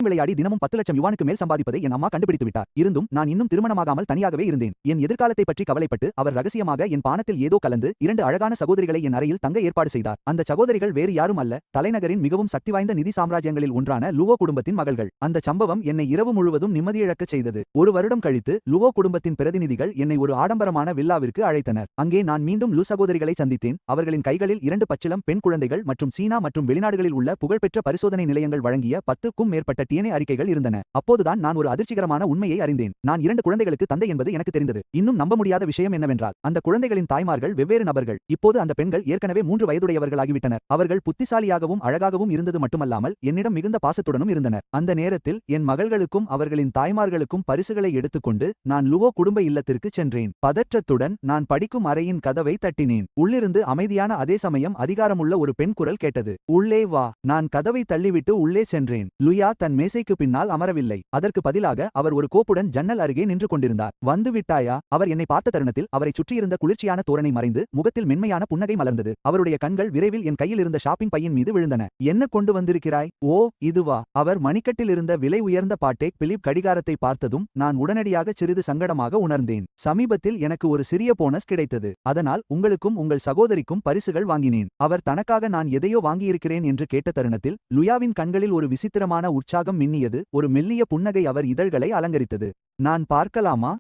விளையாடி தினமும் 10 லட்சம் யுவானுக்கு மேல் சம்பாதிப்பதை என் அம்மா கண்டுபிடித்து விட்டார். இருந்தும் நான் இன்னும் திருமணமாகாமல் தனியாகவே இருந்தேன். என் எதிர்காலத்தை பற்றி கவலைப்பட்டு அவர் ரகசியமாக என் பானத்தில் ஏதோ கலந்து 2 அழகான சகோதரிகளை என் அறையில் தங்க ஏற்பாடு செய்தார். அந்த சகோதரிகள் வேறு யாரும் அல்ல, தலைநகரின் மிகவும் சக்தி வாய்ந்த நிதி சாம்ராஜ்யங்களில் ஒன்றான லுவோ குடும்பத்தின் மகள்கள். அந்த சம்பவம் என்னை இரவு முழுவதும் நிம்மதியிழக்கச் செய்தது. ஒரு வருடம் கழித்து லுவோ குடும்பத்தின் பிரதிநிதிகள் என்னை ஒரு ஆடம்பரமான வில்லாவிற்கு அழைத்தனர். அங்கே நான் மீண்டும் லு சகோதரிகளை சந்தித்தேன். அவர்களின் கைகளில் 2 பச்சிளம் பெண் குழந்தைகள் மற்றும் சீனா மற்றும் வெளிநாடுகளில் உள்ள புகழ்பெற்ற பரிசோதனை நிலையங்கள் வழங்கிய 10க்கும் மேற்பட்ட டிஎன்ஏ அறிக்கைகள் இருந்தன. அப்போதுதான் நான் ஒரு அதிர்ச்சிகரமான உண்மையை அறிந்தேன். நான் 2 குழந்தைகளுக்கு தந்தை என்பது எனக்கு தெரிந்தது. இன்னும் நம்ப முடியாத விஷயம் என்னவென்றால் அந்த குழந்தைகளின் தாய்மார்கள் வெவ்வேறு நபர்கள். இப்போது அந்த பெண்கள் ஏற்கனவே 3 வயதுடையவர்களாகிவிட்டனர். அவர்கள் புத்திசாலியாகவும் அழகாகவும் இருந்தது மட்டுமல்லாமல் என்னிடம் மிகுந்த பாசத்துடனும் இருந்தனர். அந்த நேரத்தில் என் மகள்களுக்கும் அவர்களின் தாய்மார்களுக்கும் பரிசுகளை எடுத்துக்கொண்டு நான் லுவோ குடும்ப இல்லத்திற்கு சென்றேன். பதற்றத்துடன் நான் படிக்கும் அறையின் கதவை தட்டினேன். உள்ளிருந்து அமைதியான அதே சமயம் அதிகாரமுள்ள ஒரு பெண் குரல் கேட்டது. உள்ளே வா. நான் கதவை தள்ளிவிட்டு உள்ளே சென்றேன். லுயா தன் மேசைக்கு பின்னால் அமரவில்லை. அதற்கு பதிலாக அவர் ஒரு கோப்புடன் ஜன்னல் அருகே நின்று கொண்டிருந்தார். வந்து விட்டாயா? அவர் என்னை பார்த்த தருணத்தில் அவரை சுற்றியிருந்த குளிர்ச்சியான தோரணை மறைந்து முகத்தில் மென்மையான புன்னகை மலர்ந்தது. அவருடைய கண்கள் விரைவில் என் கையில் இருந்த ஷாப்பிங் பையின் மீது விழுந்தன. என்ன கொண்டு வந்திருக்கிறாய்? ஓ, இதுவா? அவர் மணிக்கட்டில் இருந்த விலை உயர்ந்த பாட்டேக் பிலிப் கடிகாரத்தை பார்த்ததும் நான் உடனடியாக சிறிது சங்கடமாக உணர்ந்தேன். சமீபத்தில் எனக்கு ஒரு சிறிய போனஸ் கிடைத்தது. அதனால் உங்களுக்கும் உங்கள் சகோதரிக்கும் பரிசுகள் வாங்கினேன். அவர் தனக்காக நான் எதையோ வாங்கியிருக்கிறேன் என்று கேட்ட தருணத்தில் லுயாவின் கண்களில் ஒரு விசித்திரமான உற்சாகம் மின்னியது. ஒரு மெல்லிய புன்னகை அவர் இதழ்களை அலங்கரித்தது. நான் பார்க்கலாமா?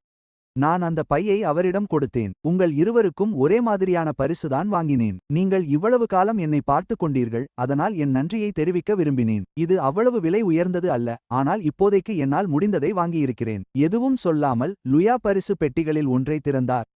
நான் அந்த பையை அவரிடம் கொடுத்தேன். உங்கள் இருவருக்கும் ஒரே மாதிரியான பரிசுதான் வாங்கினேன். நீங்கள் இவ்வளவு காலம் என்னை பார்த்து கொண்டீர்கள், அதனால் என் நன்றியை தெரிவிக்க விரும்பினேன். இது அவ்வளவு விலை உயர்ந்தது அல்ல, ஆனால் இப்போதைக்கு என்னால் முடிந்ததை வாங்கியிருக்கிறேன். எதுவும் சொல்லாமல் லுயா பரிசு பெட்டிகளில் ஒன்றை திறந்தார்.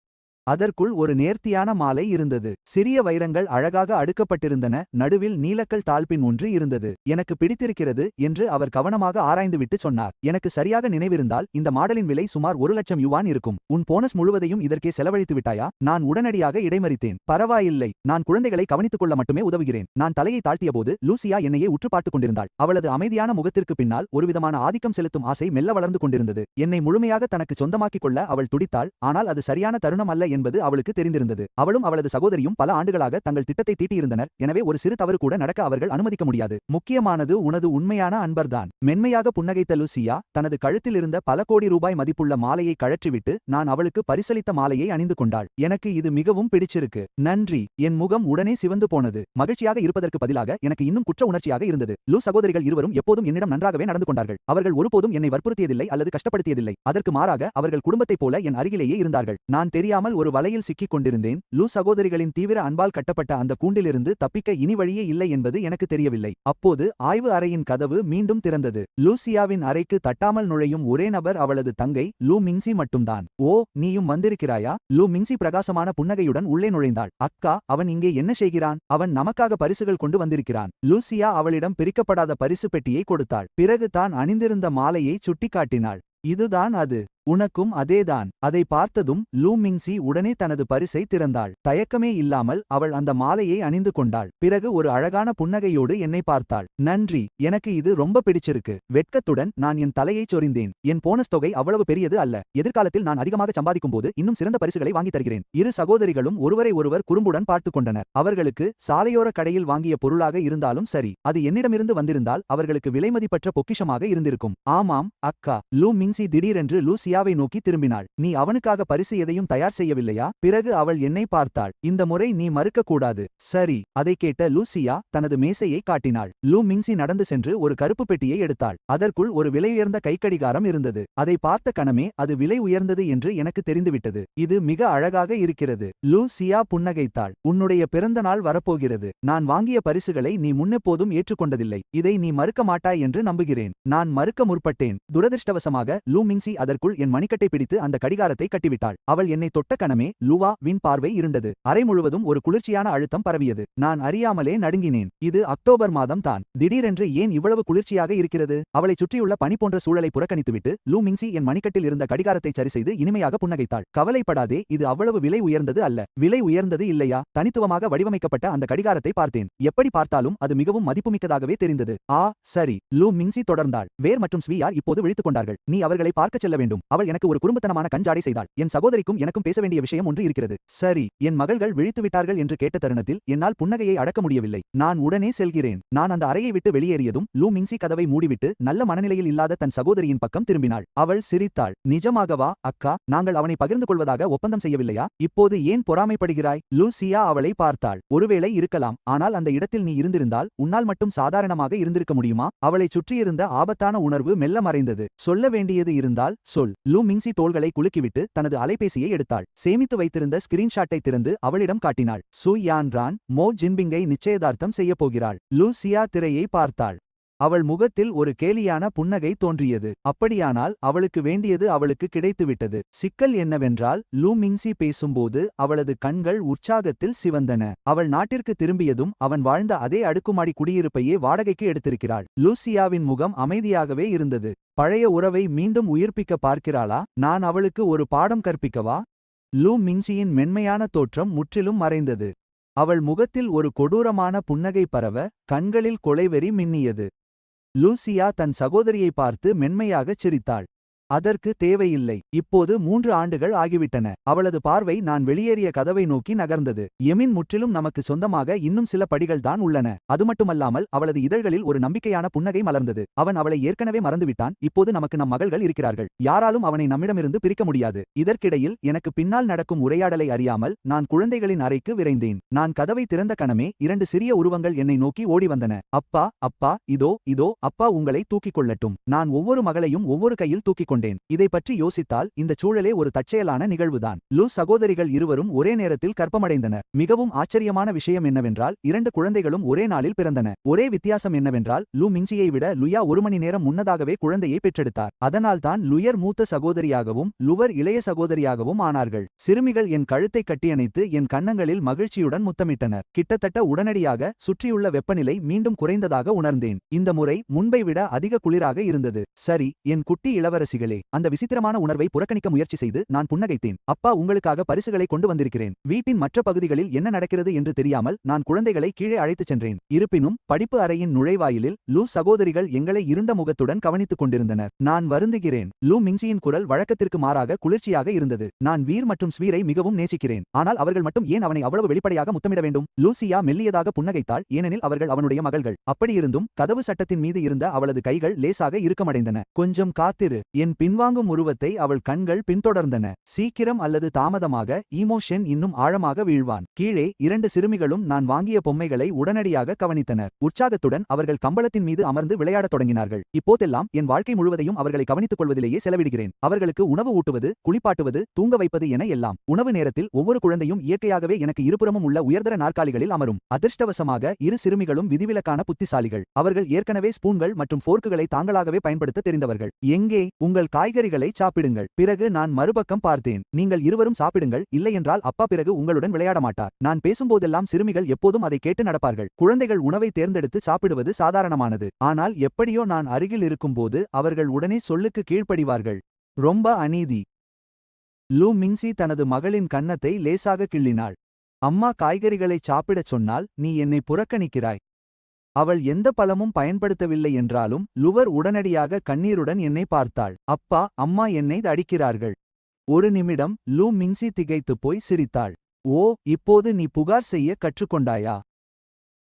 அதற்குள் ஒரு நேர்த்தியான மாலை இருந்தது. சிறிய வைரங்கள் அழகாக அடுக்கப்பட்டிருந்தன. நடுவில் நீலக்கல் டால்பின் ஒன்று இருந்தது. எனக்கு பிடித்திருக்கிறது என்று அவர் கவனமாக ஆராய்ந்துவிட்டு சொன்னார். எனக்கு சரியாக நினைவிருந்தால் இந்த மாடலின் விலை சுமார் 1 லட்சம் யுவான் இருக்கும். உன் போனஸ் முழுவதையும் இதற்கே செலவழித்து விட்டாயா? நான் உடனடியாக இடைமறித்தேன். பரவாயில்லை, நான் குழந்தைகளை கவனித்துக் கொள்ள மட்டுமே உதவுகிறேன். நான் தலையை தாழ்த்தியபோது லூசியா என்னையே உற்று பார்த்துக் கொண்டிருந்தாள். அவளது அமைதியான முகத்திற்கு பின்னால் ஒருவிதமான ஆதிக்கம் செலுத்தும் ஆசை மெல்ல வளர்ந்து கொண்டிருந்தது. என்னை முழுமையாக தனக்கு சொந்தமாக்கிக் கொள்ள அவள் துடித்தாள். ஆனால் அது சரியான தருணம் அல்ல என்பது அவளுக்கு தெரிந்திருந்தது. அவளும் அவளது சகோதரியும் பல ஆண்டுகளாக தங்கள் திட்டத்தை தீட்டியிருந்தனர். எனவே ஒரு சிறு தவறு கூட நடக்க அவர்கள் அனுமதிக்க முடியாது. முக்கியமானது உனது உண்மையான அன்பர்தான். மென்மையாக புன்னகைத்த லூசியா தனது கழுத்தில் இருந்த பல கோடி ரூபாய் மதிப்புள்ள மாலையை கழற்றிவிட்டு நான் அவளுக்கு பரிசளித்த மாலையை அணிந்து கொண்டாள். எனக்கு இது மிகவும் பிடிச்சிருக்கு. நன்றி. என் முகம் உடனே சிவந்து போனது. மகிழ்ச்சியாக இருப்பதற்கு பதிலாக எனக்கு இன்னும் குற்ற உணர்ச்சியாக இருந்தது. லூ சகோதரிகள் இருவரும் எப்போதும் என்னிடம் நன்றாகவே நடந்து கொண்டார்கள். அவர்கள் ஒருபோதும் என்னை வற்புறுத்தியதில்லை அல்லது கஷ்டப்படுத்தியதில்லை. அதற்கு மாறாக அவர்கள் குடும்பத்தைப் போல என் அருகிலேயே இருந்தார்கள். நான் தெரியாமல் ஒரு வலையில் சிக்கிக் கொண்டிருந்தேன். லூ சகோதரிகளின் தீவிர அன்பால் கட்டப்பட்ட அந்த கூண்டிலிருந்து தப்பிக்க இனி வழியே இல்லை என்பது எனக்கு தெரியவில்லை. அப்போது ஆய்வு அறையின் கதவு மீண்டும் திறந்தது. லூசியாவின் அறைக்கு தட்டாமல் நுழையும் ஒரே நபர் அவளது தங்கை லூ மிங்சி மட்டும்தான். ஓ, நீயும் வந்திருக்கிறாயா? லூ மிங்சி பிரகாசமான புன்னகையுடன் உள்ளே நுழைந்தாள். அக்கா, அவன் இங்கே என்ன செய்கிறான்? அவன் நமக்காக பரிசுகள் கொண்டு வந்திருக்கிறான். லூசியா அவளிடம் பிரிக்கப்படாத பரிசு பெட்டியை கொடுத்தாள். பிறகு தான் அணிந்திருந்த மாலையை சுட்டிக்காட்டினாள். இதுதான் அது. உனக்கும் அதேதான். அதை பார்த்ததும் லூ மிங்சி உடனே தனது பரிசை திறந்தாள். தயக்கமே இல்லாமல் அவள் அந்த மாலையை அணிந்து கொண்டாள். பிறகு ஒரு அழகான புன்னகையோடு என்னை பார்த்தாள். நன்றி, எனக்கு இது ரொம்ப பிடிச்சிருக்கு. வெட்கத்துடன் நான் என் தலையை சொரிந்தேன். என் போனஸ் தொகை அவ்வளவு பெரியது அல்ல. எதிர்காலத்தில் நான் அதிகமாக சம்பாதிக்கும் போது இன்னும் சிறந்த பரிசுகளை வாங்கி தருகிறேன். இரு சகோதரிகளும் ஒருவரை ஒருவர் குறும்புடன் பார்த்துக் கொண்டனர். அவர்களுக்கு சாலையோர கடையில் வாங்கிய பொருளாக இருந்தாலும் சரி, அது என்னிடமிருந்து வந்திருந்தால் அவர்களுக்கு விலைமதிப்பற்ற பொக்கிஷமாக இருந்திருக்கும். ஆமாம் அக்கா. லூ மிங்சி திடீரென்று லூசியாவை நோக்கி திரும்பினாள். நீ அவனுக்காக பரிசு எதையும் தயார் செய்யவில்லையா? பிறகு அவள் என்னை பார்த்தாள். இந்த முறை நீ மறுக்கக்கூடாது. சரி. அதை கேட்ட லூசியா தனது மேசையை காட்டினாள். லூ மிங்சி நடந்து சென்று ஒரு கருப்பு பெட்டியை எடுத்தாள். அதற்குள் ஒரு விலையுயர்ந்த கைக்கடிகாரம் இருந்தது. அதை பார்த்த கணமே அது விலை உயர்ந்தது என்று எனக்கு தெரிந்துவிட்டது. இது மிக அழகாக இருக்கிறது. லூசியா புன்னகைத்தாள். உன்னுடைய பிறந்த நாள் வரப்போகிறது. நான் வாங்கிய பரிசுகளை நீ முன்னெப்போதும் ஏற்றுக்கொண்டதில்லை. இதை நீ மறுக்க மாட்டாய் என்று நம்புகிறேன். நான் மறுக்க முற்பட்டேன். துரதிர்ஷ்டவசமாக லூ மிங்சி அதற்குள் என் மணிக்கட்டை பிடித்து அந்த கடிகாரத்தை கட்டிவிட்டாள். அவள் என்னை தொட்ட கணமே லுவா வின் பார்வை இருண்டது. அறை முழுவதும் ஒரு குளிர்ச்சியான அழுத்தம் பரவியது. நான் அறியாமலே நடுங்கினேன். இது அக்டோபர் மாதம் தான். திடீரென்று ஏன் இவ்வளவு குளிர்ச்சியாக இருக்கிறது? அவளை சுற்றியுள்ள பனி போன்ற சூழலை புறக்கணித்துவிட்டு லூ மிங்சி என் மணிக்கட்டில் இருந்த கடிகாரத்தை சரிசெய்து இனிமையாக புன்னகைத்தாள். கவலைப்படாதே, இது அவ்வளவு விலை உயர்ந்தது அல்ல. விலை உயர்ந்தது இல்லையா? தனித்துவமாக வடிவமைக்கப்பட்ட அந்த கடிகாரத்தை பார்த்தேன். எப்படி பார்த்தாலும் அது மிகவும் மதிப்புமிக்கதாகவே தெரிந்தது. ஆ, சரி. லூ மிங்சி தொடர்ந்தாள். வேர் மற்றும் ஸ்வீயார் இப்போது விழித்துக் கொண்டார்கள். நீ அவர்களை பார்க்கச் செல்ல வேண்டும். அவள் எனக்கு ஒரு குறும்புத்தனமான கஞ்சாடை செய்தாள். என் சகோதரிக்கும் எனக்கும் பேச வேண்டிய விஷயம் ஒன்று இருக்கிறது. சரி, என் மகள்கள் விழித்துவிட்டார்கள் என்று கேட்ட தருணத்தில் என்னால் புன்னகையை அடக்க முடியவில்லை. நான் உடனே செல்கிறேன். நான் அந்த அறையை விட்டு வெளியேறியதும் லூ மிங்சி கதவை மூடிவிட்டு நல்ல மனநிலையில் இல்லாத தன் சகோதரியின் பக்கம் திரும்பினாள். அவள் சிரித்தாள். நிஜமாகவா அக்கா? நாங்கள் அவனை பகிர்ந்து கொள்வதாக ஒப்பந்தம் செய்யவில்லையா? இப்போது ஏன் பொறாமைப்படுகிறாய்? லூசியா அவளை பார்த்தாள். ஒருவேளை இருக்கலாம். ஆனால் அந்த இடத்தில் நீ இருந்திருந்தால் உன்னால் மட்டும் சாதாரணமாக இருந்திருக்க முடியுமா? அவளைச் சுற்றியிருந்த ஆபத்தான உணர்வு மெல்ல மறைந்தது. சொல்ல வேண்டியது இருந்தால் சொல். லூ மிங்சி தோள்களை குலுக்கிவிட்டு தனது அலைபேசியை எடுத்தாள். சேமித்து வைத்திருந்த ஸ்கிரீன்ஷாட்டை திறந்து அவளிடம் காட்டினாள். சு யான் ரான் மோ ஜின்பிங்கை நிச்சயதார்த்தம் செய்யப்போகிறாள். லூசியா திரையை பார்த்தாள். அவள் முகத்தில் ஒரு கேலியான புன்னகை தோன்றியது. அப்படியானால் அவளுக்கு வேண்டியது அவளுக்கு கிடைத்துவிட்டது. சிக்கல் என்னவென்றால் லூ மிங்சி பேசும்போது அவளது கண்கள் உற்சாகத்தில் சிவந்தன. அவள் நாட்டிற்கு திரும்பியதும் அவன் வாழ்ந்த அதே அடுக்குமாடி குடியிருப்பையே வாடகைக்கு எடுத்திருக்கிறாள். லூசியாவின் முகம் அமைதியாகவே இருந்தது. பழைய உறவை மீண்டும் உயிர்ப்பிக்க பார்க்கிறாளா? நான் அவளுக்கு ஒரு பாடம் கற்பிக்கவா? லூ மிங்சியின் மென்மையான தோற்றம் முற்றிலும் மறைந்தது. அவள் முகத்தில் ஒரு கொடூரமான புன்னகை பரவ, கண்களில் கொலைவெறி மின்னியது. லூசியா தன் சகோதரியை பார்த்து மென்மையாகச் சிரித்தாள். அதற்கு தேவையில்லை. இப்போது 3 ஆண்டுகள் ஆகிவிட்டன. அவளது பார்வை நான் வெளியேறிய கதவை நோக்கி நகர்ந்தது. எமின் முற்றிலும் நமக்கு சொந்தமாக இன்னும் சில படிகள் தான் உள்ளன. அதுமட்டுமல்லாமல் அவளது இதழ்களில் ஒரு நம்பிக்கையான புன்னகை மலர்ந்தது. அவன் அவளை ஏற்கனவே மறந்துவிட்டான். இப்போது நமக்கு நம் மகள்கள் இருக்கிறார்கள். யாராலும் அவனை நம்மிடமிருந்து பிரிக்க முடியாது. இதற்கிடையில் எனக்கு பின்னால் நடக்கும் உரையாடலை அறியாமல் நான் குழந்தைகளின் அறைக்கு விரைந்தேன். நான் கதவை திறந்த கணமே 2 சிறிய உருவங்கள் என்னை நோக்கி ஓடி வந்தன. அப்பா, அப்பா, இதோ இதோ அப்பா உங்களை தூக்கிக் கொள்ளட்டும். நான் ஒவ்வொரு மகளையும் ஒவ்வொரு கையில் தூக்கிக் கொண்டேன். இதை பற்றி யோசித்தால் இந்த சூழலே ஒரு தற்செயலான நிகழ்வுதான். லூ சகோதரிகள் இருவரும் ஒரே நேரத்தில் கர்ப்பமடைந்தனர். மிகவும் ஆச்சரியமான விஷயம் என்னவென்றால் 2 குழந்தைகளும் ஒரே நாளில் பிறந்தன. ஒரே வித்தியாசம் என்னவென்றால் லூ மிங்சியை விட லுயா 1 மணி நேரம் முன்னதாகவே குழந்தையை பெற்றெடுத்தார். அதனால்தான் லுயர் மூத்த சகோதரியாகவும் லுவர் இளைய சகோதரியாகவும் ஆனார்கள். சிறுமிகள் என் கழுத்தை கட்டியணைத்து என் கன்னங்களில் மகிழ்ச்சியுடன் முத்தமிட்டனர். கிட்டத்தட்ட உடனடியாக சுற்றியுள்ள வெப்பநிலை மீண்டும் குறைந்ததாக உணர்ந்தேன். இந்த முறை முன்பை விட அதிக குளிராக இருந்தது. சரி, என் குட்டி இளவரசிகளே, அந்த விசித்திரமான உணர்வை புறக்கணிக்க முயற்சி செய்து நான் புன்னகைத்தேன். அப்பா உங்களுக்காக பரிசுகளை கொண்டு வந்திருக்கிறேன். வீட்டின் மற்ற பகுதிகளில் என்ன நடக்கிறது என்று தெரியாமல் நான் குழந்தைகளை கீழே அழைத்துச் சென்றேன். இருப்பினும் படிப்பு அறையின் நுழைவாயிலில் லூ சகோதரிகள் எங்களை இருண்ட முகத்துடன் கவனித்துக் கொண்டிருந்தனர். நான் வருந்துகிறேன். லூ மிங்சியின் குரல் வழக்கத்திற்கு மாறாக குளிர்ச்சியாக இருந்தது. நான் வீர் மற்றும் ஸ்வீரை மிகவும் நேசிக்கிறேன். ஆனால் அவர்கள் மட்டும் ஏன் அவனை அவ்வளவு வெளிப்படையாக முத்தமிட வேண்டும்? லூசியா மெல்லியதாக புன்னகைத்தாள். ஏனெனில் அவர்கள் அவனுடைய மகள்கள். அப்படியிருந்தும் கதவு சட்டத்தின் மீது இருந்த அவளது கைகள் லேசாக இறுக்கமடைந்தன. கொஞ்சம் காத்திரு. என் பின்வாங்கும் உருவத்தை அவள் கண்கள் பின்தொடர்ந்தன. சீக்கிரம் அல்லது தாமதமாக ஈமோஷன் இன்னும் ஆழமாக வீழ்வான். கீழே 2 சிறுமிகளும் நான் வாங்கிய பொம்மைகளை உடனடியாக கவனித்தனர். உற்சாகத்துடன் அவர்கள் கம்பளத்தின் மீது அமர்ந்து விளையாடத் தொடங்கினார்கள். இப்போதெல்லாம் என் வாழ்க்கை முழுவதையும் அவர்களை கவனித்துக் கொள்வதிலேயே செலவிடுகிறேன். அவர்களுக்கு உணவு ஊட்டுவது, குளிப்பாட்டுவது, தூங்க வைப்பது என எல்லாம். உணவு நேரத்தில் ஒவ்வொரு குழந்தையும் இயற்கையாகவே எனக்கு இருபுறமும் உள்ள உயர்தர நாற்காலிகளில் அமரும். அதிர்ஷ்டவசமாக 2 சிறுமிகளும் விதிவிலக்கான புத்திசாலிகள். அவர்கள் ஏற்கனவே ஸ்பூன்கள் மற்றும் ஃபோர்க்குகளை தாங்களாகவே பயன்படுத்த தெரிந்தவர்கள். எங்கே உங்கள் காய்கறிகளை சாப்பிடுங்கள். பிறகு நான் மறுபக்கம் பார்த்தேன். நீங்கள் இருவரும் சாப்பிடுங்கள், இல்லையென்றால் அப்பா பிறகு உங்களுடன் விளையாட மாட்டார். நான் பேசும்போதெல்லாம் சிறுமிகள் எப்போதும் அதை கேட்டு நடப்பார்கள். குழந்தைகள் உணவை தேர்ந்தெடுத்து சாப்பிடுவது சாதாரணமானது. ஆனால் எப்படியோ நான் அருகில் இருக்கும்போது அவர்கள் உடனே சொல்லுக்கு கீழ்ப்படிவார்கள். ரொம்ப அநீதி. லூ மிங்சி தனது மகளின் கன்னத்தை லேசாக கிள்ளினாள். அம்மா காய்கறிகளை சாப்பிடச் சொன்னால் நீ என்னை புறக்கணிக்கிறாய். அவள் எந்த பழமும் பயன்படுத்தவில்லை என்றாலும் லுவர் உடனடியாக கண்ணீருடன் என்னை பார்த்தாள். அப்பா, அம்மா என்னை அடிக்கிறார்கள். ஒரு நிமிடம் லூ மிங்சி திகைத்துப் போய் சிரித்தாள். ஓ, இப்போது நீ புகார் செய்ய கற்றுக்கொண்டாயா?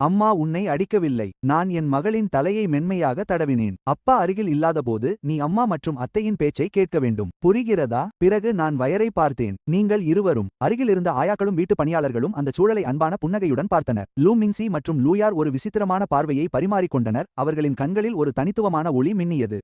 அம்மா உன்னை அடிக்கவில்லை. நான் என் மகளின் தலையை மென்மையாக தடவினேன். அப்பா அருகில் இல்லாதபோது நீ அம்மா மற்றும் அத்தையின் பேச்சை கேட்க வேண்டும். புரிகிறதா? பிறகு நான் வயரை பார்த்தேன். நீங்கள் இருவரும். அருகில் இருந்த ஆயாக்களும் வீட்டு பணியாளர்களும் அந்த சூழலை அன்பான புன்னகையுடன் பார்த்தனர். லூ மிங்சி மற்றும் லூயார் ஒரு விசித்திரமான பார்வையை பரிமாறிக்கொண்டனர். அவர்களின் கண்களில் ஒரு தனித்துவமான ஒளி மின்னியது.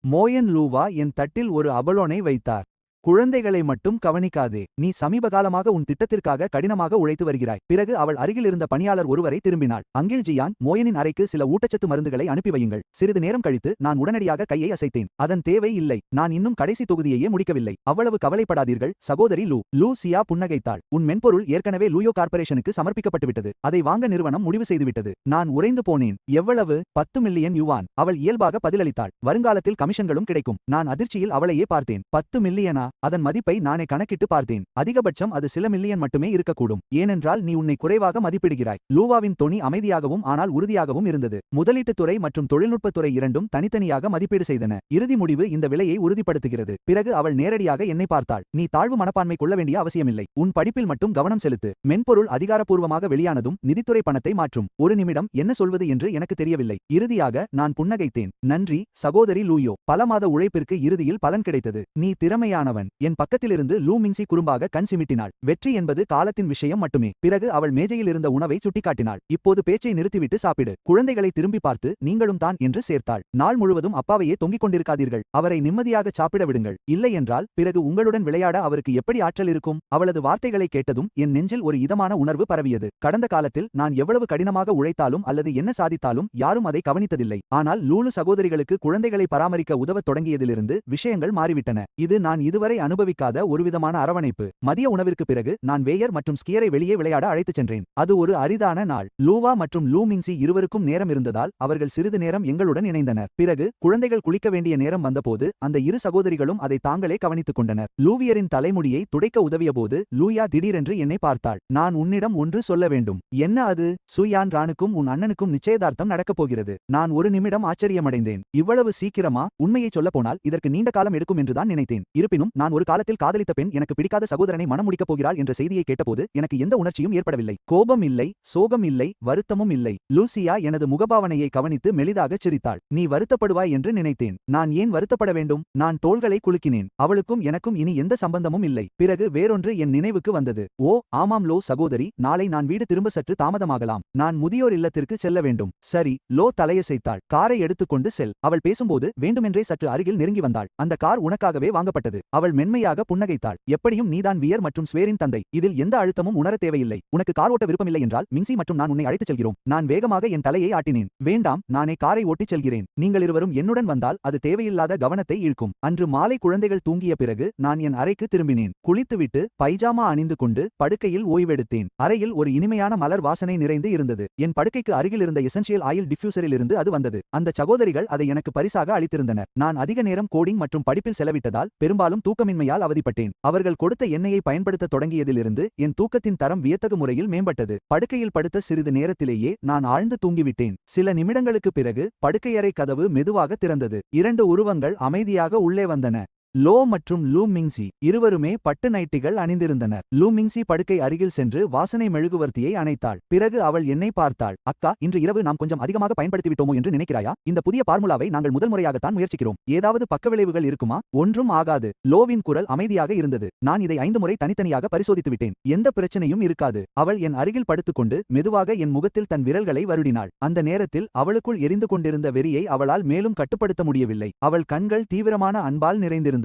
மோயன் லூவா என் தட்டில் ஒரு அபலோனை வைத்தார். குழந்தைகளை மட்டும் கவனிக்காதே. நீ சமீபகாலமாக உன் திட்டத்திற்காக கடினமாக உழைத்து வருகிறாய். பிறகு அவள் அருகில் இருந்த பணியாளர் ஒருவரை திரும்பினாள். அங்கிள் ஜியாங், மோயனின் அறைக்கு சில ஊட்டச்சத்து மருந்துகளை அனுப்பி வையுங்கள். சிறிது நேரம் கழித்து நான் உடனடியாக கையை அசைத்தேன். அதன் தேவை இல்லை. நான் இன்னும் கடைசி தொகுதியையே முடிக்கவில்லை. அவ்வளவு கவலைப்படாதீர்கள் சகோதரி லூ. லூ சியா புன்னகைத்தாள். உன் மென்பொருள் ஏற்கனவே லூயோ கார்ப்பரேஷனுக்கு சமர்ப்பிக்கப்பட்டுவிட்டது. அதை வாங்க நிறுவனம் முடிவு செய்துவிட்டது. நான் உறைந்து போனேன். எவ்வளவு? 10 மில்லியன் யுவான். அவள் இயல்பாக பதிலளித்தாள். வருங்காலத்தில் கமிஷன்களும் கிடைக்கும். நான் அதிர்ச்சியில் அவளையே பார்த்தேன். 10 மில்லியனா? அதன் மதிப்பை நானே கணக்கிட்டு பார்த்தேன். அதிகபட்சம் அது சில மில்லியன் மட்டுமே இருக்கக்கூடும். ஏனென்றால் நீ உன்னை குறைவாக மதிப்பிடுகிறாய். லூவாவின் தொனி அமைதியாகவும் ஆனால் உறுதியாகவும் இருந்தது. முதலீட்டுத் துறை மற்றும் தொழில்நுட்பத் துறை இரண்டும் தனித்தனியாக மதிப்பீடு செய்தன. இறுதி முடிவு இந்த விலையை உறுதிப்படுத்துகிறது. பிறகு அவள் நேரடியாக என்னை பார்த்தாள். நீ தாழ்வு மனப்பான்மை கொள்ள வேண்டிய அவசியமில்லை. உன் படிப்பில் மட்டும் கவனம் செலுத்து. மென்பொருள் அதிகாரப்பூர்வமாக வெளியானதும் நிதித்துறை பணத்தை மாற்றும். ஒரு நிமிடம் என்ன சொல்வது என்று எனக்கு தெரியவில்லை. இறுதியாக நான் புன்னகைத்தேன். நன்றி சகோதரி லூயோ. பல மாத உழைப்பிற்கு இறுதியில் பலன் கிடைத்தது. நீ திறமையானவன். என் பக்கத்திலிருந்து லூ மிங்சி குறும்பாக கண் சிமிட்டினாள். வெற்றி என்பது காலத்தின் விஷயம் மட்டுமே. பிறகு அவள் மேஜையில் இருந்த உணவை சுட்டிக்காட்டினாள். இப்போது பேச்சை நிறுத்திவிட்டு சாப்பிடு. குழந்தைகளை திரும்பி பார்த்து நீங்களும் தான் என்று சேர்த்தாள். நாள் முழுவதும் அப்பாவையே தொங்கிக் கொண்டிருக்காதீர்கள். அவரை நிம்மதியாக சாப்பிட விடுங்கள். இல்லையென்றால் பிறகு உங்களுடன் விளையாட அவருக்கு எப்படி ஆற்றல் இருக்கும்? அவளது வார்த்தைகளை கேட்டதும் என் நெஞ்சில் ஒரு இதமான உணர்வு பரவியது. கடந்த காலத்தில் நான் எவ்வளவு கடினமாக உழைத்தாலும் அல்லது என்ன சாதித்தாலும் யாரும் அதை கவனித்ததில்லை. ஆனால் லூலு சகோதரிகளுக்கு குழந்தைகளை பராமரிக்க உதவத் தொடங்கியதிலிருந்து விஷயங்கள் மாறிவிட்டன. இது நான் இதுவரை அனுபவிக்காத ஒருவிதமான அரவணைப்பு. மதிய உணவிற்கு பிறகு நான் வேயர் மற்றும் ஸ்கியரை வெளியே விளையாட அழைத்துச் சென்றேன். அது ஒரு அரிதான நாள். லூவா மற்றும் லூ மிங்சி இருவருக்கும் நேரம் இருந்ததால் அவர்கள் சிறிது நேரம் எங்களுடன் இணைந்தனர். பிறகு குழந்தைகள் குளிக்க வேண்டிய நேரம் வந்தபோது அந்த இரு சகோதரிகளும் அதை தாங்களே கவனித்துக் கொண்டனர். லூவியரின் தலைமுடியை துடைக்க உதவியபோது லூயா திடீரென்று என்னை பார்த்தாள். நான் உன்னிடம் ஒன்று சொல்ல வேண்டும். என்ன அது? சுயான் ரானுக்கும் உன் அண்ணனுக்கும் நிச்சயதார்த்தம் நடக்கப் போகிறது. நான் ஒரு நிமிடம் ஆச்சரியமடைந்தேன். இவ்வளவு சீக்கிரமா? உண்மையை சொல்லப் போனால் இதற்கு நீண்ட காலம் எடுக்கும் என்றுதான் நினைத்தேன். இருப்பினும் நான் ஒரு காலத்தில் காதலித்த பெண் எனக்கு பிடிக்காத சகோதரனை மணம் முடிக்கப் போகிறாள் என்ற செய்தியை கேட்டபோது எனக்கு எந்த உணர்ச்சியும் ஏற்படவில்லை. கோபம் இல்லை, சோகம் இல்லை, வருத்தமும் இல்லை. லூசியா எனது முகபாவனையை கவனித்து மெலிதாகச் சிரித்தாள். நீ வருத்தப்படுவாய் என்று நினைத்தேன். நான் ஏன் வருத்தப்பட வேண்டும்? நான் தோள்களை குலுக்கினேன். அவளுக்கும் எனக்கும் இனி எந்த சம்பந்தமும் இல்லை. பிறகு வேறொன்று என் நினைவுக்கு வந்தது. ஓ ஆமாம் லோ சகோதரி, நாளை நான் வீடு திரும்ப சற்று தாமதமாகலாம். நான் முதியோர் இல்லத்திற்கு செல்ல வேண்டும். சரி. லோ தலையசைத்தாள். காரை எடுத்துக்கொண்டு செல். அவள் பேசும்போது வேண்டுமென்றே சற்று அருகில் நெருங்கி வந்தாள். அந்த கார் உனக்காகவே வாங்கப்பட்டது. அவள் மென்மையாக புன்னகைத்தாள். எப்படியும் நீதான் வியர் மற்றும் ஸ்வேரின் தந்தை. இதில் எந்த அழுத்தமும் உணர தேவையில்லை. உனக்கு கார் ஓட்ட விருப்பமில்லை என்றால் மிங்சி மற்றும் நான் உன்னை அழைத்துச் செல்கிறோம். நான் வேகமாக என் தலையை ஆட்டினேன். வேண்டாம், நானே காரை ஓட்டிச் செல்கிறேன். நீங்கள் இருவரும் என்னுடன் வந்தால் அது தேவையில்லாத கவனத்தை இழுக்கும். அன்று மாலை குழந்தைகள் தூங்கிய பிறகு நான் என் அறைக்கு திரும்பினேன். குளித்துவிட்டு பைஜாமா அணிந்து கொண்டு படுக்கையில் ஓய்வெடுத்தேன். அறையில் ஒரு இனிமையான மலர் வாசனை நிறைந்து இருந்தது. என் படுக்கைக்கு அருகில் இருந்த எசென்ஷியல் ஆயில் டிஃப்யூசரில் இருந்து அது வந்தது. அந்த சகோதரிகள் அதை எனக்கு பரிசாக அளித்திருந்தனர். நான் அதிக நேரம் கோடிங் மற்றும் படிப்பில் செலவிட்டதால் பெரும்பாலும் தூக்கமின்மையால் அவதிப்பட்டேன். அவர்கள் கொடுத்த எண்ணெயை பயன்படுத்த தொடங்கியதிலிருந்து என் தூக்கத்தின் தரம் வியத்தகு முறையில் மேம்பட்டது. படுக்கையில் படுத்த சிறிது நேரத்திலேயே நான் ஆழ்ந்து தூங்கிவிட்டேன். சில நிமிடங்களுக்கு பிறகு படுக்கையறை கதவு மெதுவாக திறந்தது. இரண்டு உருவங்கள் அமைதியாக உள்ளே வந்தன. லோ மற்றும் லூ மிங்சி இருவருமே பட்டு நைட்டிகள் அணிந்திருந்தனர். லூ மிங்சி படுக்கை அருகில் சென்று வாசனை மெழுகுவர்த்தியை அணைத்தாள். பிறகு அவள் என்னை பார்த்தாள். அக்கா, இன்று இரவு நாம் கொஞ்சம் அதிகமாக பயன்படுத்திவிட்டோமோ என்று நினைக்கிறாயா? இந்த புதிய பார்முலாவை நாங்கள் முதல் முறையாகத்தான் முயற்சிக்கிறோம். ஏதாவது பக்கவிளைவுகள் இருக்குமா? ஒன்றும் ஆகாது. லோவின் குரல் அமைதியாக இருந்தது. நான் இதை 5 முறை தனித்தனியாக பரிசோதித்து விட்டேன். எந்த பிரச்சனையும் இருக்காது. அவள் என் அருகில் படுத்துக்கொண்டு மெதுவாக என் முகத்தில் தன் விரல்களை வருடினாள். அந்த நேரத்தில் அவளுக்குள் எரிந்து கொண்டிருந்த வெறியை அவளால் மேலும் கட்டுப்படுத்த முடியவில்லை. அவள் கண்கள் தீவிரமான அன்பால் நிறைந்திருந்தன.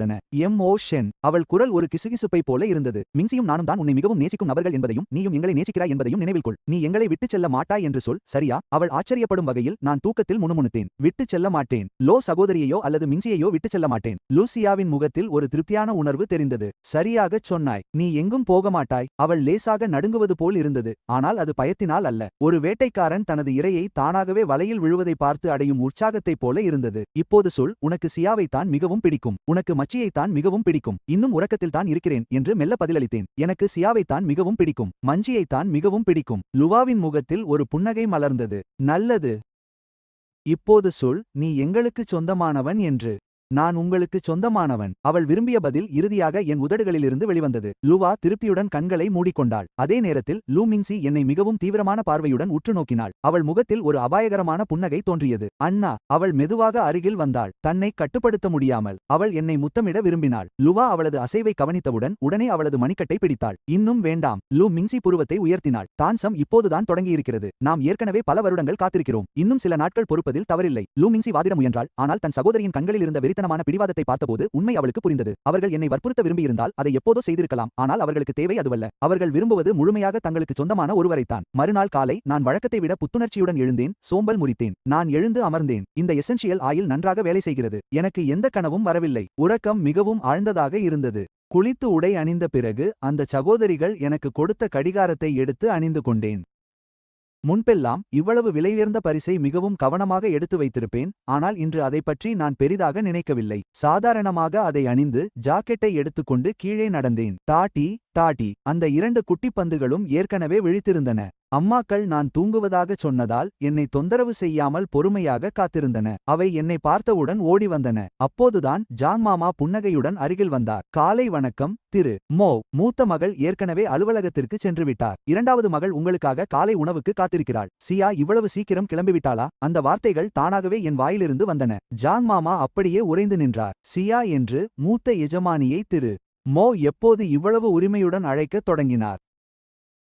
எம்-ஓ-ஷன். அவள் குரல் ஒரு கிசுகிசுப்பை போல இருந்தது. மிங்சியும் நானும் தான் உன்னை மிகவும் நேசிக்கும் நபர்கள் என்பதையும் நீயும் எங்களை நேசிக்கிறாய் என்பதையும் நினைவில் கொள். நீ எங்களை விட்டுச் செல்ல மாட்டாய் என்று சொல், சரியா? அவள் ஆச்சரியப்படும் வகையில் நான் தூக்கத்தில் முணுமுணுத்தேன். விட்டுச் செல்ல மாட்டேன். லோ சகோதரியையோ அல்லது மிங்சியையோ விட்டுச் செல்ல மாட்டேன். லூசியாவின் முகத்தில் ஒரு திருப்தியான உணர்வு தெரிந்தது. சரியாகச் சொன்னாய். நீ எங்கும் போக மாட்டாய். அவள் லேசாக நடுங்குவது போல் இருந்தது. ஆனால் அது பயத்தினால் அல்ல. ஒரு வேட்டைக்காரன் தனது இரையை தானாகவே வலையில் விழுவதை பார்த்து அடையும் உற்சாகத்தைப் போல இருந்தது. இப்போது சொல், உனக்கு சியாவைத்தான் மிகவும் பிடிக்கும். உனக்கு மச்சியைத்தான் மிகவும் பிடிக்கும். இன்னும் உறக்கத்தில்தான் இருக்கிறேன் என்று மெல்ல பதிலளித்தேன். எனக்கு சியாவைத்தான் மிகவும் பிடிக்கும். மஞ்சியைத்தான் மிகவும் பிடிக்கும். லுவாவின் முகத்தில் ஒரு புன்னகை மலர்ந்தது. நல்லது. இப்போது சொல், நீ எங்களுக்குச் சொந்தமானவன் என்று. நான் உங்களுக்கு சொந்தமானவன். அவள் விரும்பிய பதில் இறுதியாக என் உதடுகளிலிருந்து வெளிவந்தது. லுவா திருப்தியுடன் கண்களை மூடிக்கொண்டாள். அதே நேரத்தில் லூ மிங்சி என்னை மிகவும் தீவிரமான பார்வையுடன் உற்று நோக்கினாள். அவள் முகத்தில் ஒரு அபாயகரமான புன்னகை தோன்றியது. அண்ணா. அவள் மெதுவாக அருகில் வந்தாள். தன்னை கட்டுப்படுத்த முடியாமல் அவள் என்னை முத்தமிட விரும்பினாள். லுவா அவளது அசைவை கவனித்தவுடன் உடனே அவளது மணிக்கட்டை பிடித்தாள். இன்னும் வேண்டாம். லூ மிங்சி புருவத்தை உயர்த்தினாள். டான்சம் இப்போதுதான் தொடங்கியிருக்கிறது. நாம் ஏற்கனவே பல வருடங்கள் காத்திருக்கிறோம். இன்னும் சில நாட்கள் பொறுப்பதில் தவறில்லை. லூ மிங்சி வாதிட முயன்றாள். ஆனால் தன் சகோதரியின் கண்களில் இருந்த வெறித்தனமான பிடிவாதத்தை பார்த்தபோது உண்மை அவளுக்கு புரிந்தது. அவர்கள் என்னை வற்புறுத்த விரும்பியிருந்தால் அதை எப்போதோ செய்திருக்கலாம். ஆனால் அவர்களுக்கு தேவை அதுவல்ல. அவர்கள் விரும்புவது முழுமையாக தங்களுக்கு சொந்தமான ஒருவரைத்தான். மறுநாள் காலை நான் வழக்கத்தை விட புத்துணர்ச்சியுடன் எழுந்தேன். சோம்பல் முறித்தேன். நான் எழுந்து அமர்ந்தேன். இந்த எசென்ஷியல் ஆயில் நன்றாக வேலை செய்கிறது. எனக்கு எந்த கனவும் வரவில்லை. உறக்கம் மிகவும் ஆழ்ந்ததாக இருந்தது. குளித்து உடை அணிந்த பிறகு அந்த சகோதரிகள் எனக்கு கொடுத்த கடிகாரத்தை எடுத்து அணிந்து கொண்டேன். முன்பெல்லாம் இவ்வளவு விலையுயர்ந்த பரிசை மிகவும் கவனமாக எடுத்து வைத்திருப்பேன், ஆனால் இன்று அதைப் பற்றி நான் பெரிதாக நினைக்கவில்லை. சாதாரணமாக அதை அணிந்து ஜாக்கெட்டை எடுத்துக்கொண்டு கீழே நடந்தேன். டாடி டாடி அந்த 2 குட்டிப் பந்துகளும் ஏற்கனவே விழித்திருந்தன. அம்மாக்கள் நான் தூங்குவதாகச் சொன்னதால் என்னை தொந்தரவு செய்யாமல் பொறுமையாக காத்திருந்தன. அவை என்னை பார்த்தவுடன் ஓடி வந்தன. அப்போதுதான் ஜாங் மாமா புன்னகையுடன் அருகில் வந்தார். காலை வணக்கம் திரு மோ. மூத்த மகள் ஏற்கனவே அலுவலகத்திற்கு சென்றுவிட்டார். இரண்டாவது மகள் உங்களுக்காக காலை உணவுக்கு காத்திருக்கிறாள். சியா இவ்வளவு சீக்கிரம் கிளம்பிவிட்டாளா? அந்த வார்த்தைகள் தானாகவே என் வாயிலிருந்து வந்தன. ஜாங் மாமா அப்படியே உறைந்து நின்றார். சியா என்று மூத்த எஜமானியை திரு மோ எப்போது இவ்வளவு உரிமையுடன் அழைக்கத் தொடங்கினார்.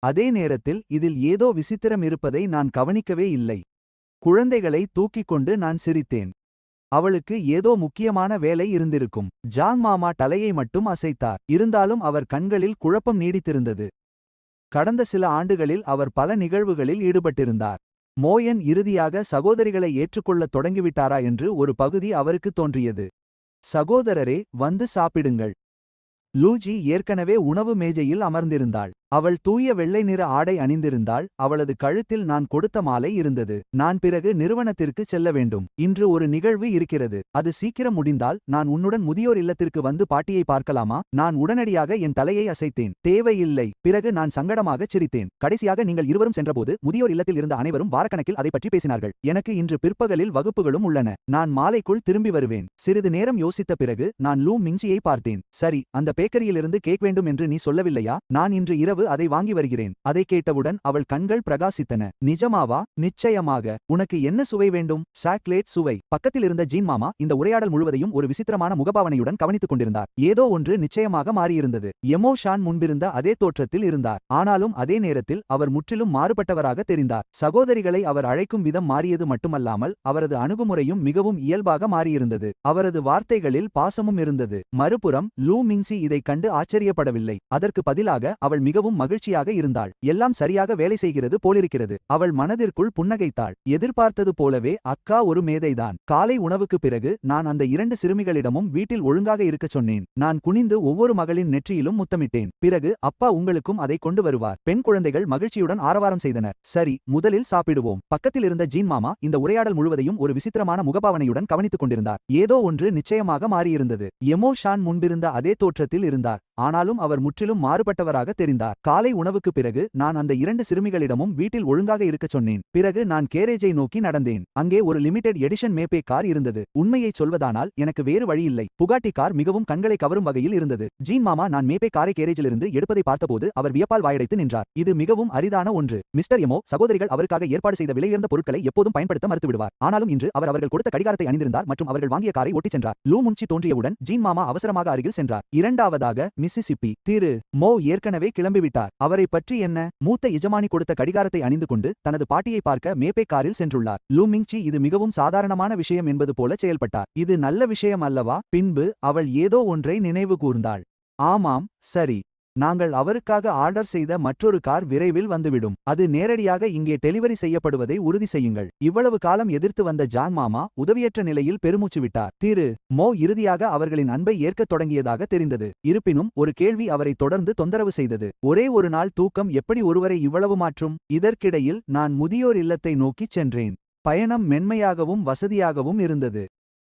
அதே நேரத்தில் இதில் ஏதோ விசித்திரம் இருப்பதை நான் கவனிக்கவே இல்லை. குழந்தைகளை தூக்கிக் கொண்டு நான் சிரித்தேன். அவளுக்கு ஏதோ முக்கியமான வேலை இருந்திருக்கும். ஜாங் மாமா தலையை மட்டும் அசைத்தார். இருந்தாலும் அவர் கண்களில் குழப்பம் நீடித்திருந்தது. கடந்த சில ஆண்டுகளில் அவர் பல நிகழ்வுகளில் ஈடுபட்டிருந்தார். மோயன் இறுதியாக சகோதரிகளை ஏற்றுக்கொள்ளத் தொடங்கிவிட்டாரா என்று ஒரு பகுதி அவருக்கு தோன்றியது. சகோதரரே, வந்து சாப்பிடுங்கள். லூஜி ஏற்கனவே உணவு மேஜையில் அமர்ந்திருந்தாள். அவள் தூய வெள்ளை நிற ஆடை அணிந்திருந்தாள். அவளது கழுத்தில் நான் கொடுத்த மாலை இருந்தது. நான் பிறகு நிறுவனத்திற்கு செல்ல வேண்டும். இன்று ஒரு நிகழ்வு இருக்கிறது. அது சீக்கிரம் முடிந்தால் நான் உன்னுடன் முதியோர் இல்லத்திற்கு வந்து பாட்டியை பார்க்கலாமா? நான் உடனடியாக என் தலையை அசைத்தேன். தேவையில்லை. பிறகு நான் சங்கடமாகச் சிரித்தேன். கடைசியாக நீங்கள் இருவரும் சென்றபோது முதியோர் இல்லத்தில் இருந்த அனைவரும் வாரக்கணக்கில் அதை பற்றி பேசினார்கள். எனக்கு இன்று பிற்பகலில் வகுப்புகளும் உள்ளன. நான் மாலைக்குள் திரும்பி வருவேன். சிறிது நேரம் யோசித்த பிறகு நான் லூ மிங்சியை பார்த்தேன். சரி, அந்த பேக்கரியிலிருந்து கேக் வேண்டும் என்று நீ சொல்லவில்லையா? நான் இன்று இரவு அதை வாங்கி வருகிறேன். அதை கேட்டவுடன் அவள் கண்கள் பிரகாசித்தன. நிஜமாவா? நிச்சயமாக. உனக்கு என்ன சுவை வேண்டும்? சாக்லேட் சுவை. பக்கத்தில் இருந்த ஜீன் மாமா இந்த உரையாடல் முழுவதையும் ஒரு விசித்திரமான முகபாவனையுடன் கவனித்துக் கொண்டிருந்தார். ஏதோ ஒன்று நிச்சயமாக மாறியிருந்தது. எமோ ஷான் முன்பிருந்த அதே தோற்றத்தில் இருந்தார். ஆனாலும் அதே நேரத்தில் அவர் முற்றிலும் மாறுபட்டவராக தெரிந்தார். சகோதரிகளை அவர் அழைக்கும் விதம் மாறியது மட்டுமல்லாமல் அவரது அணுகுமுறையும் மிகவும் இயல்பாக மாறியிருந்தது. அவரது வார்த்தைகளில் பாசமும் இருந்தது. மறுபுறம் லூ மிங்சி இதைக் கண்டு ஆச்சரியப்படவில்லை. அதற்கு பதிலாக அவள் மிகவும் மகிழ்ச்சியாக இருந்தாள். எல்லாம் சரியாக வேலை செய்கிறது போலிருக்கிறது. அவள் மனதிற்குள் புன்னகைத்தாள். எதிர்பார்த்தது போலவே அக்கா ஒரு மேதைதான். காலை உணவுக்கு பிறகு நான் அந்த 2 சிறுமிகளிடமும் வீட்டில் ஒழுங்காக இருக்கச் சொன்னேன். நான் குனிந்து ஒவ்வொரு மகளின் நெற்றியிலும் முத்தமிட்டேன். பிறகு அப்பா உங்களுக்கும் அதை கொண்டு வருவார். பெண் குழந்தைகள் மகிழ்ச்சியுடன் ஆரவாரம் செய்தனர். சரி, முதலில் சாப்பிடுவோம். பக்கத்தில் இருந்த ஜீன் மாமா இந்த உரையாடல் முழுவதையும் ஒரு விசித்திரமான முகபாவனையுடன் கவனித்துக் கொண்டிருந்தார். ஏதோ ஒன்று நிச்சயமாக மாறியிருந்தது. எமோ ஷான் முன்பிருந்த அதே தோற்றத்தில் இருந்தார். ஆனாலும் அவர் முற்றிலும் மாறுபட்டவராக தெரிந்தார். காலை உணவுக்கு பிறகு நான் அந்த 2 சிறுமிகளிடமும் வீட்டில் ஒழுங்காக இருக்கச் சொன்னேன். பிறகு நான் கேரேஜை நோக்கி நடந்தேன். அங்கே ஒரு லிமிடெட் எடிஷன் மேபே கார் இருந்தது. உண்மையை சொல்வதானால் எனக்கு வேறு வழியில்லை. புகாட்டி கார் மிகவும் கண்களை கவரும் வகையில் இருந்தது. ஜீன் மாமா நான் மேபே காரை கேரேஜிலிருந்து எடுப்பதை பார்த்தபோது அவர் வியப்பால் வாயடைத்து நின்றார். இது மிகவும் அரிதான ஒன்று. மிஸ்டர் எமோ சகோதரிகள் அவருக்காக ஏற்பாடு செய்த விலையுயர்ந்த பொருட்களை எப்போதும் பயன்படுத்த மறுத்துவிடுவார். ஆனாலும் இன்று அவர்கள் கொடுத்த கடிகாரத்தை அணிந்திருந்தார் மற்றும் அவர்கள் வாங்கிய காரை ஓட்டிச் சென்றார். லூ முன்சி தோன்றியவுடன் ஜீன் மாமா அவசரமாக அருகில் சென்றார். இரண்டாவதாக மிசிசிப்பி. திரு மோ ஏற்கனவே கிளம்பிவிட்டார். அவரை பற்றி என்ன? மூத்த எஜமானி கொடுத்த கடிகாரத்தை அணிந்து கொண்டு தனது பாட்டியை பார்க்க மேபே காரில் சென்றுள்ளார். லூ மிங்சி இது மிகவும் சாதாரணமான விஷயம் என்பது போல செயல்பட்டார். இது நல்ல விஷயம் அல்லவா? பின்பு அவள் ஏதோ ஒன்றை நினைவு கூர்ந்தாள். ஆமாம், சரி. நாங்கள் அவருக்காக ஆர்டர் செய்த மற்றொரு கார் விரைவில் வந்துவிடும். அது நேரடியாக இங்கே டெலிவரி செய்யப்படுவதை உறுதி செய்யுங்கள். இவ்வளவு காலம் எதிர்த்து வந்த ஜாங் மாமா உதவியற்ற நிலையில் பெருமூச்சு விட்டார். திரு மோ இறுதியாக அவர்களின் அன்பை ஏற்கத் தொடங்கியதாக தெரிந்தது. இருப்பினும் ஒரு கேள்வி அவரை தொடர்ந்து தொந்தரவு செய்தது. ஒரே ஒரு நாள் தூக்கம் எப்படி ஒருவரை இவ்வளவு மாற்றும்? இதற்கிடையில் நான் முதியோர் இல்லத்தை நோக்கிச் சென்றேன். பயணம் மென்மையாகவும் வசதியாகவும் இருந்தது.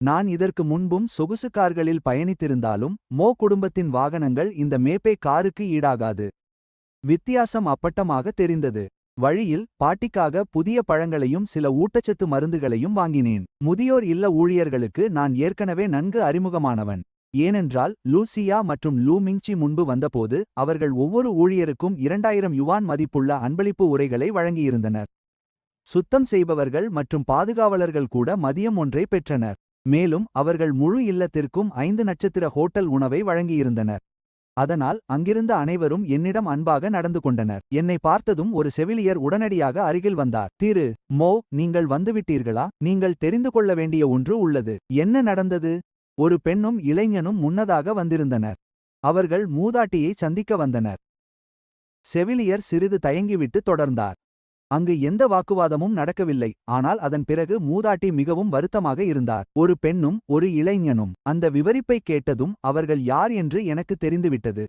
நான் இதற்கு முன்பும் சொகுசு கார்களில் பயணித்திருந்தாலும் மோ குடும்பத்தின் வாகனங்கள் இந்த மேபே காருக்கு ஈடாகாது. வித்தியாசம் அப்பட்டமாக தெரிந்தது. வழியில் பாட்டிக்காக புதிய பழங்களையும் சில ஊட்டச்சத்து மருந்துகளையும் வாங்கினேன். முதியோர் இல்ல ஊழியர்களுக்கு நான் ஏற்கனவே நன்கு அறிமுகமானவன். ஏனென்றால் லூசியா மற்றும் லூ மிங்சி முன்பு வந்தபோது அவர்கள் ஒவ்வொரு ஊழியருக்கும் 2000 யுவான் மதிப்புள்ள அன்பளிப்பு உரைகளை வழங்கியிருந்தனர். சுத்தம் செய்பவர்கள் மற்றும் பாதுகாவலர்கள் கூட மதியம் ஒன்றை பெற்றனர். மேலும் அவர்கள் முழு இல்லத்திற்கும் 5 நட்சத்திர ஹோட்டல் உணவை வழங்கியிருந்தனர். அதனால் அங்கிருந்த அனைவரும் என்னிடம் அன்பாக நடந்து கொண்டனர். என்னை பார்த்ததும் ஒரு செவிலியர் உடனடியாக அருகில் வந்தார். திரு மோ, நீங்கள் வந்துவிட்டீர்களா? நீங்கள் தெரிந்து கொள்ள வேண்டிய ஒன்று உள்ளது. என்ன நடந்தது? ஒரு பெண்ணும் இளைஞனும் முன்னதாக வந்திருந்தனர். அவர்கள் மூதாட்டியை சந்திக்க வந்தனர். செவிலியர் சிறிது தயங்கிவிட்டு தொடர்ந்தார். அங்கு எந்த வாக்குவாதமும் நடக்கவில்லை. ஆனால் அதன் பிறகு மூதாட்டி மிகவும் வருத்தமாக இருந்தார். ஒரு பெண்ணும் ஒரு இளைஞனும். அந்த விவரிப்பை கேட்டதும் அவர்கள் யார் என்று எனக்கு தெரிந்துவிட்டது.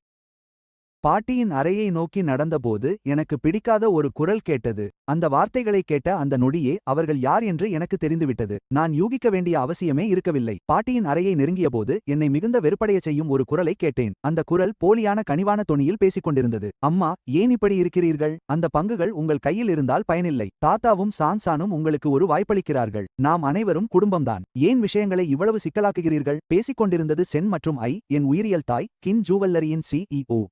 பாட்டியின் அறையை நோக்கி நடந்தபோது எனக்கு பிடிக்காத ஒரு குரல் கேட்டது. அந்த வார்த்தைகளை கேட்ட அந்த நொடியே அவர்கள் யார் என்று எனக்கு தெரிந்துவிட்டது. நான் யூகிக்க வேண்டிய அவசியமே இருக்கவில்லை. பாட்டியின் அறையை நெருங்கியபோது என்னை மிகுந்த வெறுப்படைய செய்யும் ஒரு குரலை கேட்டேன். அந்த குரல் போலியான கனிவான தொனியில் பேசிக் கொண்டிருந்தது. அம்மா, ஏன் இப்படி இருக்கிறீர்கள்? அந்த பங்குகள் உங்கள் கையில் இருந்தால் பயனில்லை. தாத்தாவும் சான்சானும் உங்களுக்கு ஒரு வாய்ப்பளிக்கிறார்கள். நாம் அனைவரும் குடும்பம்தான். ஏன் விஷயங்களை இவ்வளவு சிக்கலாக்குகிறீர்கள்? பேசிக் கொண்டிருந்தது சென் மற்றும் என் உயிரியல் தாய், கின் ஜூவல்லரியின் CEO.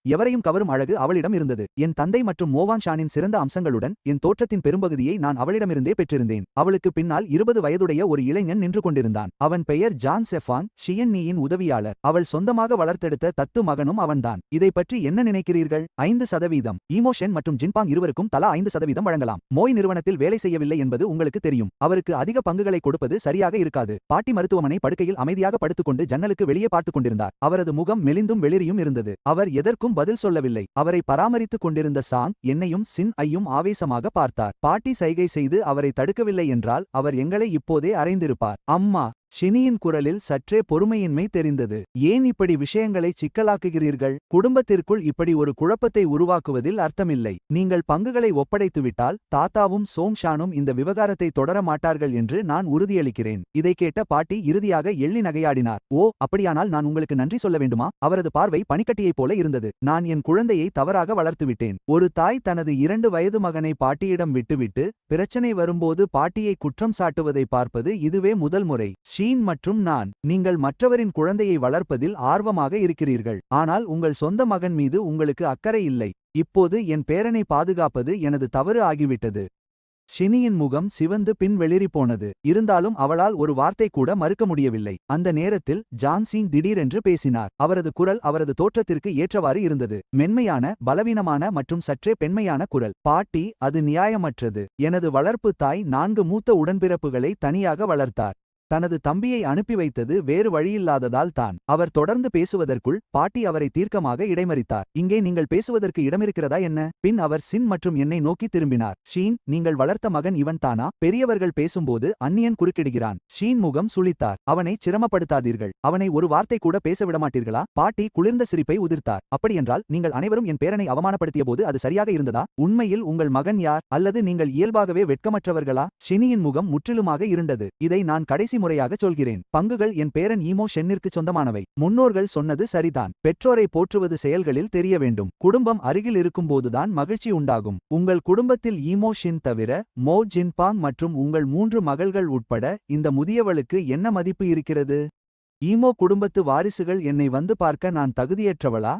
எவரையும் கவரும் அழகு அவளிடம் இருந்தது. என் தந்தை மற்றும் மோவான் ஷானின் சிறந்த அம்சங்களுடன் என் தோற்றத்தின் பெரும்பகுதியை நான் அவளிடமிருந்தே பெற்றிருந்தேன். அவளுக்கு பின்னால் 20 வயதுடைய ஒரு இளைஞன் நின்று கொண்டிருந்தான். அவன் பெயர் ஜான் செஃபான், ஷியன்னியின் உதவியாளர். அவள் சொந்தமாக வளர்த்தெடுத்த தத்து மகனும் அவன்தான். இதை பற்றி என்ன நினைக்கிறீர்கள்? 5%. ஈமோஷன் மற்றும் ஜின்பாங் இருவருக்கும் தலா 5% வழங்கலாம். மோய் நிறுவனத்தில் வேலை செய்யவில்லை என்பது உங்களுக்கு தெரியும். அவருக்கு அதிக பங்குகளை கொடுப்பது சரியாக இருக்காது. பாட்டி மருத்துவமனை படுக்கையில் அமைதியாக படுத்துக்கொண்டு ஜன்னலுக்கு வெளியே பார்த்துக் கொண்டிருந்தார். அவரது முகம் மெலிந்தும் வெளிரியும் இருந்தது. அவர் எதற்கும் பதில் சொல்லவில்லை. அவரை பராமரித்துக் கொண்டிருந்த சாங் என்னையும் சின் ஐயும் ஆவேசமாக பார்த்தார். பாட்டி சைகை செய்து அவரை தடுக்கவில்லை என்றால் அவர் எங்களை இப்போதே அறைந்திருப்பார். அம்மா, ஷினியின் குரலில் சற்றே பொறுமையின்மை தெரிந்தது. ஏன் இப்படி விஷயங்களை சிக்கலாக்குகிறீர்கள்? குடும்பத்திற்குள் இப்படி ஒரு குழப்பத்தை உருவாக்குவதில் அர்த்தமில்லை. நீங்கள் பங்குகளை ஒப்படைத்துவிட்டால் தாத்தாவும் சோங்ஷானும் இந்த விவகாரத்தை தொடர மாட்டார்கள் என்று நான் உறுதியளிக்கிறேன். இதை கேட்ட பாட்டி இறுதியாக எள்ளி நகையாடினார். ஓ, அப்படியானால் நான் உங்களுக்கு நன்றி சொல்ல வேண்டுமா? அவரது பார்வை பனிக்கட்டியைப் போல இருந்தது. நான் என் குழந்தையை தவறாக வளர்த்துவிட்டேன். ஒரு தாய் தனது 2 வயது மகனை பாட்டியிடம் விட்டுவிட்டு பிரச்சனை வரும்போது பாட்டியை குற்றம் சாட்டுவதை பார்ப்பது இதுவே முதல் முறை. ஷீன் மற்றும் நீங்கள் மற்றவரின் குழந்தையை வளர்ப்பதில் ஆர்வமாக இருக்கிறீர்கள். ஆனால் உங்கள் சொந்த மகன் மீது உங்களுக்கு அக்கறை இல்லை. இப்போது என் பேரனை பாதுகாப்பது எனது தவறு ஆகிவிட்டது. ஷினியின் முகம் சிவந்து பின் வெளிரி போனது. இருந்தாலும் அவளால் ஒரு வார்த்தை கூட மறுக்க முடியவில்லை. அந்த நேரத்தில் ஜான்சிங் திடீரென்று பேசினார். அவரது குரல் அவரது தோற்றத்திற்கு ஏற்றவாறு இருந்தது. மென்மையான, பலவீனமான மற்றும் சற்றே பெண்மையான குரல். பாட்டி, அது நியாயமற்றது. எனது வளர்ப்பு தாய் 4 மூத்த உடன்பிறப்புகளை தனியாக வளர்த்தார். தனது தம்பியை அனுப்பி வைத்தது வேறு வழியில்லாததால் தான். அவர் தொடர்ந்து பேசுவதற்குள் பாட்டி அவரை தீர்க்கமாக இடைமறித்தார். இங்கே நீங்கள் பேசுவதற்கு இடமிருக்கிறதா என்ன? பின் அவர் சின் மற்றும் என்னை நோக்கி திரும்பினார். ஷீன், நீங்கள் வளர்த்த மகன் இவன் தானா? பெரியவர்கள் பேசும்போது அந்நியன் குறுக்கிடுகிறான். ஷீன் முகம் சுளித்தார். அவனை சிரமப்படுத்தாதீர்கள். அவனை ஒரு வார்த்தை கூட பேச விடமாட்டீர்களா? பாட்டி குளிர்ந்த சிரிப்பை உதிர்த்தார். அப்படியென்றால் நீங்கள் அனைவரும் என் பேரனை அவமானப்படுத்திய போது அது சரியாக இருந்ததா? உண்மையில் உங்கள் மகன் யார்? அல்லது நீங்கள் இயல்பாகவே வெட்கமற்றவர்களா? ஷினியின் முகம் முற்றிலுமாக இருண்டது. இதை நான் கடைசி முறையாக சொல்கிறேன். பங்குகள் என் பேரன் ஈமோ ஷென்னிற்கு சொந்தமானவை. முன்னோர்கள் சொன்னது சரிதான். பெற்றோரை போற்றுவது செயல்களில் தெரிய வேண்டும். குடும்பம் அருகில் இருக்கும்போதுதான் மகிழ்ச்சி உண்டாகும். உங்கள் குடும்பத்தில் ஈமோ ஷின் தவிர மோ ஜின்பாங் மற்றும் உங்கள் 3 மகள்கள் உட்பட இந்த முதியவளுக்கு என்ன மதிப்பு இருக்கிறது? ஈமோ குடும்பத்து வாரிசுகள் என்னை வந்து பார்க்க நான் தகுதியற்றவளா?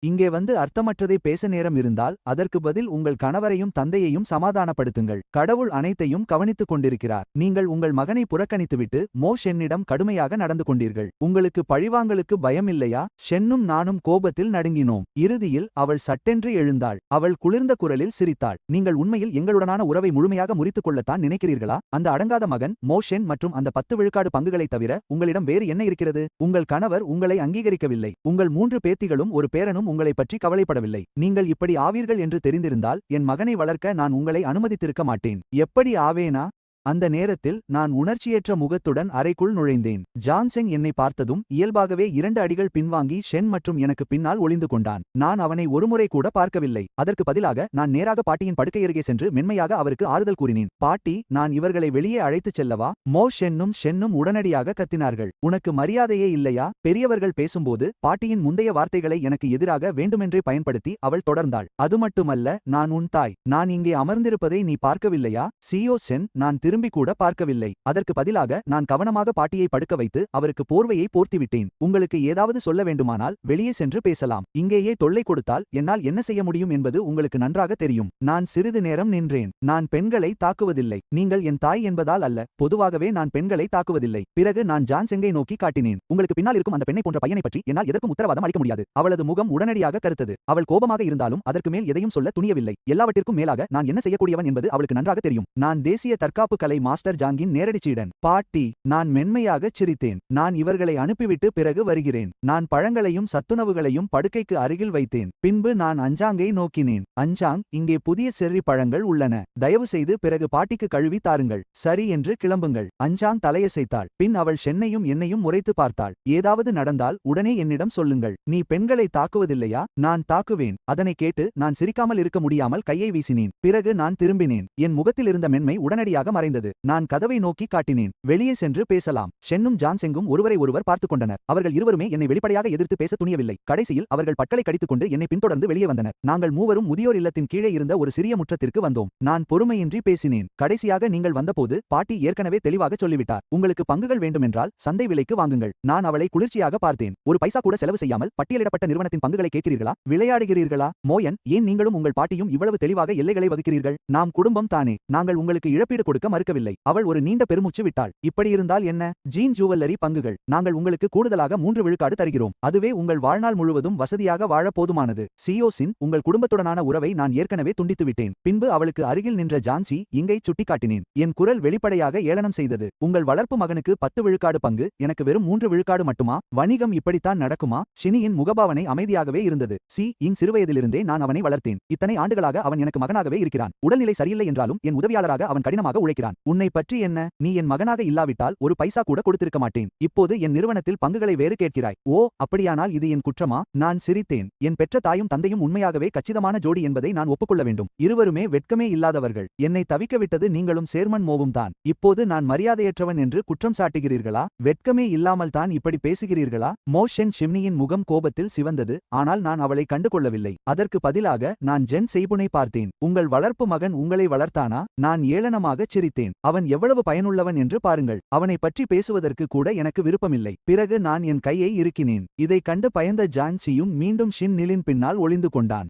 இங்கே வந்து அர்த்தமற்றதை பேச நேரம் இருந்தால் அதற்கு பதில் உங்கள் கணவரையும் தந்தையையும் சமாதானப்படுத்துங்கள். கடவுள் அனைத்தையும் கவனித்துக் கொண்டிருக்கிறார். நீங்கள் உங்கள் மகனை புறக்கணித்துவிட்டு மோ ஷென்னிடம் கடுமையாக நடந்து கொண்டீர்கள். உங்களுக்கு பழிவாங்கலுக்கு பயம் இல்லையா? ஷென்னும் நானும் கோபத்தில் நடுங்கினோம். இறுதியில் அவள் சட்டென்று எழுந்தாள். அவள் குளிர்ந்த குரலில் சிரித்தாள். நீங்கள் உண்மையில் எங்களுடனான உறவை முழுமையாக முறித்துக் கொள்ளத்தான் நினைக்கிறீர்களா? அந்த அடங்காத மகன் மோ ஷென் மற்றும் அந்த 10 விழுக்காடு பங்குகளை தவிர உங்களிடம் வேறு என்ன இருக்கிறது? உங்கள் கணவர் உங்களை அங்கீகரிக்கவில்லை. உங்கள் 3 பேத்திகளும் ஒரு பேரனும் உங்களை பற்றி கவலைப்படவில்லை. நீங்கள் இப்படி ஆவீர்கள் என்று தெரிந்திருந்தால் என் மகனை வளர்க்க நான் உங்களை அனுமதித்திருக்க மாட்டேன். எப்படி ஆவேனா? அந்த நேரத்தில் நான் உணர்ச்சியற்ற முகத்துடன் அறைக்குள் நுழைந்தேன். ஜான்செங் என்னை பார்த்ததும் இயல்பாகவே 2 அடிகள் பின்வாங்கி ஷென் மற்றும் எனக்கு பின்னால் ஒளிந்து கொண்டான். நான் அவனை ஒருமுறை கூட பார்க்கவில்லை. அதற்கு பதிலாக நான் நேராக பாட்டியின் படுக்கையருகே சென்று மென்மையாக அவருக்கு ஆறுதல் கூறினேன். பாட்டி, நான் இவர்களை வெளியே அழைத்துச் செல்லவா? மோ ஷென்னும் உடனடியாக கத்தினார்கள். உனக்கு மரியாதையே இல்லையா? பெரியவர்கள் பேசும்போது பாட்டியின் முந்தைய வார்த்தைகளை எனக்கு எதிராக வேண்டுமென்றே பயன்படுத்தி அவள் தொடர்ந்தாள். அது மட்டுமல்ல, நான் உன் தாய். நான் இங்கே அமர்ந்திருப்பதை நீ பார்க்கவில்லையா? சியோ சென், நான் திரும்பி கூட பார்க்கவில்லை. அதற்கு பதிலாக நான் கவனமாக பாட்டியை படுக்க வைத்து அவருக்கு போர்வையை போர்த்திவிட்டேன். உங்களுக்கு ஏதாவது சொல்ல வேண்டுமானால் வெளியே சென்று பேசலாம். இங்கேயே தொல்லை கொடுத்தால் என்னால் என்ன செய்ய முடியும் என்பது உங்களுக்கு நன்றாக தெரியும். நான் சிறிது நேரம் நின்றேன். நான் பெண்களை தாக்குவதில்லை. நீங்கள் என் தாய் என்பதால் அல்ல. பொதுவாகவே நான் பெண்களை தாக்குவதில்லை. பிறகு நான் ஜான்செங்கை நோக்கி காட்டினேன். உங்களுக்கு பின்னால் இருக்கும் அந்த பெண்ணை போன்ற பையனை பற்றி என்னால் எதற்கும் உத்தரவாதம் அளிக்க முடியாது. அவளது முகம் உடனடியாக கருத்தது. அவள் கோபமாக இருந்தாலும் அதற்கு மேல் எதையும் சொல்ல துணியவில்லை. எல்லாவற்றிற்கும் மேலாக நான் என்ன செய்யக்கூடியவன் என்பது அவளுக்கு நன்றாக தெரியும். நான் தேசிய தற்காப்பு கலை மாஸ்டர் ஜாங்கின் நேரடிச் சீடன். பாட்டி, நான் மென்மையாகச் சிரித்தேன். நான் இவர்களை அனுப்பிவிட்டு பிறகு வருகிறேன். நான் பழங்களையும் சத்துணவுகளையும் படுக்கைக்கு அருகில் வைத்தேன். பின்பு நான் அஞ்சாங்கை நோக்கினேன். அஞ்சாங், இங்கே புதிய செர்ரி பழங்கள் உள்ளன. தயவுசெய்து பிறகு பாட்டிக்கு கழுவி தாருங்கள். சரி என்று கிளம்புங்கள். அஞ்சாங் தலையசைத்தாள். பின் அவள் ஷென்னையும் என்னையும் முறைத்து பார்த்தாள். ஏதாவது நடந்தால் உடனே என்னிடம் சொல்லுங்கள். நீ பெண்களை தாக்குவதில்லையா? நான் தாக்குவேன். அதனை கேட்டு நான் சிரிக்காமல் இருக்க முடியாமல் கையை வீசினேன். பிறகு நான் திரும்பினேன். என் முகத்தில் இருந்த மென்மை உடனடியாக மறைந்தது. நான் கதவை நோக்கி காட்டினேன். வெளியே சென்று பேசலாம். ஷென்னும் ஜான்செங்கும் ஒருவரை ஒருவர் பார்த்துக் கொண்டனர். அவர்கள் இருவருமே என்னை வெளிப்படையாக எதிர்த்து பேச துணியவில்லை. கடைசியில் அவர்கள் பற்களை கடித்துக்கொண்டு என்னை பின்தொடர்ந்து வெளியே வந்தனர். நாங்கள் மூவரும் முதியோர் இல்லத்தின் கீழே இருந்த ஒரு சிறிய முற்றத்திற்கு வந்தோம். நான் பொறுமையின்றி பேசினேன். கடைசியாக நீங்கள் வந்தபோது பாட்டி ஏற்கனவே தெளிவாக சொல்லிவிட்டார். உங்களுக்கு பங்குகள் வேண்டுமென்றால் சந்தை விலைக்கு வாங்குங்கள். நான் அவளை குளிர்ச்சியாக பார்த்தேன். ஒரு பைசா கூட செலவு செய்யாமல் பட்டியலிடப்பட்ட நிறுவனத்தின் பங்குகளை கேட்கிறீர்களா? விளையாடுகிறீர்களா? மோயன், ஏன் நீங்களும் உங்கள் பாட்டியும் இவ்வளவு தெளிவாக எல்லைகளை வகுக்கிறீர்கள்? நாம் குடும்பம் தானே. நாங்கள் உங்களுக்கு இழப்பீடு கொடுக்க மறுக்கவில்லை. அவள் ஒரு நீண்ட பெருமூச்சு விட்டாள். இப்படியிருந்தால் என்ன? ஜீன் ஜுவல்லரி பங்குகள். நாங்கள் உங்களுக்கு கூடுதலாக 3 விழுக்காடு தருகிறோம். அதுவே உங்கள் வாழ்நாள் முழுவதும் வசதியாக வாழ போதுமானது. சியோசின், உங்கள் குடும்பத்துடனான உறவை நான் ஏற்கனவே துண்டித்துவிட்டேன். பின்பு அவளுக்கு அருகில் நின்ற ஜான்சி இங்கை சுட்டிக்காட்டினேன். என் குரல் வெளிப்படையாக ஏளனம் செய்தது. உங்கள் வளர்ப்பு மகனுக்கு 10 விழுக்காடு பங்கு, எனக்கு வெறும் 3 விழுக்காடு மட்டுமா? வணிகம் இப்படித்தான் நடக்குமா? ஷினியின் முகபாவனை அமைதியாகவே இருந்தது. இங் சிறுவயதிலிருந்தே நான் அவனை வளர்த்தேன். இத்தனை ஆண்டுகளாக அவன் எனக்கு மகனாகவே இருக்கிறான். உடல்நிலை சரியில்லை என்றாலும் என் உதவியாளராக அவன் கடினமாக உழைக்கிறான். உன்னை பற்றி என்ன? நீ என் மகனாக இல்லாவிட்டால் ஒரு பைசா கூட கொடுத்திருக்க மாட்டேன். இப்போது என் நிறுவனத்தில் பங்குகளை வேறு கேட்கிறாய். ஓ, அப்படியானால் இது என் குற்றமா? நான் சிரித்தேன். என் பெற்ற தாயும் தந்தையும் உண்மையாகவே கச்சிதமான ஜோடி என்பதை நான் ஒப்புக்கொள்ள வேண்டும். இருவருமே வெட்கமே இல்லாதவர்கள். என்னை தவிக்க விட்டது நீங்களும் சேர்மன் மோவும் தான். இப்போது நான் மரியாதையற்றவன் என்று குற்றம் சாட்டுகிறீர்களா? வெட்கமே இல்லாமல் தான் இப்படி பேசுகிறீர்களா? மோஷன் ஷிம்னியின் முகம் கோபத்தில் சிவந்தது. ஆனால் நான் அவளை கண்டுகொள்ளவில்லை. அதற்கு பதிலாக நான் ஜென் செய்புனை பார்த்தேன். உங்கள் வளர்ப்பு மகன் உங்களை வளர்த்தானா? நான் ஏளனமாகச் சிரித்தேன். அவன் எவ்வளவு பயனுள்ளவன் என்று பாருங்கள். அவனை பற்றி பேசுவதற்கு கூட எனக்கு விருப்பமில்லை. பிறகு நான் என் கையை இறுக்கினேன். இதை கண்டு பயந்த ஜான்சியும் மீண்டும் ஷின் நிலின் பின்னால் ஒளிந்து கொண்டான்.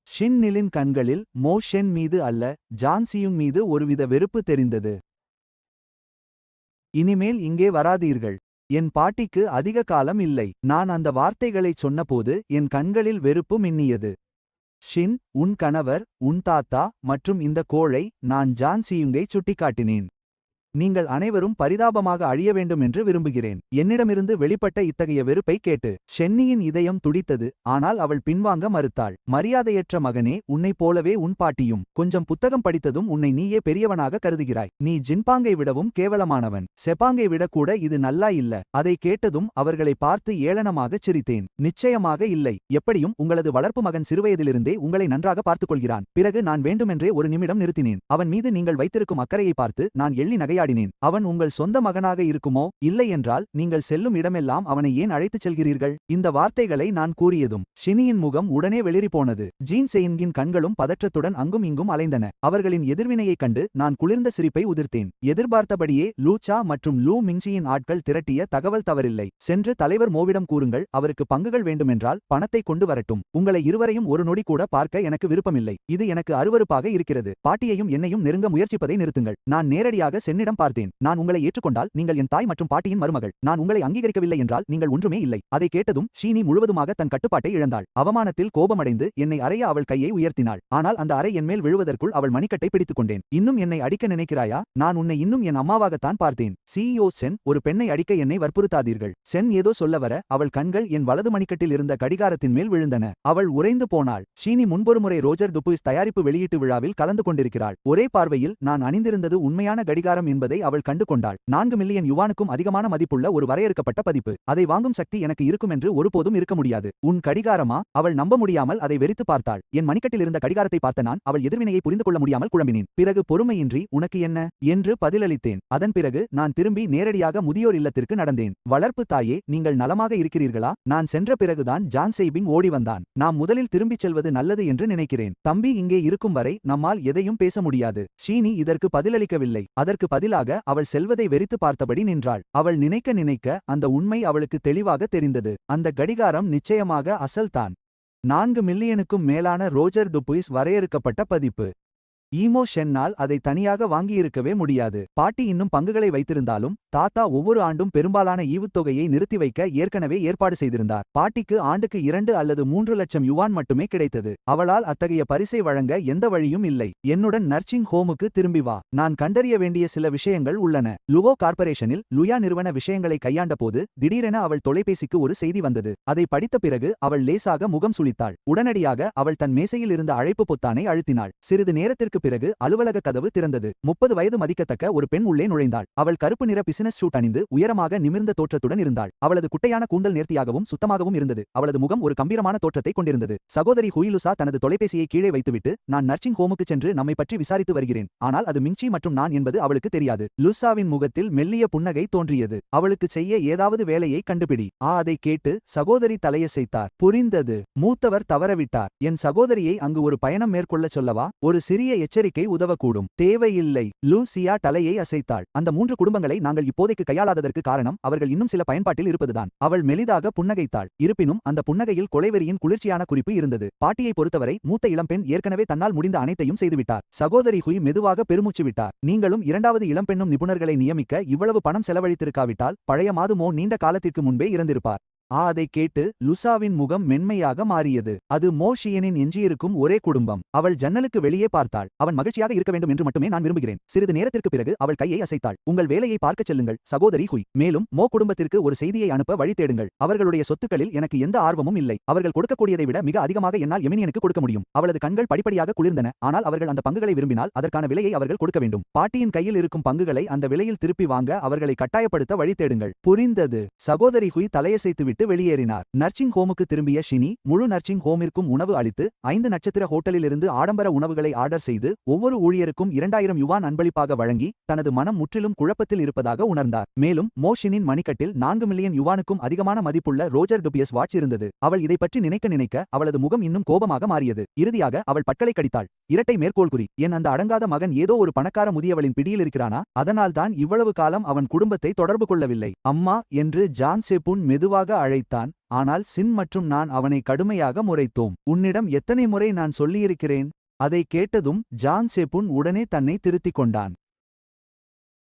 ஷின் நிலின் கண்களில் மோஷென் மீது அல்ல, ஜான்சியும் மீது ஒருவித வெறுப்பு தெரிந்தது. இனிமேல் இங்கே வராதீர்கள். என் பாட்டிக்கு அதிக காலம் இல்லை. நான் அந்த வார்த்தைகளைச் சொன்னபோது என் கண்களில் வெறுப்பு மின்னியது. ஷின், உன் கணவர், உன் தாத்தா மற்றும் இந்த கோழை, நான் ஜான்சியுங்கை சுட்டிக்காட்டினேன். நீங்கள் அனைவரும் பரிதாபமாக அழிய வேண்டும் என்று விரும்புகிறேன். என்னிடமிருந்து வெளிப்பட்ட இத்தகைய வெறுப்பை கேட்டு ஷென்னியின் இதயம் துடித்தது. ஆனால் அவள் பின்வாங்க மறுத்தாள். மரியாதையற்ற மகனே, உன்னைப் போலவே உன் பாட்டியும். கொஞ்சம் புத்தகம் படித்ததும் உன்னை நீயே பெரியவனாக கருதுகிறாய். நீ ஜின்பாங்கை விடவும் கேவலமானவன். செப்பாங்கை விட கூட இது நல்லா இல்ல. அதை கேட்டதும் அவர்களை பார்த்து ஏளனமாகச் சிரித்தேன். நிச்சயமாக இல்லை. எப்படியும் உங்களது வளர்ப்பு மகன் சிறுவயதிலிருந்தே உங்களை நன்றாக பார்த்துக் கொள்கிறான். பிறகு நான் வேண்டுமென்றே ஒரு நிமிடம் நிறுத்தினேன். அவன் மீது நீங்கள் வைத்திருக்கும் அக்கறையை பார்த்து நான் எள்ளி நகையாடினேன். அவன் உங்கள் சொந்த மகனாக இருக்குமோ? இல்லை என்றால் நீங்கள் செல்லும் இடமெல்லாம் அவனை ஏன் அழைத்துச் செல்கிறீர்கள்? இந்த வார்த்தைகளை நான் கூறியதும் ஷினியின் முகம் உடனே வெளிரி போனது. ஜீன் செயின்கின் கண்களும் பதற்றத்துடன் அங்கும் இங்கும் அலைந்தன. அவர்களின் எதிர்வினையைக் கண்டு நான் குளிர்ந்த சிரிப்பை உதிர்த்தேன். எதிர்பார்த்தபடியே லூச்சா மற்றும் லூ மிங்சியின் ஆட்கள் திரட்டிய தகவல் தவறில்லை. சென்று தலைவர் மோவிடம் கூறுங்கள், அவருக்கு பங்குகள் வேண்டுமென்றால் பணத்தை கொண்டு வரட்டும். உங்களை இருவரையும் ஒரு நொடி கூட பார்க்க எனக்கு விருப்பமில்லை. இது எனக்கு அருவருப்பாக இருக்கிறது. பாட்டியையும் என்னையும் நெருங்க முயற்சிப்பதை நிறுத்துங்கள். நான் நேரடியாக சென்னிடம் பார்த்தேன். நான் உங்களை ஏற்றுக்கொண்டால் நீங்கள் என் தாய் மற்றும் பாட்டியின் மருமகள். நான் உங்களை அங்கீகரிக்கவில்லை என்றால் நீங்கள் ஒன்றுமே இல்லை. அதை கேட்டதும் ஷீனி முழுவதுமாக தன் கட்டுப்பாட்டை இழந்தாள். அவமானத்தில் கோபமடைந்து என்னை அறைய அவள் கையை உயர்த்தினாள். ஆனால் அந்த அறை என்மேல் விழுவதற்குள் அவள் மணிக்கட்டை பிடித்துக் கொண்டேன். இன்னும் என்னை அடிக்க நினைக்கிறாயா? நான் உன்னை இன்னும் என் அம்மாவாகத்தான் பார்த்தேன். சிஇஓ சென், ஒரு பெண்ணை அடிக்க என்னை வற்புறுத்தாதீர்கள். சென் ஏதோ சொல்ல வர அவள் கண்கள் என் வலது மணிக்கட்டில் இருந்த கடிகாரத்தின் மேல் விழுந்தன. அவள் உறைந்து போனாள். ஷீனி முன்பொருமுறை ரோஜர் டுபுய்ஸ் தயாரிப்பு வெளியீட்டு விழாவில் கலந்து கொண்டிருக்கிறாள். ஒரே பார்வையில் நான் அணிந்திருந்தது உண்மையான கடிகாரம் என்பதை அவள் கண்டு கொண்டாள். 4 மில்லியன் யுவானுக்கும் அதிகமான மதிப்புள்ள ஒரு வரையறுக்கப்பட்ட பதிப்பு. அதை வாங்கும் சக்தி எனக்கு இருக்கும் என்று ஒருபோதும் இருக்க முடியாது. உன் கடிகாரமா? அவள் நம்ப முடியாமல் அதை வெறித்து பார்த்தாள். என் மணிக்கட்டில் இருந்த கடிகாரத்தை பார்த்த நான் அவள் எதிர்வினையை புரிந்து கொள்ள முடியாமல் குழம்பினேன். பிறகு பொறுமையின்றி உனக்கு என்ன என்று பதிலளித்தேன். அதன் பிறகு நான் திரும்பி நேரடியாக முதியோர் இல்லத்திற்கு நடந்தேன். வளர்ப்பு தாயே, நீங்கள் நலமாக இருக்கிறீர்களா? நான் சென்ற பிறகுதான் ஜான் செய்பிங் ஓடி வந்தான். நாம் முதலில் திரும்பிச் செல்வது நல்லது என்று நினைக்கிறேன். தம்பி இங்கே இருக்கும் வரை நம்மால் எதையும் பேச முடியாது. ஷீனி இதற்கு பதிலளிக்கவில்லை. அதற்கு பதிலாக அவள் செல்வதை வெறித்து பார்த்தபடி நின்றாள். அவள் நினைக்க நினைக்க அந்த உண்மை அவளுக்கு தெளிவாக தெரிந்தது. அந்த கடிகாரம் நிச்சயமாக அசல்தான். 4 மில்லியனுக்கும் மேலான ரோஜர் டுபுய்ஸ் வரையறுக்கப்பட்ட பதிப்பு. ஈமோ ஷென்னால் அதை தனியாக வாங்கியிருக்கவே முடியாது. பாட்டி இன்னும் பங்குகளை வைத்திருந்தாலும் தாத்தா ஒவ்வொரு ஆண்டும் பெரும்பாலான ஈவுத்தொகையை நிறுத்தி வைக்க ஏற்கனவே ஏற்பாடு செய்திருந்தார். பாட்டிக்கு ஆண்டுக்கு 2 அல்லது 3 லட்சம் யுவான் மட்டுமே கிடைத்தது. அவளால் அத்தகைய பரிசை வழங்க எந்த வழியும் இல்லை. என்னுடன் நர்சிங் ஹோமுக்கு திரும்பி வா. நான் கண்டறிய வேண்டிய சில விஷயங்கள் உள்ளன. லுவோ கார்ப்பரேஷனில் லுயா நிறுவன விஷயங்களை கையாண்டபோது திடீரென அவள் தொலைபேசிக்கு ஒரு செய்தி வந்தது. அதை படித்த பிறகு அவள் லேசாக முகம் சுளித்தாள். உடனடியாக அவள் தன் மேசையில் இருந்த அழைப்பு பொத்தானை அழுத்தினாள். சிறிது நேரத்திற்கு பிறகு அலுவலக கதவு திறந்தது. 30 வயது மதிக்கத்தக்க ஒரு பெண் உள்ளே நுழைந்தாள். அவள் கருப்பு நிற பிசினஸ் சூட் அணிந்து உயரமாக நிமிர்ந்த தோற்றத்துடன் இருந்தாள். அவளது குட்டையான கூந்தல் நேர்த்தியாகவும் சுத்தமாகவும் இருந்தது. அவளது முகம் ஒரு கம்பீரமான தோற்றத்தை கொண்டிருந்தது. சகோதரி ஹுயிலுசா தனது தொலைபேசியை கீழே வைத்துவிட்டு, நான் நர்சிங் ஹோமுக்கு சென்று நம்மை பற்றி விசாரித்து வருகிறேன். ஆனால் அது மிங்சி மற்றும் நான் என்பது அவளுக்கு தெரியாது. லுசாவின் முகத்தில் மெல்லிய புன்னகை தோன்றியது. அவளுக்கு செய்ய ஏதாவது வேலையை கண்டுபிடி. அதை கேட்டு சகோதரி தலையசைத்தார். புரிந்தது. மூத்தவர் தவறவிட்டார். என் சகோதரியை அங்கு ஒரு பயணம் மேற்கொள்ள சொல்லவா? ஒரு சிறிய எச்சரிக்கை உதவக்கூடும். தேவையில்லை. லூசியா தலையை அசைத்தாள். அந்த 3 குடும்பங்களை நாங்கள் இப்போதைக்கு கையாளாததற்கு காரணம் அவர்கள் இன்னும் சில பயன்பாட்டில் இருப்பதுதான். அவள் மெலிதாக புன்னகைத்தாள். இருப்பினும் அந்த புன்னகையில் கொலைவெறியின் குளிர்ச்சியான குறிப்பு இருந்தது. பாட்டியை பொறுத்தவரை மூத்த இளம்பெண் ஏற்கனவே தன்னால் முடிந்த அனைத்தையும் செய்துவிட்டார். சகோதரி ஹுய் மெதுவாக பெருமூச்சு விட்டார். நீங்களும் 2வது இளம்பெண்ணும் நிபுணர்களை நியமிக்க இவ்வளவு பணம் செலவழித்திருக்காவிட்டால் பழைய மாதுமோ நீண்ட காலத்திற்கு முன்பே இறந்திருப்பார். அதைக் கேட்டு லுசாவின் முகம் மென்மையாக மாறியது. அது மோஷியனின் எஞ்சியிருக்கும் ஒரே குடும்பம். அவள் ஜன்னலுக்கு வெளியே பார்த்தாள். அவன் மகிழ்ச்சியாக இருக்க வேண்டும் என்று மட்டுமே நான் விரும்புகிறேன். சிறிது நேரத்திற்கு பிறகு அவள் கையை அசைத்தாள். உங்கள் வேலையை பார்க்கச் செல்லுங்கள் சகோதரி ஹுய். மேலும் மோ குடும்பத்திற்கு ஒரு செய்தியை அனுப்ப வழி தேடுங்கள். அவர்களுடைய சொத்துக்களில் எனக்கு எந்த ஆர்வமும் இல்லை. அவர்கள் கொடுக்கக்கூடியதை விட மிக அதிகமாக என்னால் எமினியனுக்கு கொடுக்க முடியும். அவளது கண்கள் படிப்படியாக குளிர்ந்தன. ஆனால் அவர்கள் அந்த பங்குகளை விரும்பினால் அதற்கான விலையை அவர்கள் கொடுக்க வேண்டும். பாட்டியின் கையில் இருக்கும் பங்குகளை அந்த விலையில் திருப்பி வாங்க அவர்களை கட்டாயப்படுத்த வழி தேடுங்கள். புரிந்தது. சகோதரி ஹுய் தலையசைத்துவிட்டு வெளியேறினார். நர்சிங் ஹோமுக்கு திரும்பிய ஷினி முழு நர்சிங் ஹோமிற்கும் உணவு அளித்து 5 நட்சத்திர ஹோட்டலிலிருந்து ஆடம்பர உணவுகளை ஆர்டர் செய்து ஒவ்வொரு ஊழியருக்கும் 2000 யுவான் அன்பளிப்பாக வழங்கி தனது மனம் முற்றிலும் குழப்பத்தில் இருப்பதாக உணர்ந்தார். மேலும் மோஷினின் மணிக்கட்டில் 4 மில்லியன் யுவானுக்கும் அதிகமான மதிப்புள்ள ரோஜர் டுபியஸ் வாட்ச் இருந்தது. அவள் இதை பற்றி நினைக்க அவளது முகம் இன்னும் கோபமாக மாறியது. இறுதியாக அவள் பற்களை கடித்தாள். இரட்டை மேற்கோள் குறி. என் அந்த அடங்காத மகன் ஏதோ ஒரு பணக்கார முதியவளின் பிடியில் இருக்கிறானா? அதனால்தான் இவ்வளவு காலம் அவன் குடும்பத்தை தொடர்பு கொள்ளவில்லை. அம்மா என்று ஜான் செப்புன் மெதுவாக அழைத்தான். ஆனால் சின் மற்றும் நான் அவனை கடுமையாக முறைத்தோம். உன்னிடம் எத்தனை முறை நான் சொல்லியிருக்கிறேன்? அதை கேட்டதும் ஜான் செப்புன் உடனே தன்னை திருத்திக் கொண்டான்.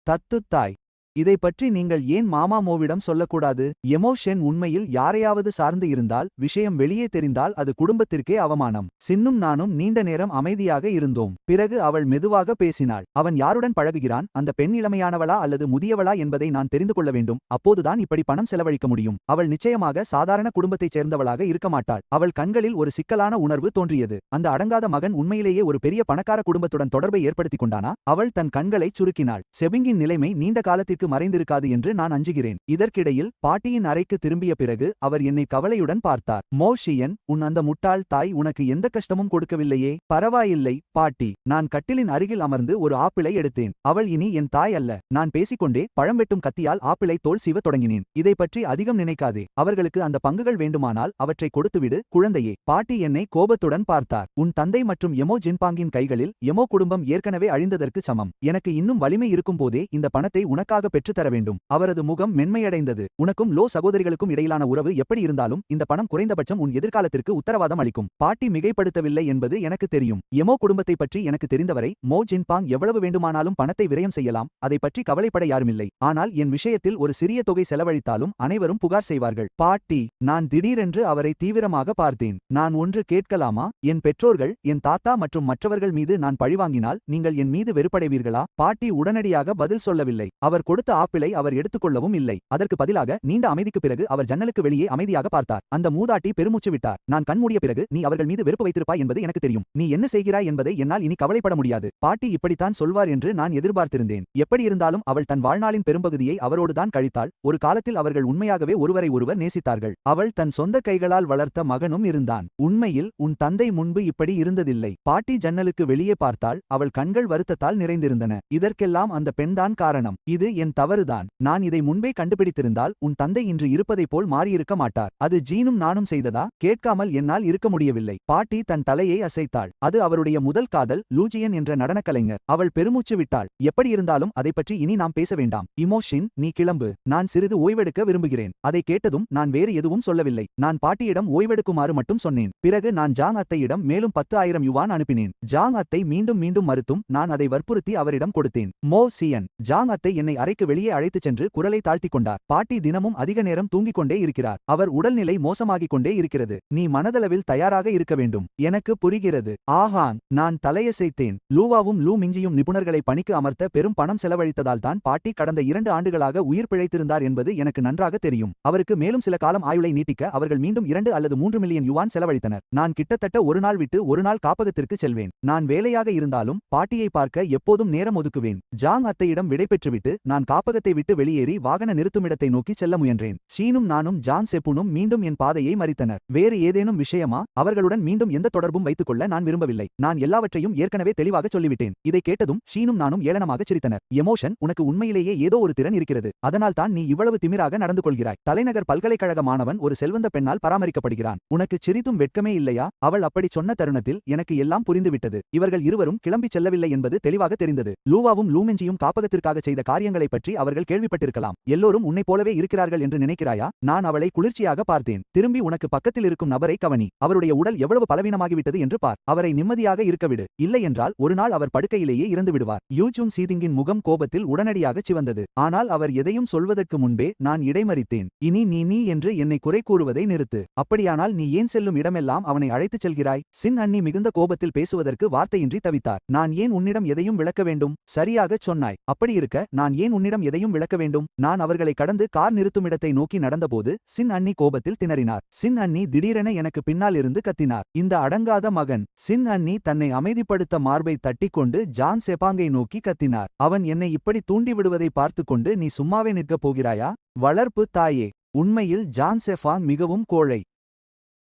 தத்துத்தாய், இதை பற்றி நீங்கள் ஏன் மாமா மோவிடம் சொல்லக்கூடாது? எமோஷன் உண்மையில் யாரையாவது சார்ந்து இருந்தால் விஷயம் வெளியே தெரிந்தால் அது குடும்பத்திற்கே அவமானம். சின்னும் நானும் நீண்ட நேரம் அமைதியாக இருந்தோம். பிறகு அவள் மெதுவாக பேசினாள். அவன் யாருடன் பழகுகிறான்? அந்த பெண் இளமையானவளா அல்லது முதியவளா என்பதை நான் தெரிந்து கொள்ள வேண்டும். அப்போதுதான் இப்படி பணம் செலவழிக்க முடியும். அவள் நிச்சயமாக சாதாரண குடும்பத்தைச் சேர்ந்தவளாக இருக்க மாட்டாள். அவள் கண்களில் ஒரு சிக்கலான உணர்வு தோன்றியது. அந்த அடங்காத மகன் உண்மையிலேயே ஒரு பெரிய பணக்கார குடும்பத்துடன் தொடர்பை ஏற்படுத்திக் கொண்டானா? அவள் தன் கண்களைச் சுருக்கினாள். செபிங்கின் நிலைமை நீண்ட காலத்திற்கு மறைந்திருக்காது என்று நான் அஞ்சுகிறேன். இதற்கிடையில் பாட்டியின் அறைக்கு திரும்பிய பிறகு அவர் என்னை கவலையுடன் பார்த்தார். மோஷியன், உன் அந்த முட்டாள் தாய் உனக்கு எந்த கஷ்டமும் கொடுக்கவில்லையே? பரவாயில்லை பாட்டி. நான் கட்டிலின் அருகில் அமர்ந்து ஒரு ஆப்பிளை எடுத்தேன். அவள் இனி என் தாய் அல்ல. நான் பேசிக்கொண்டே பழம் வெட்டும் கத்தியால் ஆப்பிளை தோல் சீவ தொடங்கினேன். இதை பற்றி அதிகம் நினைக்காதே. அவர்களுக்கு அந்த பங்குகள் வேண்டுமானால் அவற்றை கொடுத்துவிடு குழந்தையே. பாட்டி என்னை கோபத்துடன் பார்த்தார். உன் தந்தை மற்றும் எமோ ஜின்பாங்கின் கைகளில் எமோ குடும்பம் ஏற்கனவே அழிந்ததற்கு சமம். எனக்கு இன்னும் வலிமை இருக்கும் போதே இந்த பணத்தை உனக்காக பெற்றுத்தர வேண்டும். அவரது முகம் மென்மையடைந்தது. உனக்கும் லோ சகோதரிகளுக்கும் இடையிலான உறவு எப்படி இருந்தாலும் இந்த பணம் குறைந்தபட்சம் உன் எதிர்காலத்திற்கு உத்தரவாதம் அளிக்கும். பாட்டி மிகைப்படுத்தவில்லை என்பது எனக்கு தெரியும். எமோ குடும்பத்தை பற்றி எனக்கு தெரிந்தவரை மோ ஜின்பாங் எவ்வளவு வேண்டுமானாலும் பணத்தை விரயம் செய்யலாம். அதை பற்றி கவலைப்பட யாருமில்லை. ஆனால் என் விஷயத்தில் ஒரு சிறிய தொகை செலவழித்தாலும் அனைவரும் புகார் செய்வார்கள். பாட்டி, நான் திடீரென்று அவரை தீவிரமாக பார்த்தேன். நான் ஒன்று கேட்கலாமா? என் பெற்றோர்கள், என் தாத்தா மற்றும் மற்றவர்கள் மீது நான் பழிவாங்கினால் நீங்கள் என் மீது வெறுப்படைவீர்களா? பாட்டி உடனடியாக பதில் சொல்லவில்லை. அவர் கொடுத்த ஆப்பிளை அவர் எடுத்துக்கொள்ளவும் இல்லை. அதற்கு பதிலாக நீண்ட அமைதிக்கு பிறகு அவர் ஜன்னலுக்கு வெளியே அமைதியாக பார்த்தார். அந்த மூதாட்டி பெருமூச்சு விட்டார். நான் கண்மூடிய பிறகு நீ அவர்கள் மீது வெறுப்பு வைத்திருப்பாய் என்பது எனக்கு தெரியும். நீ என்ன செய்கிறாய் என்பதை என்னால் இனி கவலைப்பட முடியாது. பாட்டி இப்படித்தான் சொல்வார் என்று நான் எதிர்பார்த்திருந்தேன். எப்படி இருந்தாலும் அவள் தன் வாழ்நாளின் பெரும்பகுதியை அவரோடுதான் கழித்தாள். ஒரு காலத்தில் அவர்கள் உண்மையாகவே ஒருவரை ஒருவர் நேசித்தார்கள். அவள் தன் சொந்த கைகளால் வளர்த்த மகனும் இருந்தான். உண்மையில் உன் தந்தை முன்பு இப்படி இருந்ததில்லை. பாட்டி ஜன்னலுக்கு வெளியே பார்த்தாள். அவள் கண்கள் வருத்தத்தால் நிறைந்திருந்தன. இதற்கெல்லாம் அந்த பெண்தான் காரணம். இது என் தவறுதான். நான் இதை முன்பே கண்டுபிடித்திருந்தால் உன் தந்தை இன்று இருப்பதைப் போல் மாறியிருக்க மாட்டார். அது ஜீனும் நானும் செய்ததா? கேட்காமல் என்னால் இருக்க முடியவில்லை. பாட்டி தன் தலையை அசைத்தாள். அது அவருடைய முதல் காதல், லூஜியன் என்ற நடனக் கலைஞர். அவள் பெருமூச்சு விட்டாள். எப்படியிருந்தாலும் அதைப்பற்றி இனி நாம் பேச வேண்டாம். இமோஷின், நீ கிளம்பு. நான் சிறிது ஓய்வெடுக்க விரும்புகிறேன். அதை கேட்டதும் நான் வேறு எதுவும் சொல்லவில்லை. நான் பாட்டியிடம் ஓய்வெடுக்குமாறு மட்டும் சொன்னேன். பிறகு நான் ஜாங் அத்தையிடம் மேலும் 10,000 யுவான் அனுப்பினேன். ஜாங் அத்தை மீண்டும் மீண்டும் மறுத்தும் நான் அதை வற்புறுத்தி அவரிடம் கொடுத்தேன். மோ சியன். ஜாங் அத்தை என்னை அறைக்கு வெளியே அழைத்துச் சென்று குரலை தாழ்த்திக் கொண்டார். பாட்டி தினமும் அதிக நேரம் தூங்கிக் கொண்டே இருக்கிறார். அவர் உடல்நிலை மோசமாகிக் கொண்டே இருக்கிறது. நீ மனதளவில் தயாராக இருக்க வேண்டும். எனக்கு புரிகிறது. ஆஹாங். நான் தலையசைத்தேன். லூவாவும் லூ மிஞ்சியும் நிபுணர்களை பணிக்கு அமர்த்த பெரும் பணம் செலவழித்ததால் தான் பாட்டி கடந்த 2 ஆண்டுகளாக உயிர் பிழைத்திருந்தார் என்பது எனக்கு நன்றாக தெரியும். அவருக்கு மேலும் சில காலம் ஆயுளை நீட்டிக்க அவர்கள் மீண்டும் 2 அல்லது 3 மில்லியன் யுவான் செலவழித்தனர். நான் கிட்டத்தட்ட ஒரு நாள் விட்டு ஒரு நாள் காப்பகத்திற்கு செல்வேன். நான் வேலையாக இருந்தாலும் பாட்டியை பார்க்க எப்போதும் நேரம் ஒதுக்குவேன். ஜாங் அத்தையிடம் விடைபெற்றுவிட்டு நான் காப்பகத்தை விட்டு வெளியேறி வாகன நிறுத்துமிடத்தை நோக்கி செல்ல முயன்றேன். ஷீனும் நானும் ஜாங் செப்புனும் மீண்டும் என் பாதையை மறித்தனர். வேறு ஏதேனும் விஷயமா? அவர்களுடன் மீண்டும் எந்த தொடர்பும் வைத்துக்கொள்ள நான் விரும்பவில்லை. நான் எல்லாவற்றையும் ஏற்கனவே தெளிவாக சொல்லிவிட்டேன். இதை கேட்டதும் ஷீனும் நானும் ஏளனமாகச் சிரித்தனர். எமோஷன், உனக்கு உண்மையிலேயே ஏதோ ஒரு திறன் இருக்கிறது. அதனால் தான் நீ இவ்வளவு திமிராக நடந்து கொள்கிறாய். தலைநகர் பல்கலைக்கழக மாணவன் ஒரு செல்வந்த பெண்ணால் பராமரிக்கப்படுகிறான். உனக்கு சிறிதும் வெட்கமே இல்லையா? அவள் அப்படி சொன்ன தருணத்தில் எனக்கு எல்லாம் புரிந்துவிட்டது. இவர்கள் இருவரும் கிளம்பிச் செல்லவில்லை என்பது தெளிவாக தெரிந்தது. லூவாவும் லூமெஞ்சியும் காப்பகத்திற்காக செய்த காரியங்களைப் பற்றி அவர்கள் கேள்விப்பட்டிருக்கலாம். எல்லோரும் உன்னைப் போலவே இருக்கிறார்கள் என்று நினைக்கிறாயா? நான் அவளை குளிர்ச்சியாக பார்த்தேன். திரும்பி உனக்கு பக்கத்தில் இருக்கும் நபரை கவனி. அவருடைய உடல் எவ்வளவு பலவீனமாகிவிட்டது என்று பார். அவரை நிம்மதியாக இருக்கவிடு. இல்லையென்றால் ஒரு நாள் அவர் படுக்கையிலேயே இறந்து விடுவார். யூஜூங் சீதிங்கின் முகம் கோபத்தில் உடனடியாக சிவந்தது. ஆனால் அவர் எதையும் சொல்வதற்கு முன்பே நான் இடைமறித்தேன். இனி நீ என்று என்னை குறை கூறுவதை நிறுத்து. அப்படியானால் நீ ஏன் செல்லும் இடமெல்லாம் அவனை அழைத்துச் செல்கிறாய்? சின் அண்ணி மிகுந்த கோபத்தில் பேசுவதற்கு வார்த்தையின்றி தவித்தார். நான் ஏன் உன்னிடம் எதையும் விளக்க வேண்டும்? சரியாகச் சொன்னாய். அப்படியிருக்க நான் ஏன் உன்னிடம் எதையும் விளக்க வேண்டும்? நான் அவர்களை கடந்து கார் நிறுத்துமிடத்தை நோக்கி நடந்தபோது சின் அண்ணி கோபத்தில் திணறினார். சின் அண்ணி திடீரென எனக்கு பின்னால் இருந்து கத்தினார். இந்த அடங்காத மகன்! சின் அண்ணி தன்னை அமைதிப்படுத்த மார்பை தட்டிக்கொண்டு ஜாங் செபாங்கை நோக்கி கத்தினார். அவன் என்னை இப்படி தூண்டிவிடுவதை பார்த்துக்கொண்டு நீ சும்மாவே நிற்கப் போகிறாயா? வளர்ப்பு தாயே! உண்மையில் ஜாங் செஃபாங் மிகவும் கோழை.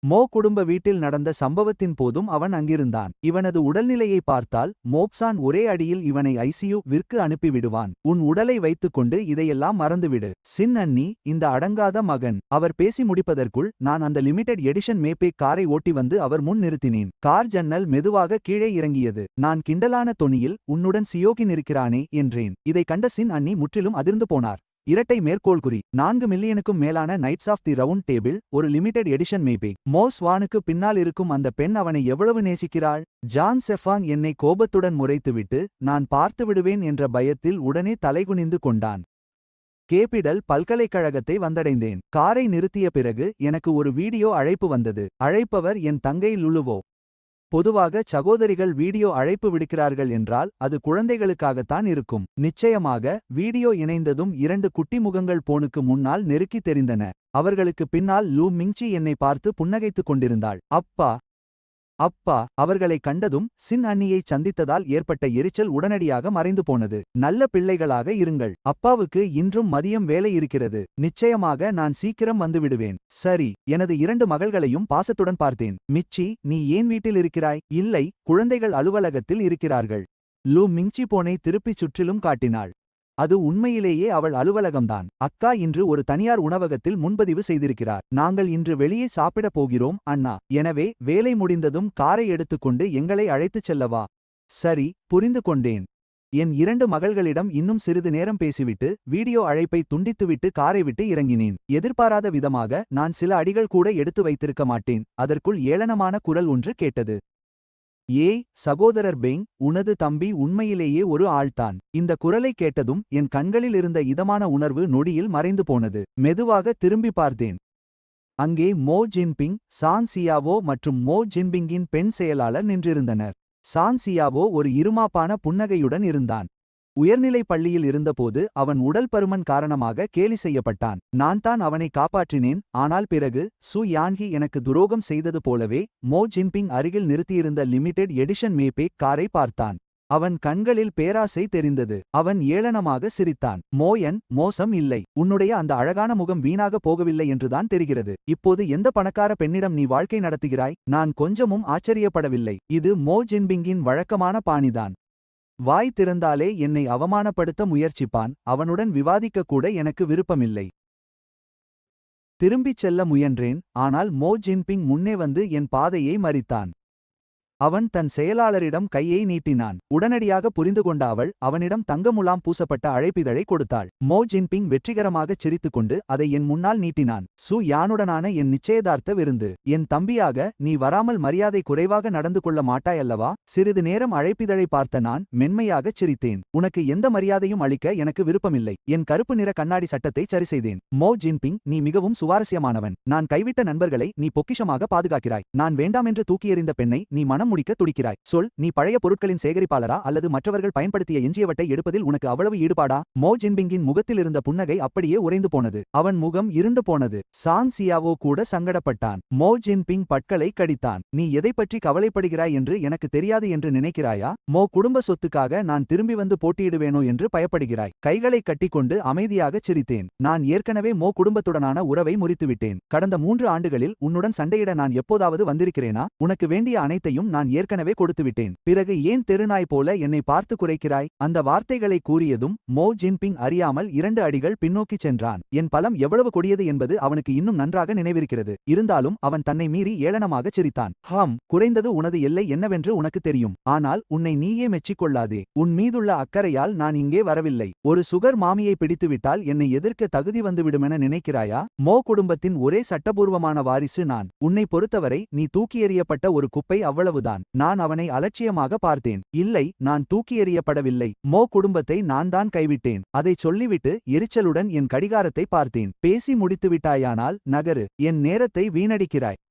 மோ குடும்ப வீட்டில் நடந்த சம்பவத்தின் போதும் அவன் அங்கிருந்தான். இவனது உடல்நிலையை பார்த்தால் மோப்சான் ஒரே அடியில் இவனை ஐசியு விற்கு அனுப்பிவிடுவான். உன் உடலை வைத்துக்கொண்டு இதையெல்லாம் மறந்துவிடு. சின் அண்ணி, இந்த அடங்காத மகன்! அவர் பேசி முடிப்பதற்குள் நான் அந்த லிமிடெட் எடிஷன் மேபேக் காரை ஓட்டி வந்து அவர் முன் நிறுத்தினேன். கார் ஜன்னல் மெதுவாக கீழே இறங்கியது. நான் கிண்டலான தொனியில் உன்னுடன் சியோகின் இருக்கிறானே என்றேன். இதை கண்ட சின் அண்ணி முற்றிலும் அதிர்ந்து போனார். இரட்டை மேற்கோள்குறி. 4 மில்லியனுக்கும் மேலான knights of the round table, ஒரு லிமிடெட் எடிஷன் மேபேக். மோ ஸ்வானுக்கு பின்னால் இருக்கும் அந்த பெண் அவனை எவ்வளவு நேசிக்கிறாள்? ஜாங் செஃபாங் என்னை கோபத்துடன் முறைத்துவிட்டு நான் பார்த்து விடுவேன் என்ற பயத்தில் உடனே தலைகுனிந்து கொண்டான். கேபிடல் பல்கலைக்கழகத்தை வந்தடைந்தேன். காரை நிறுத்திய பிறகு எனக்கு ஒரு வீடியோ அழைப்பு வந்தது. அழைப்பவர் என் தங்கை லுலுவோ. பொதுவாக சகோதரிகள் வீடியோ அழைப்பு விடுக்கிறார்கள் என்றால் அது குழந்தைகளுக்காகத்தான் இருக்கும். நிச்சயமாக வீடியோ இணைந்ததும் 2 குட்டி முகங்கள் போனுக்கு முன்னால் நெருக்கி தெரிந்தன. அவர்களுக்கு பின்னால் லூ மிங்சி என்னை பார்த்து புன்னகைத்துக் கொண்டிருந்தாள். அப்பா, அப்பா! அவர்களை கண்டதும் சின் அண்ணியைச் சந்தித்ததால் ஏற்பட்ட எரிச்சல் உடனடியாக மறைந்து போனது. நல்ல பிள்ளைகளாக இருங்கள். அப்பாவுக்கு இன்றும் மதியம் வேலை இருக்கிறது. நிச்சயமாக நான் சீக்கிரம் வந்துவிடுவேன். சரி. எனது 2 மகள்களையும் பாசத்துடன் பார்த்தேன். மிச்சி, நீ ஏன் வீட்டில் இருக்கிறாய்? இல்லை, குழந்தைகள் அலுவலகத்தில் இருக்கிறார்கள். லூ மிங்சி போனை திருப்பிச் சுற்றிலும் காட்டினாள். அது உண்மையிலேயே அவள் அலுவலகம்தான். அக்கா இன்று ஒரு தனியார் உணவகத்தில் முன்பதிவு செய்திருக்கிறார். நாங்கள் இன்று வெளியே சாப்பிடப் போகிறோம் அண்ணா. எனவே வேலை முடிந்ததும் காரை எடுத்துக்கொண்டு எங்களை அழைத்துச் செல்லவா? சரி, புரிந்து கொண்டேன். என் 2 மகள்களிடம் இன்னும் சிறிது நேரம் பேசிவிட்டு வீடியோ அழைப்பை துண்டித்துவிட்டு காரை விட்டு இறங்கினேன். எதிர்பாராத விதமாக நான் சில அடிகள் கூட எடுத்து வைத்திருக்க மாட்டேன். அதற்குள் ஏளனமான குரல் ஒன்று கேட்டது. ஏய் சகோதரர் பெங், உனது தம்பி உண்மையிலேயே ஒரு ஆள்தான். இந்த குரலை கேட்டதும் என் கண்களில் இருந்த இதமான உணர்வு நொடியில் மறைந்து போனது. மெதுவாக திரும்பி பார்த்தேன். அங்கே மோ ஜின்பிங், சாங் சியாவோ மற்றும் மோ ஜின்பிங்கின் பெண் செயலாளர் நின்றிருந்தனர். சாங் சியாவோ ஒரு இருமாப்பான புன்னகையுடன் இருந்தான். உயர்நிலைப் பள்ளியில் இருந்தபோது அவன் உடல் பருமன் காரணமாக கேலி செய்யப்பட்டான். நான் தான் அவனை காப்பாற்றினேன். ஆனால் பிறகு சு யான்ஹி எனக்கு துரோகம் செய்தது போலவே மோ ஜின்பிங் அருகில் நிறுத்தியிருந்த லிமிடெட் எடிஷன் மேபேக் காரை பார்த்தான். அவன் கண்களில் பேராசை தெரிந்தது. அவன் ஏளனமாக சிரித்தான். மோயன், மோசம் இல்லை. உன்னுடைய அந்த அழகான முகம் வீணாக போகவில்லை என்றுதான் தெரிகிறது. இப்போது எந்த பணக்கார பெண்ணிடம் நீ வாழ்க்கை நடத்துகிறாய்? நான் கொஞ்சமும் ஆச்சரியப்படவில்லை. இது மோ ஜின்பிங்கின் வழக்கமான பாணிதான். வாய் திறந்தாலே என்னை அவமானப்படுத்த முயற்சிப்பான். அவனுடன் விவாதிக்க கூட எனக்கு விருப்பமில்லை. திரும்பிச் செல்ல முயன்றேன். ஆனால் மோ ஜின்பிங் முன்னே வந்து என் பாதையை மறித்தான். அவன் தன் செயலாளரிடம் கையை நீட்டினான். உடனடியாக புரிந்துகொண்ட அவள் அவனிடம் தங்கமுலாம் பூசப்பட்ட அழைப்பிதழை கொடுத்தாள். மோ ஜின்பிங் வெற்றிகரமாகச் சிரித்துக்கொண்டு அதை என் முன்னால் நீட்டினான். சு யானுடனான என் நிச்சயதார்த்த விருந்து. என் தம்பியாக நீ வராமல் மரியாதை குறைவாக நடந்து கொள்ள மாட்டாயல்லவா? சிறிது நேரம் அழைப்பிதழை பார்த்த நான் மென்மையாகச் சிரித்தேன். உனக்கு எந்த மரியாதையும் அளிக்க எனக்கு விருப்பமில்லை. என் கருப்பு நிற கண்ணாடி சட்டத்தை சரிசெய்தேன். மோ ஜின்பிங், நீ மிகவும் சுவாரஸ்யமானவன். நான் கைவிட்ட நண்பர்களை நீ பொக்கிஷமாக பாதுகாக்கிறாய். நான் வேண்டாமென்று தூக்கியெறிந்த பெண்ணை நீ மனம் முடிக்க துடிக்கிறாய். சொல், நீ பழைய பொருட்களின் சேகரிப்பாளரா அல்லது மற்றவர்கள் பயன்படுத்திய எஞ்சியவற்றை எடுப்பதில் உனக்கு அவ்வளவு ஈடுபாடா? மோ ஜின்பிங்கின் முகத்தில் இருந்த புன்னகை அப்படியே உறைந்து போனது. அவன் முகம் இருண்டு போனது. சாங் சியாவோ கூட சங்கடப்பட்டான். மோ ஜின்பிங் பற்களை கடித்தான். நீ எதை பற்றி கவலைப்படுகிறாய் என்று எனக்கு தெரியாது என்று நினைக்கிறாயா? மோ குடும்ப சொத்துக்காக நான் திரும்பி வந்து போட்டியிடுவேனோ என்று பயப்படுகிறாய். கைகளை கட்டிக்கொண்டு அமைதியாகச் சிரித்தேன். நான் ஏற்கனவே மோ குடும்பத்துடனான உறவை முறித்துவிட்டேன். கடந்த 3 ஆண்டுகளில் உன்னுடன் சண்டையிட நான் எப்போதாவது வந்திருக்கிறேனா? உனக்கு வேண்டிய அனைத்தையும் நான் ஏற்கனவே கொடுத்துவிட்டேன். பிறகு ஏன் தெருநாய் போல என்னை பார்த்து குறைக்கிறாய்? அந்த வார்த்தைகளை கூறியதும் மோ ஜின்பிங் அறியாமல் 2 அடிகள் பின்னோக்கிச் சென்றான். என் பலம் எவ்வளவு கொடியது என்பது அவனுக்கு இன்னும் நன்றாக நினைவிருக்கிறது. இருந்தாலும் அவன் தன்னை மீறி ஏளனமாகச் சிரித்தான். குறைந்தது உனது எல்லை என்னவென்று உனக்கு தெரியும். ஆனால் உன்னை நீயே மெச்சிக்கொள்ளாதே. உன் மீதுள்ள அக்கறையால் நான் இங்கே வரவில்லை. ஒரு சுகர் மாமியை பிடித்துவிட்டால் என்னை எதிர்க்க தகுதி வந்துவிடுமென நினைக்கிறாயா? மோ குடும்பத்தின் ஒரே சட்டபூர்வமான வாரிசு நான். உன்னை பொறுத்தவரை நீ தூக்கி எறியப்பட்ட ஒரு குப்பை அவ்வளவுதான். நான் அவனை அலட்சியமாக பார்த்தேன். இல்லை, நான் தூக்கி எறியப்படவில்லை. மோ குடும்பத்தை நான் தான் கைவிட்டேன். அதைச் சொல்லிவிட்டு எரிச்சலுடன் என் கடிகாரத்தை பார்த்தேன். பேசி முடித்துவிட்டாயானால் நகரு. என் நேரத்தை வீணடிக்கிறாய்.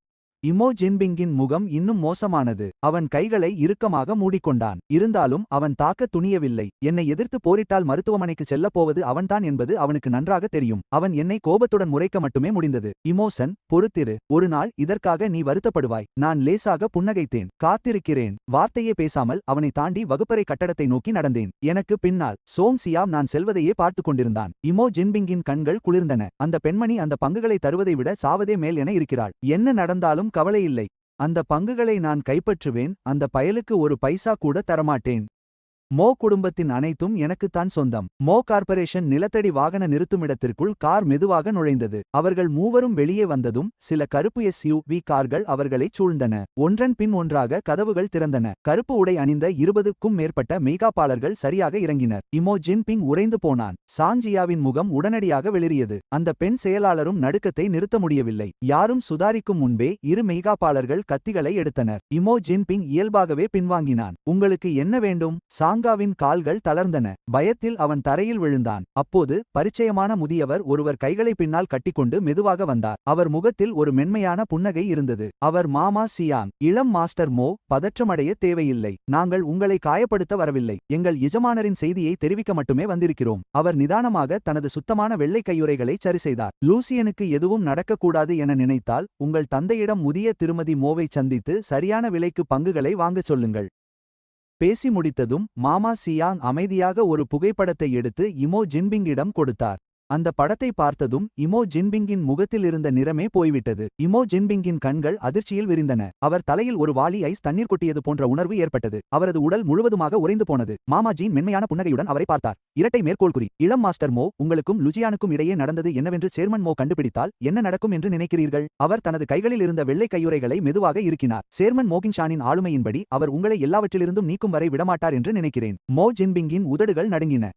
இமோ ஜின்பிங்கின் முகம் இன்னும் மோசமானது. அவன் கைகளை இறுக்கமாக மூடிக்கொண்டான். இருந்தாலும் அவன் தாக்க துணியவில்லை. என்னை எதிர்த்து போரிட்டால் மருத்துவமனைக்கு செல்லப் போவது அவன்தான் என்பது அவனுக்கு நன்றாக தெரியும். அவன் என்னை கோபத்துடன் முறைக்க மட்டுமே முடிந்தது. இமோசன், பொறுத்திரு. ஒரு நாள் இதற்காக நீ வருத்தப்படுவாய். நான் லேசாக புன்னகைத்தேன். காத்திருக்கிறேன். வார்த்தையே பேசாமல் அவனை தாண்டி வகுப்பறை கட்டடத்தை நோக்கி நடந்தேன். எனக்கு பின்னால் சோங் சியாம் நான் செல்வதையே பார்த்துக் கொண்டிருந்தான். இமோ ஜின்பிங்கின் கண்கள் குளிர்ந்தன. அந்த பெண்மணி அந்த பங்குகளை தருவதை விட சாவதே மேல் என இருக்கிறாள். என்ன நடந்தாலும் கவலையில்லை. அந்த பங்குகளை நான் கைப்பற்றுவேன். அந்த பயலுக்கு ஒரு பைசா கூட தரமாட்டேன். மோ குடும்பத்தின் அனைத்தும் எனக்குத்தான் சொந்தம். மோ கார்ப்பரேஷன் நிலத்தடி வாகன நிறுத்துமிடத்திற்குள் கார் மெதுவாக நுழைந்தது. அவர்கள் மூவரும் வெளியே வந்ததும் சில கருப்பு SUV கார்கள் அவர்களைச் சூழ்ந்தன. ஒன்றன் பின் ஒன்றாக கதவுகள் திறந்தன. கருப்பு உடை அணிந்த 20க்கும் மேற்பட்ட மெய்காப்பாளர்கள் சரியாக இறங்கினர். இமோ ஜின்பிங் உறைந்து போனான். சாஞ்சியாவின் முகம் உடனடியாக வெளிரியது. அந்த பெண் செயலாளரும் நடுக்கத்தை நிறுத்த முடியவில்லை. யாரும் சுதாரிக்கும் முன்பே 2 மெய்காப்பாளர்கள் கத்திகளை எடுத்தனர். இமோ ஜின்பிங் இயல்பாகவே பின்வாங்கினான். உங்களுக்கு என்ன வேண்டும்? சாங்காவின் கால்கள் தளர்ந்தன. பயத்தில் அவன் தரையில் விழுந்தான். அப்போது பரிச்சயமான முதியவர் ஒருவர் கைகளை பின்னால் கட்டிக்கொண்டு மெதுவாக வந்தார். அவர் முகத்தில் ஒரு மென்மையான புன்னகை இருந்தது. அவர் மாமா சியாங். இளம் மாஸ்டர் மோ, பதற்றமடைய தேவையில்லை. நாங்கள் உங்களை காயப்படுத்த வரவில்லை. எங்கள் எஜமானரின் செய்தியை தெரிவிக்க மட்டுமே வந்திருக்கிறோம். அவர் நிதானமாக தனது சுத்தமான வெள்ளை கையுறைகளை சரிசெய்தார். லூசியனுக்கு எதுவும் நடக்கக்கூடாது என நினைத்தால் உங்கள் தந்தையிடம் முதிய திருமதி மோவை சந்தித்து சரியான விலைக்கு பங்குகளை வாங்கச் சொல்லுங்கள். பேசி முடித்ததும் மாமா சியாங் அமைதியாக ஒரு புகைப்படத்தை எடுத்து இமோ ஜின்பிங்கிடம் கொடுத்தார். அந்த படத்தை பார்த்ததும் இமோ ஜின்பிங்கின் முகத்தில் இருந்த நிறமே போய்விட்டது. இமோ ஜின்பிங்கின் கண்கள் அதிர்ச்சியில் விரிந்தன. அவர் தலையில் ஒரு வாளி ஐஸ் தண்ணீர் கொட்டியது போன்ற உணர்வு ஏற்பட்டது. அவரது உடல் முழுவதுமாக உறைந்து போனது. மாமா ஜீன் மென்மையான புன்னகையுடன் அவரை பார்த்தார். இரட்டை மேற்கோள் குறி. இளம் மாஸ்டர் மோ, உங்களுக்கும் லுஜியானுக்கும் இடையே நடந்தது என்னவென்று சேர்மன் மோ கண்டுபிடித்தால் என்ன நடக்கும் என்று நினைக்கிறீர்கள்? அவர் தனது கைகளில் இருந்த வெள்ளை கையுறைகளை மெதுவாக இறுக்கினார். சேர்மன் மோகின்ஷானின் ஆளுமையின்படி அவர் உங்களை எல்லாவற்றிலிருந்தும் நீக்கும் வரை விடமாட்டார் என்று நினைக்கிறேன். மோ ஜின்பிங்கின் உதடுகள் நடுங்கின.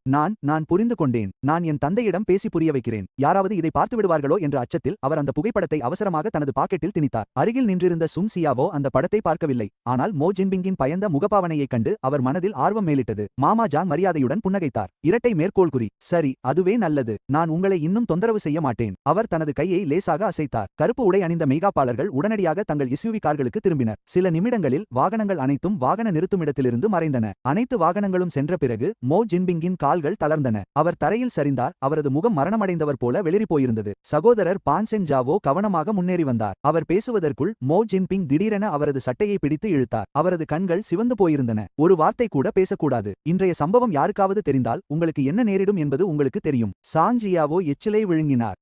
நான் புரிந்து கொண்டேன். நான் என் தந்தையிடம் பேசி புரிய வைக்கிறேன். யாராவது இதை பார்த்து விடுவார்களோ என்ற அச்சத்தில் அவர் அந்த புகைப்படத்தை அவசரமாக தனது பாக்கெட்டில் திணித்தார். அருகில் நின்றிருந்த சுங் சியாவோ அந்த படத்தை பார்க்கவில்லை. ஆனால் மோ ஜின்பிங்கின் பயந்த முகபாவனையைக் கண்டு அவர் மனதில் ஆர்வம் மேலிட்டது. மாமா ஜாங் மரியாதையுடன் புன்னகைத்தார். இரட்டை மேற்கோள் குறி. சரி, அதுவே நல்லது. நான் உங்களை இன்னும் தொந்தரவு செய்ய மாட்டேன். அவர் தனது கையை லேசாக அசைத்தார். கருப்பு உடை அணிந்த மெய்காப்பாளர்கள் உடனடியாக தங்கள் SUV கார்களுக்கு திரும்பினர். சில நிமிடங்களில் வாகனங்கள் அனைத்தும் வாகன நிறுத்துமிடத்திலிருந்து மறைந்தன. அனைத்து வாகனங்களும் சென்ற பிறகு மோ ஜின்பிங்கின் கால்கள் தளர்ந்தன. அவர் தரையில் சரிந்தார். அவரது முகம் மரணமடைந்தவர் போல வெளிரி போயிருந்தது. சகோதரர் பான்சென் ஜாவோ கவனமாக முன்னேறி வந்தார். அவர் பேசுவதற்குள் மோ ஜின்பிங் திடீரென அவரது சட்டையை பிடித்து இழுத்தார். அவரது கண்கள் சிவந்து போயிருந்தன. ஒரு வார்த்தை கூட பேசக்கூடாது. இன்றைய சம்பவம் யாருக்காவது தெரிந்தால் உங்களுக்கு என்ன நேரிடும் என்பது உங்களுக்கு தெரியும். சாங் ஜியாவோ எச்சிலை விழுங்கினார்.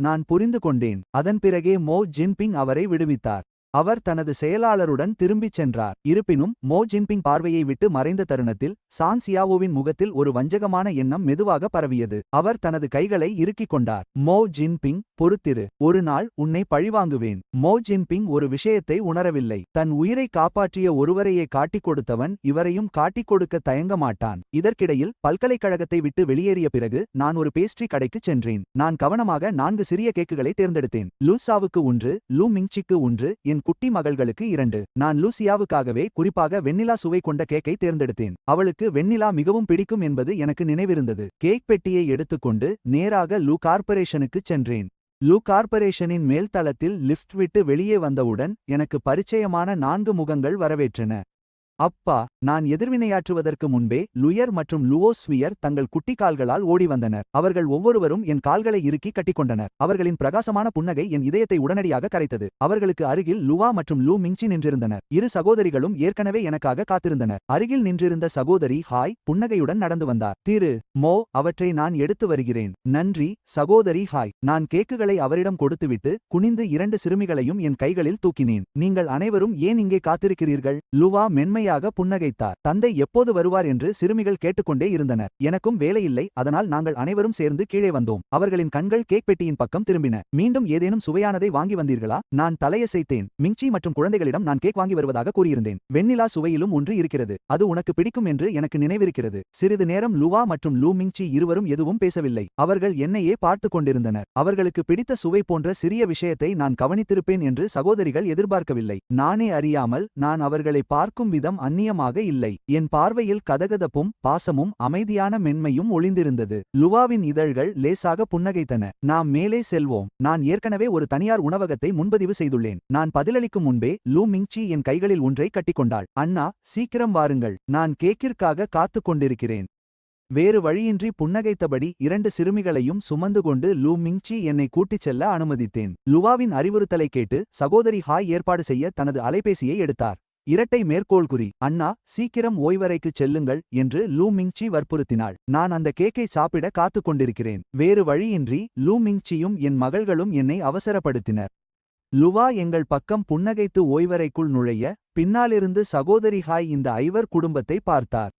நான் புரிந்து கொண்டேன். அதன் பிறகே மோ ஜின்பிங் அவரை விடுவித்தார். அவர் தனது செயலாளருடன் திரும்பிச் சென்றார். இருப்பினும் மோ ஜின்பிங் பார்வையை விட்டு மறைந்த தருணத்தில் சாங் சியாவோவின் முகத்தில் ஒரு வஞ்சகமான எண்ணம் மெதுவாக பரவியது. அவர் தனது கைகளை இறுக்கிக் கொண்டார். மோ ஜின்பிங், பொறுத்திரு. ஒரு நாள் உன்னை பழிவாங்குவேன். மோ ஜின்பிங் ஒரு விஷயத்தை உணரவில்லை. தன் உயிரை காப்பாற்றிய ஒருவரையே காட்டிக் கொடுத்தவன் இவரையும் காட்டிக் கொடுக்க தயங்க மாட்டான். இதற்கிடையில் பல்கலைக்கழகத்தை விட்டு வெளியேறிய பிறகு நான் ஒரு பேஸ்ட்ரி கடைக்குச் சென்றேன். நான் கவனமாக 4 சிறிய கேக்குகளை தேர்ந்தெடுத்தேன். லூசாவுக்கு 1, லூ மிங்சிக்கு 1, என் குட்டி மகள்களுக்கு 2. நான் லூசியாவுக்காகவே குறிப்பாக வெண்ணிலா சுவை கொண்ட கேக்கை தேர்ந்தெடுத்தேன். அவளுக்கு வெண்ணிலா மிகவும் பிடிக்கும் என்பது எனக்கு நினைவிருந்தது. கேக் பெட்டியை எடுத்துக்கொண்டு நேராக லூ கார்ப்பரேஷனுக்குச் சென்றேன். லூ கார்ப்பரேஷனின் மேல்தளத்தில் லிஃப்ட் விட்டு வெளியே வந்தவுடன் எனக்கு பரிச்சயமான 4 முகங்கள் வரவேற்றன. அப்பா! நான் எதிர்வினையாற்றுவதற்கு முன்பே லுயர் மற்றும் லுவோஸ்வியர் தங்கள் குட்டி கால்களால் ஓடி வந்தனர். அவர்கள் ஒவ்வொருவரும் என் கால்களை இறுக்கி கட்டிக்கொண்டனர். அவர்களின் பிரகாசமான புன்னகை என் இதயத்தை உடனடியாக கரைத்தது. அவர்களுக்கு அருகில் லுவா மற்றும் லூ மிங்சி நின்றிருந்தனர். இரு சகோதரிகளும் ஏற்கனவே எனக்காக காத்திருந்தனர். அருகில் நின்றிருந்த சகோதரி ஹாய் புன்னகையுடன் நடந்து வந்தார். திரு மோ, அவற்றை நான் எடுத்து வருகிறேன். நன்றி சகோதரி ஹாய். நான் கேக்குகளை அவரிடம் கொடுத்துவிட்டு குனிந்து 2 சிறுமிகளையும் என் கைகளில் தூக்கினேன். நீங்கள் அனைவரும் ஏன் இங்கே காத்திருக்கிறீர்கள்? லுவா மென்மையாக புன்னகைத்தார். தந்தை எப்போது வருவார் என்று சிறுமிகள் கேட்டுக்கொண்டே இருந்தனர். எனக்கும் வேலையில்லை, அதனால் நாங்கள் அனைவரும் சேர்ந்து கீழே வந்தோம். அவர்களின் கண்கள் கேக் பெட்டியின் பக்கம் திரும்பின. மீண்டும் ஏதேனும் சுவையானதை வாங்கி வந்தீர்களா? நான் தலையசைத்தேன். மிங்சி மற்றும் குழந்தைகளிடம் நான் கேக் வாங்கி வருவதாக கூறியிருந்தேன். வெண்ணிலா சுவையிலும் ஒன்று இருக்கிறது. அது உனக்கு பிடிக்கும் என்று எனக்கு நினைவிருக்கிறது. சிறிது நேரம் லுவா மற்றும் லூ மிங்சி இருவரும் எதுவும் பேசவில்லை. அவர்கள் என்னையே பார்த்து கொண்டிருந்தனர். அவர்களுக்கு பிடித்த சுவை போன்ற சிறிய விஷயத்தை நான் கவனித்திருப்பேன் என்று சகோதரிகள் எதிர்பார்க்கவில்லை. நானே அறியாமல் நான் அவர்களை பார்க்கும் விதம் அந்நியமாக இல்லை. என் பார்வையில் கதகதப்பும் பாசமும் அமைதியான மென்மையும் ஒளிந்திருந்தது. லுவாவின் இதழ்கள் லேசாக புன்னகைத்தன. நாம் மேலே செல்வோம். நான் ஏற்கனவே ஒரு தனியார் உணவகத்தை முன்பதிவு செய்துள்ளேன். நான் பதிலளிக்கும் முன்பே லூ மிங்சி என் கைகளில் ஒன்றை கட்டிக்கொண்டாள். அண்ணா, சீக்கிரம் வாருங்கள். நான் கேக்கிற்காக காத்துக் கொண்டிருக்கிறேன். வேறு வழியின்றி புன்னகைத்தபடி 2 சிறுமிகளையும் சுமந்து கொண்டு லூ மிங்சி என்னை கூட்டிச் செல்ல அனுமதித்தேன். லுவாவின் அறிவுறுத்தலை கேட்டு சகோதரி ஹாய் ஏற்பாடு செய்ய தனது அலைபேசியை எடுத்தார். இரட்டை மேற்கோள் குறி. அண்ணா, சீக்கிரம் ஓய்வறைக்குச் செல்லுங்கள் என்று லூ மிங்சி வற்புறுத்தினாள். நான் அந்த கேக்கை சாப்பிட காத்துக் கொண்டிருக்கிறேன். வேறு வழியின்றி லூ மிங்சியும் என் மகள்களும் என்னை அவசரப்படுத்தினர். லுவா எங்கள் பக்கம் புன்னகைத்து ஓய்வறைக்குள் நுழைய, பின்னாலிருந்து சகோதரி ஹாய் இந்த ஐவர் குடும்பத்தை பார்த்தார்.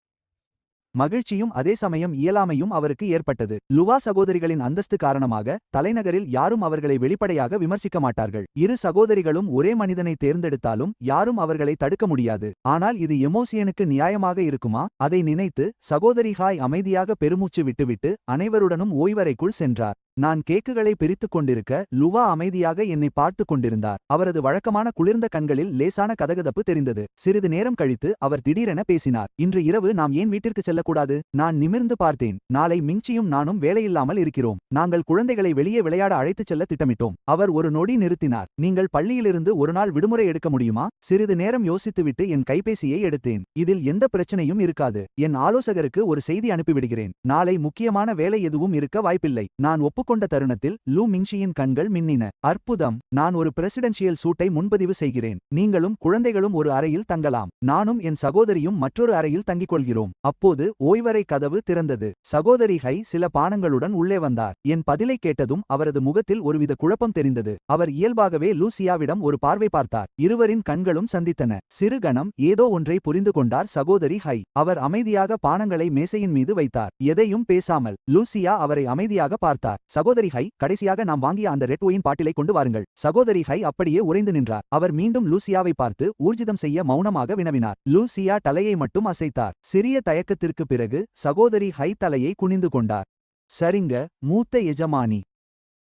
மகிழ்ச்சியும் அதே சமயம் இயலாமையும் அவருக்கு ஏற்பட்டது. லுவா சகோதரிகளின் அந்தஸ்து காரணமாக தலைநகரில் யாரும் அவர்களை வெளிப்படையாக விமர்சிக்க மாட்டார்கள். இரு சகோதரிகளும் ஒரே மனிதனை தேர்ந்தெடுத்தாலும் யாரும் அவர்களை தடுக்க முடியாது. ஆனால் இது எமோசியனுக்கு நியாயமாக இருக்குமா? அதை நினைத்து சகோதரி ஹாய் அமைதியாக பெருமூச்சு விட்டுவிட்டு அனைவருடனும் ஓய்வறைக்குள் சென்றார். நான் கேக்குகளை பிரித்துக் கொண்டிருக்க லுவா அமைதியாக என்னை பார்த்து கொண்டிருந்தார். அவரது வழக்கமான குளிர்ந்த கண்களில் லேசான கதகதப்பு தெரிந்தது. சிறிது நேரம் கழித்து அவர் திடீரென பேசினார். இன்று இரவு நாம் ஏன் வீட்டிற்கு செல்லக்கூடாது? நான் நிமிர்ந்து பார்த்தேன். நாளை மிங்சியும் நானும் வேலையில்லாமல் இருக்கிறோம். நாங்கள் குழந்தைகளை வெளியே விளையாட அழைத்துச் செல்ல திட்டமிட்டோம். அவர் ஒரு நொடி நிறுத்தினார். நீங்கள் பள்ளியிலிருந்து ஒரு நாள் விடுமுறை எடுக்க முடியுமா? சிறிது நேரம் யோசித்துவிட்டு என் கைபேசியை எடுத்தேன். இதில் எந்த பிரச்சனையும் இருக்காது. என் ஆலோசகருக்கு ஒரு செய்தி அனுப்பிவிடுகிறேன். நாளை முக்கியமான வேலை எதுவும் இருக்க வாய்ப்பில்லை. நான் ஒப்புக்கொண்ட தருணத்தில் லூ மிங்சியின் கண்கள் மின்னின. அற்புதம்! நான் ஒரு பிரசிடென்ஷியல் சூட்டை முன்பதிவு செய்கிறேன். நீங்களும் குழந்தைகளும் ஒரு அறையில் தங்கலாம். நானும் என் சகோதரியும் மற்றொரு அறையில் தங்கிக் கொள்கிறோம். அப்போது ஓய்வறை கதவு திறந்தது. சகோதரி ஹை சில பானங்களுடன் உள்ளே வந்தார். என் பதிலை கேட்டதும் அவரது முகத்தில் ஒருவித குழப்பம் தெரிந்தது. அவர் இயல்பாகவே லூசியாவிடம் ஒரு பார்வை பார்த்தார். இருவரின் கண்களும் சந்தித்தன. சிறு கணம் ஏதோ ஒன்றை புரிந்து கொண்டார் சகோதரி ஹை. அவர் அமைதியாக பானங்களை மேசையின் மீது வைத்தார். எதையும் பேசாமல். லூசியா அவரை அமைதியாக பார்த்தார். சகோதரி ஹை, கடைசியாக நாம் வாங்கிய அந்த ரெட் ஒயின் பாட்டிலை கொண்டு வாருங்கள். சகோதரி ஹை அப்படியே உறைந்து நின்றார். அவர் மீண்டும் லூசியாவை பார்த்து ஊர்ஜிதம் செய்ய மௌனமாக வினவினார். லூசியா தலையை மட்டும் அசைத்தார். சிறிய தயக்கத்திற்கு பிறகு சகோதரி ஹை தலையை குனிந்து கொண்டார். சரிங்க, மூத்த எஜமானி.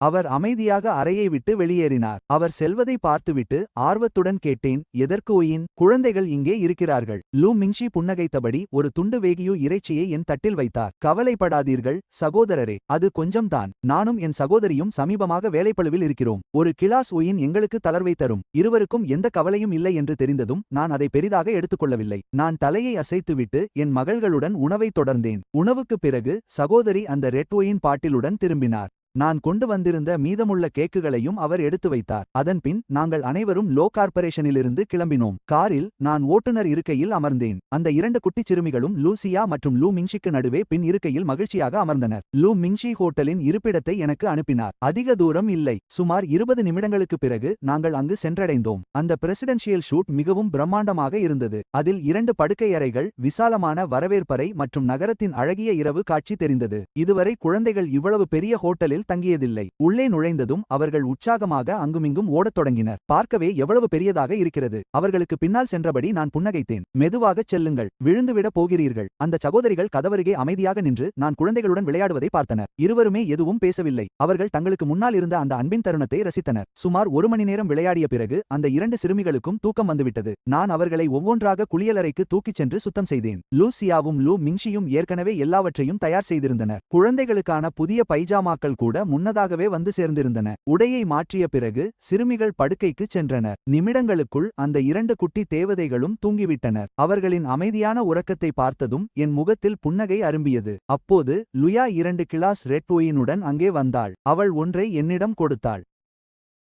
அவர் அமைதியாக அறையை விட்டு வெளியேறினார். அவர் செல்வதை பார்த்துவிட்டு ஆர்வத்துடன் கேட்டேன், எதற்கு ஒயின்? குழந்தைகள் இங்கே இருக்கிறார்கள். லூ மிங்ஷி புன்னகைத்தபடி ஒரு துண்டு வேகியு இறைச்சியை என் தட்டில் வைத்தார். கவலைப்படாதீர்கள் சகோதரரே, அது கொஞ்சம்தான். நானும் என் சகோதரியும் சமீபமாக வேலைப்பளுவில் இருக்கிறோம். ஒரு கிளாஸ் ஒயின் எங்களுக்கு தளர்வை தரும். இருவருக்கும் எந்த கவலையும் இல்லை என்று தெரிந்ததும் நான் அதை பெரிதாக எடுத்துக்கொள்ளவில்லை. நான் தலையை அசைத்துவிட்டு என் மகள்களுடன் உணவை தொடர்ந்தேன். உணவுக்குப் பிறகு சகோதரி அந்த ரெட் ஒயின் பாட்டிலுடன் திரும்பினார். நான் கொண்டு வந்திருந்த மீதமுள்ள கேக்குகளையும் அவர் எடுத்து வைத்தார். அதன்பின் நாங்கள் அனைவரும் லோ கார்ப்பரேஷனிலிருந்து கிளம்பினோம். காரில் நான் ஓட்டுநர் இருக்கையில் அமர்ந்தேன். அந்த இரண்டு குட்டிச் சிறுமிகளும் லூசியா மற்றும் லூ மிங்ஷிக்கு நடுவே பின் இருக்கையில் மகிழ்ச்சியாக அமர்ந்தனர். லூ மிங்ஷி ஹோட்டலின் இருப்பிடத்தை எனக்கு அனுப்பினார். அதிக தூரம் இல்லை. சுமார் 20 நிமிடங்களுக்குப் பிறகு நாங்கள் அங்கு சென்றடைந்தோம். அந்த பிரசிடென்ஷியல் ஷூட் மிகவும் பிரம்மாண்டமாக இருந்தது. அதில் 2 படுக்கை அறைகள், விசாலமான வரவேற்பறை மற்றும் நகரத்தின் அழகிய இரவு காட்சி தெரிந்தது. இதுவரை குழந்தைகள் இவ்வளவு பெரிய ஹோட்டலில் தங்கியதில்லை. உள்ளே நுழைந்ததும் அவர்கள் உற்சாகமாக அங்குமிங்கும் ஓடத் தொடங்கினர். பார்க்கவே எவ்வளவு பெரியதாக இருக்கிறது. அவர்களுக்கு பின்னால் சென்றபடி நான் புன்னகைத்தேன். மெதுவாகச் செல்லுங்கள், விழுந்துவிட போகிறீர்கள். அந்த சகோதரிகள் கதவருகே அமைதியாக நின்று நான் குழந்தைகளுடன் விளையாடுவதை பார்த்தனர். இருவருமே எதுவும் பேசவில்லை. அவர்கள் தங்களுக்கு முன்னால் இருந்த அந்த அன்பின் தருணத்தை ரசித்தனர். சுமார் 1 மணி நேரம் விளையாடிய பிறகு அந்த 2 சிறுமிகளுக்கும் தூக்கம் வந்துவிட்டது. நான் அவர்களை ஒவ்வொன்றாக குளியலறைக்கு தூக்கிச் சென்று சுத்தம் செய்தேன். லூசியாவும் லூ மிங்ஷியும் ஏற்கனவே எல்லாவற்றையும் தயார் செய்திருந்தனர். குழந்தைகளுக்கான புதிய பைஜாமாக்கள் கூட முன்னதாகவே வந்து சேர்ந்திருந்தன. உடையை மாற்றிய பிறகு சிறுமிகள் படுக்கைக்கு சென்றனர். நிமிடங்களுக்குள் அந்த 2 குட்டி தேவதைகளும் தூங்கிவிட்டனர். அவர்களின் அமைதியான உறக்கத்தை பார்த்ததும் என் முகத்தில் புன்னகை அரும்பியது. அப்போது லுயா 2 கிளாஸ் ரெட் ஒயினுடன் அங்கே வந்தாள். அவள் ஒன்றை என்னிடம் கொடுத்தாள்.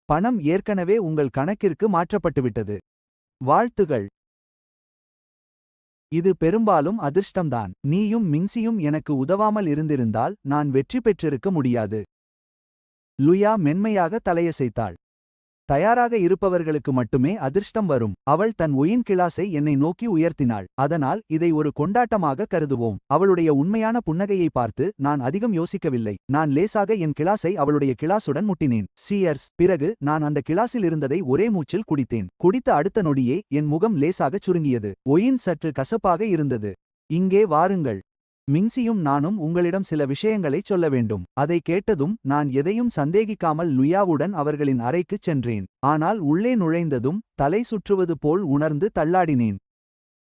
பணம் ஏற்கனவே உங்கள் கணக்கிற்கு மாற்றப்பட்டுவிட்டது. வாழ்த்துகள். இது பெரும்பாலும் அதிர்ஷ்டம்தான். நீயும் மிங்சியும் எனக்கு உதவாமல் இருந்திருந்தால் நான் வெற்றி பெற்றிருக்க முடியாது. லுயா மென்மையாக தலையசைத்தாள். தயாராக இருப்பவர்களுக்கு மட்டுமே அதிர்ஷ்டம் வரும். அவள் தன் ஒயின் கிளாஸை என்னை நோக்கி உயர்த்தினாள். அதனால் இதை ஒரு கொண்டாட்டமாக கருதுவோம். அவளுடைய உண்மையான புன்னகையை பார்த்து நான் அதிகம் யோசிக்கவில்லை. நான் லேசாக என் கிளாஸை அவளுடைய கிளாஸுடன் முட்டினேன். சியர்ஸ். பிறகு நான் அந்த கிளாஸில் இருந்ததை ஒரே மூச்சில் குடித்தேன். குடித்த அடுத்த நொடியே என் முகம் லேசாகச் சுருங்கியது. ஒயின் சற்று கசப்பாக இருந்தது. இங்கே வாருங்கள். மிங்சியும் நானும் உங்களிடம் சில விஷயங்களைச் சொல்ல வேண்டும். அதை கேட்டதும் நான் எதையும் சந்தேகிக்காமல் லுயாவுடன் அவர்களின் அறைக்குச் சென்றேன். ஆனால் உள்ளே நுழைந்ததும் தலை சுற்றுவது போல் உணர்ந்து தள்ளாடினேன்.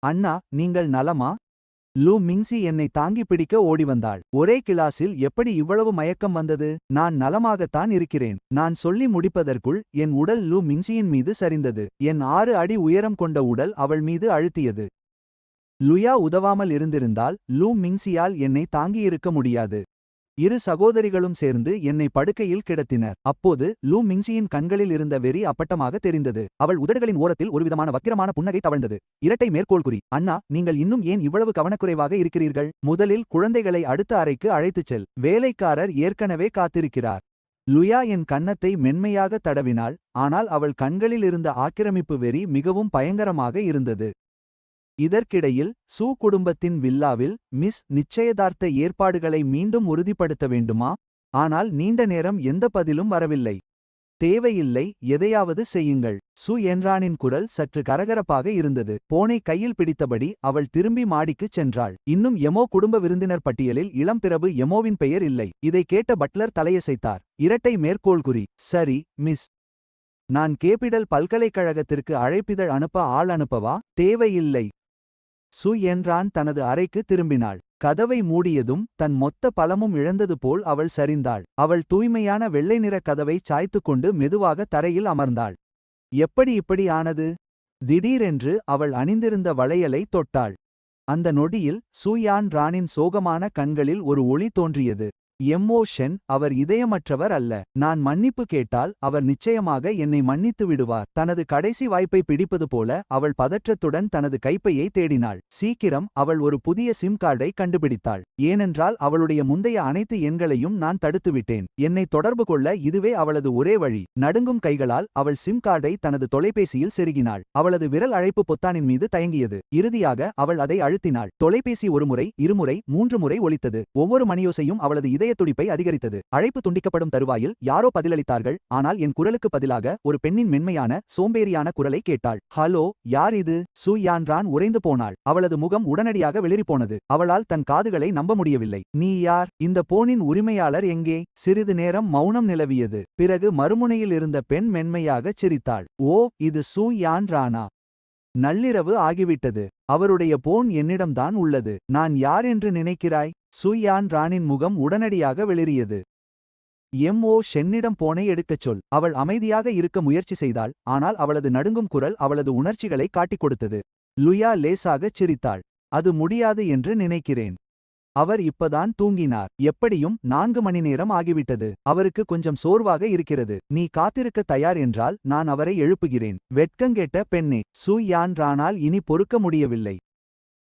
அண்ணா, நீங்கள் நலமா? லூ மிங்சி என்னை தாங்கி பிடிக்க ஓடிவந்தாள். ஒரே கிளாஸில் எப்படி இவ்வளவு மயக்கம் வந்தது? நான் நலமாகத்தான் இருக்கிறேன். நான் சொல்லி முடிப்பதற்குள் என் உடல் லூ மிங்சியின் மீது சரிந்தது. என் 6 அடி உயரம் கொண்ட உடல் அவள் மீது அழுத்தியது. லுயா உதவாமல் இருந்திருந்தால் லூ மிங்சியால் என்னை தாங்கியிருக்க முடியாது. 2 சகோதரிகளும் சேர்ந்து என்னை படுக்கையில் கிடத்தினர். அப்போது லூ மிங்சியின் கண்களில் இருந்த வெறி அப்பட்டமாக தெரிந்தது. அவள் உதடுகளின் ஓரத்தில் ஒருவிதமான வக்கிரமான புன்னகை தவழ்ந்தது. இரட்டை மேற்கோள்குறி. அண்ணா, நீங்கள் இன்னும் ஏன் இவ்வளவு கவனக்குறைவாக இருக்கிறீர்கள்? முதலில் குழந்தைகளை அடுத்த அறைக்கு அழைத்துச் செல். வேலைக்காரர் ஏற்கனவே காத்திருக்கிறார். லுயா என் கன்னத்தை மென்மையாக தடவினாள். ஆனால் அவள் கண்களில் இருந்த ஆக்கிரமிப்பு வெறி மிகவும் பயங்கரமாக இருந்தது. இதற்கிடையில் சூ குடும்பத்தின் வில்லாவில் மிஸ் நிச்சயதார்த்த ஏற்பாடுகளை மீண்டும் உறுதிப்படுத்த வேண்டுமா? ஆனால் நீண்ட நேரம் எந்த பதிலும் வரவில்லை. தேவையில்லை, எதையாவது செய்யுங்கள். சு என்றானின் குரல் சற்று கரகரப்பாக இருந்தது. போனை கையில் பிடித்தபடி அவள் திரும்பி மாடிக்குச் சென்றாள். இன்னும் எமோ குடும்ப விருந்தினர் பட்டியலில் இளம் பிரபு எமோவின் பெயர் இல்லை. இதை கேட்ட பட்லர் தலையசைத்தார். இரட்டை மேற்கோள்குறி. சரி, மிஸ். நான் கேபிடல் பல்கலைக்கழகத்திற்கு அழைப்பிதழ் அனுப்ப ஆள் அனுப்பவா? தேவையில்லை. சு என்றான் தனது அறைக்கு திரும்பினாள். கதவை மூடியதும் தன் மொத்த பலமும் இழந்தது போல் அவள் சரிந்தாள். அவள் தூய்மையான வெள்ளை நிற கதவை சாய்த்துக்கொண்டு மெதுவாக தரையில் அமர்ந்தாள். எப்படி இப்படி ஆனது? திடீரென்று அவள் அணிந்திருந்த வளையலை தொட்டாள். அந்த நொடியில் சு யான் ரானின் சோகமான கண்களில் ஒரு ஒளி தோன்றியது. எம்மோஷன். அவர் இதயமற்றவர் அல்ல. நான் மன்னிப்பு கேட்டால் அவர் நிச்சயமாக என்னை மன்னித்து விடுவார். தனது கடைசி வாய்ப்பை பிடிப்பது போல அவள் பதற்றத்துடன் தனது கைப்பையை தேடினாள். சீக்கிரம் அவள் ஒரு புதிய சிம் கார்டை கண்டுபிடித்தாள். ஏனென்றால் அவளுடைய முந்தைய அனைத்து எண்களையும் நான் தடுத்துவிட்டேன். என்னை தொடர்பு கொள்ள இதுவே அவளது ஒரே வழி. நடுங்கும் கைகளால் அவள் சிம் கார்டை தனது தொலைபேசியில் செருகினாள். அவளது விரல் அழைப்பு பொத்தானின் மீது தயங்கியது. இறுதியாக அவள் அதை அழுத்தினாள். தொலைபேசி ஒருமுறை, இருமுறை, 3 முறை ஒலித்தது. ஒவ்வொரு மணியோசையும் அவளது இதய துடிப்பை அதிகரித்தது. அழைப்பு துண்டிக்கப்படும் தருவாயில் யாரோ பதிலளித்தார்கள். ஆனால் என் குரலுக்கு பதிலாக ஒரு பெண்ணின் மென்மையான, சோம்பேறியான குரலை கேட்டாள். ஹலோ, யார் இது? சு யான் ரான் உறைந்து போனாள். அவளது முகம் உடனடியாக வெளிரிப்போனது. அவளால் தன் காதுகளை நம்ப முடியவில்லை. நீ யார்? இந்த போனின் உரிமையாளர் எங்கே? சிறிது நேரம் மௌனம் நிலவியது. பிறகு மறுமுனையில் இருந்த பெண் மென்மையாகச் சிரித்தாள். ஓ, இது சு யான் ரானா? நள்ளிரவு ஆகிவிட்டது. அவருடைய போன் என்னிடம்தான் உள்ளது. நான் யார் என்று நினைக்கிறாய்? சு யான் ரானின் முகம் உடனடியாக வெளிரியது. எம்.ஓ. ஷென்னிடம் போனை எடுக்கச் சொல். அவள் அமைதியாக இருக்க முயற்சி செய்தாள். ஆனால் அவளது நடுங்கும் குரல் அவளது உணர்ச்சிகளை காட்டிக் கொடுத்தது. லுயா லேசாகச் சிரித்தாள். அது முடியாது என்று நினைக்கிறேன். அவர் இப்பதான் தூங்கினார். எப்படியும் 4 மணி நேரம் ஆகிவிட்டது. அவருக்கு கொஞ்சம் சோர்வாக இருக்கிறது. நீ காத்திருக்க தயார் என்றால் நான் அவரை எழுப்புகிறேன். வெட்கங்கெட்ட பெண்ணே. சு யான் ரானால் இனி பொறுக்க முடியவில்லை.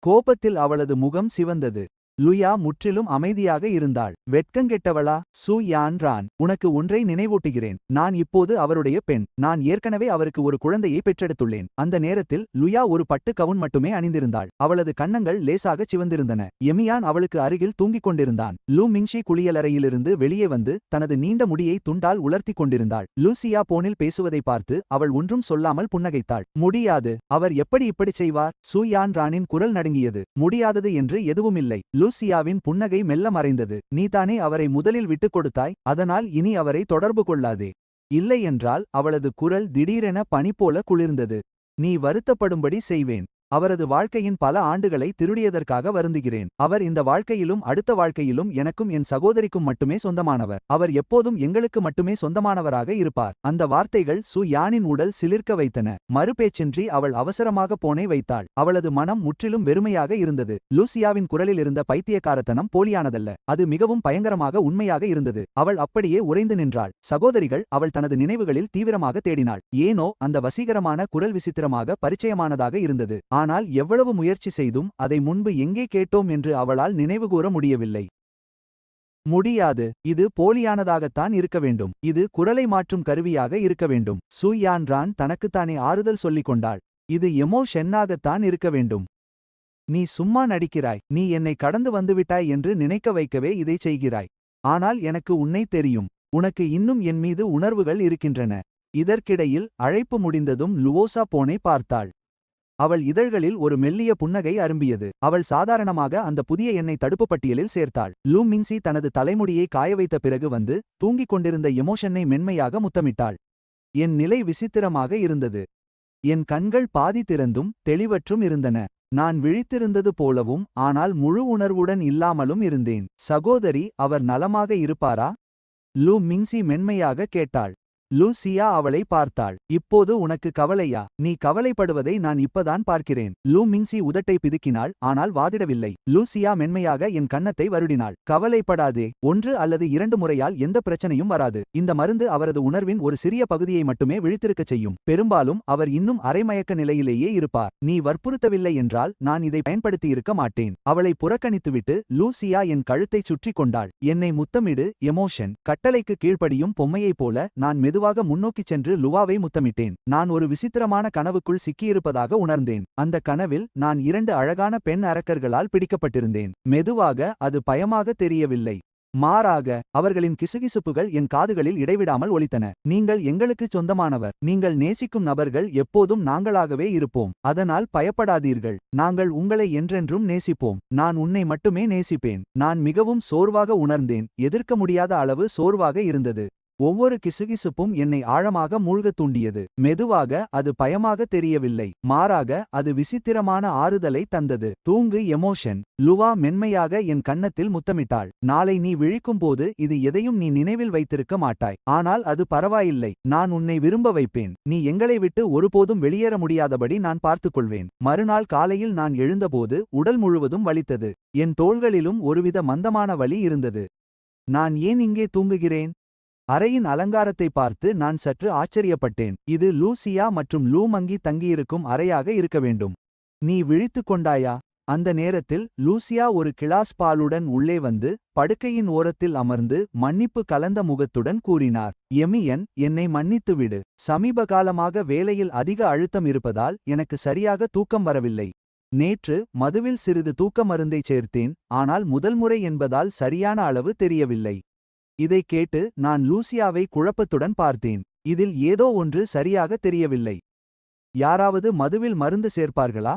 கோபத்தில் அவளது முகம் சிவந்தது. லுயா முற்றிலும் அமைதியாக இருந்தாள். வெட்கங்கெட்டவளா? சு யான் ரான், உனக்கு ஒன்றை நினைவூட்டுகிறேன். நான் இப்போது அவருடைய பெண். நான் ஏற்கனவே அவருக்கு ஒரு குழந்தையை பெற்றெடுத்துள்ளேன். அந்த நேரத்தில் லுயா ஒரு பட்டு கவுன் மட்டுமே அணிந்திருந்தாள். அவளது கன்னங்கள் லேசாகச் சிவந்திருந்தன. எமியான் அவளுக்கு அருகில் தூங்கிக் கொண்டிருந்தான். லூ மிங்ஷி குளியலறையிலிருந்து வெளியே வந்து தனது நீண்ட முடியை துண்டால் உலர்த்திக் கொண்டிருந்தாள். லூசியா போனில் பேசுவதை பார்த்து அவள் ஒன்றும் சொல்லாமல் புன்னகைத்தாள். முடியாது. அவர் எப்படி இப்படிச் செய்வார்? சு யான் ரானின் குரல் நடுங்கியது. முடியாதது என்று எதுவுமில்லை. லூசியாவின் புன்னகை மெல்ல மறைந்தது. நீதானே அவரை முதலில் விட்டுக் கொடுத்தாய். அதனால் இனி அவரை தொடர்பு கொள்ளாதே. இல்லையென்றால் அவளது குரல் திடீரென பனி போல குளிர்ந்தது. நீ வருத்தப்படும்படி செய்வேன். அவரது வாழ்க்கையின் பல ஆண்டுகளை திருடியதற்காக வருந்துகிறேன். அவர் இந்த வாழ்க்கையிலும் அடுத்த வாழ்க்கையிலும் எனக்கும் என் சகோதரிக்கும் மட்டுமே சொந்தமானவர். அவர் எப்போதும் எங்களுக்கு மட்டுமே சொந்தமானவராக இருப்பார். அந்த வார்த்தைகள் சு யானின் உடல் சிலிர்க்க வைத்தன. மறுபேச்சின்றி அவள் அவசரமாக போனை வைத்தாள். அவளது மனம் முற்றிலும் வெறுமையாக இருந்தது. லூசியாவின் குரலில் இருந்த பைத்தியக்காரத்தனம் போலியானதல்ல. அது மிகவும் பயங்கரமாக உண்மையாக இருந்தது. அவள் அப்படியே உறைந்து நின்றாள். சகோதரிகள், அவள் தனது நினைவுகளில் தீவிரமாக தேடினாள். ஏனோ அந்த வசீகரமான குரல் விசித்திரமாக பரிச்சயமானதாக இருந்தது. ஆனால் எவ்வளவு முயற்சி செய்தும் அதை முன்பு எங்கே கேட்டோம் என்று அவளால் நினைவுகூர முடியவில்லை. முடியாது. இது போலியானதாகத்தான் இருக்க வேண்டும். இது குரலை மாற்றும் கருவியாக இருக்க வேண்டும். சு யான் ரான் தனக்குத்தானே ஆறுதல் சொல்லிக் கொண்டாள். இது எமோஷன்னாகத்தான் இருக்க வேண்டும். நீ சும்மா நடிக்கிறாய். நீ என்னை கடந்து வந்துவிட்டாய் என்று நினைக்க வைக்கவே இதை செய்கிறாய். ஆனால் எனக்கு உன்னை தெரியும். உனக்கு இன்னும் என் மீது உணர்வுகள் இருக்கின்றன. இதற்கிடையில் அழைப்பு முடிந்ததும் லுவோசா போனை பார்த்தாள். அவள் இதழ்களில் ஒரு மெல்லிய புன்னகை அரும்பியது. அவள் சாதாரணமாக அந்த புதிய எண்ணை தடுப்பு பட்டியலில் சேர்த்தாள். லூ மிங்சி தனது தலைமுடியை காயவைத்த பிறகு வந்து தூங்கிக் கொண்டிருந்த எமோஷனை மென்மையாக முத்தமிட்டாள். என் நிலை விசித்திரமாக இருந்தது. என் கண்கள் பாதி திறந்தும் தெளிவற்றும் இருந்தன. நான் விழித்திருந்தது போலவும் ஆனால் முழு உணர்வுடன் இல்லாமலும் இருந்தேன். சகோதரி, அவர் நலமாக இருப்பாரா? லூ மிங்சி மென்மையாக கேட்டாள். லூசியா அவளை பார்த்தாள். இப்போது உனக்கு கவலையா? நீ கவலைப்படுவதை நான் இப்பதான் பார்க்கிறேன். லூ மிங்சி உதட்டை பிதுக்கினாள், ஆனால் வாதிடவில்லை. லூசியா மென்மையாக என் கன்னத்தை வருடினாள். கவலைப்படாதே. 1 அல்லது 2 முறையால் எந்த பிரச்சனையும் வராது. இந்த மருந்து அவரது உணர்வின் ஒரு சிறிய பகுதியை மட்டுமே விழித்திருக்கச் செய்யும். பெரும்பாலும் அவர் இன்னும் அரைமயக்க நிலையிலேயே இருப்பார். நீ வற்புறுத்தவில்லை என்றால் நான் இதை பயன்படுத்தியிருக்க மாட்டேன். அவளை புறக்கணித்துவிட்டு லூசியா என் கழுத்தைச் சுற்றி கொண்டாள். என்னை முத்தமிடு எமோஷன். கட்டளைக்கு கீழ்ப்படியும் பொம்மையைப் போல நான் மெதுவாக முன்னோக்கிச் சென்று லுவாவை முத்தமிட்டேன். நான் ஒரு விசித்திரமான கனவுக்குள் சிக்கியிருப்பதாக உணர்ந்தேன். அந்த கனவில் நான் 2 அழகான பெண் அரக்கர்களால் பிடிக்கப்பட்டிருந்தேன். மெதுவாக அது பயமாக தெரியவில்லை. மாறாக அவர்களின் கிசுகிசுப்புகள் என் காதுகளில் இடைவிடாமல் ஒலித்தன. நீங்கள் எங்களுக்குச் சொந்தமானவர். நீங்கள் நேசிக்கும் நபர்கள் எப்போதும் நாங்களாகவே இருப்போம். அதனால் பயப்படாதீர்கள். நாங்கள் உங்களை என்றென்றும் நேசிப்போம். நான் உன்னை மட்டுமே நேசிப்பேன். நான் மிகவும் சோர்வாக உணர்ந்தேன். எதிர்க்க முடியாத அளவு சோர்வாக இருந்தது. ஒவ்வொரு கிசுகிசுப்பும் என்னை ஆழமாக மூழ்கத் தூண்டியது. மெதுவாக அது பயமாக தெரியவில்லை. மாறாக அது விசித்திரமான ஆறுதலை தந்தது. தூங்கு எமோஷன். லுவா மென்மையாக என் கன்னத்தில் முத்தமிட்டாள். நாளை நீ விழிக்கும்போது இது எதையும் நீ நினைவில் வைத்திருக்க மாட்டாய். ஆனால் அது பரவாயில்லை. நான் உன்னை விரும்ப வைப்பேன். நீ எங்களை விட்டு ஒருபோதும் வெளியேற முடியாதபடி நான் பார்த்துக்கொள்வேன். மறுநாள் காலையில் நான் எழுந்தபோது உடல் முழுவதும் வலித்தது. என் தோள்களிலும் ஒருவித மந்தமான வலி இருந்தது. நான் ஏன் இங்கே தூங்குகிறேன்? அறையின் அலங்காரத்தை பார்த்து நான் சற்று ஆச்சரியப்பட்டேன். இது லூசியா மற்றும் லூ மங்கி தங்கியிருக்கும் அறையாக இருக்க வேண்டும். நீ விழித்துக் கொண்டாயா? அந்த நேரத்தில் லூசியா ஒரு கிளாஸ் பாலுடன் உள்ளே வந்து படுக்கையின் ஓரத்தில் அமர்ந்து மன்னிப்பு கலந்த முகத்துடன் கூறினார். எமியன், என்னை மன்னித்துவிடு. சமீபகாலமாக வேலையில் அதிக அழுத்தம் இருப்பதால் எனக்கு சரியாக தூக்கம் வரவில்லை. நேற்று மதுவில் சிறிது தூக்க மருந்தை சேர்த்தேன், ஆனால் முதல் முறை என்பதால் சரியான அளவு தெரியவில்லை. இதை கேட்டு நான் லூசியாவை குழப்பத்துடன் பார்த்தேன். இதில் ஏதோ ஒன்று சரியாக தெரியவில்லை. யாராவது மதுவில் மருந்து சேர்ப்பார்களா?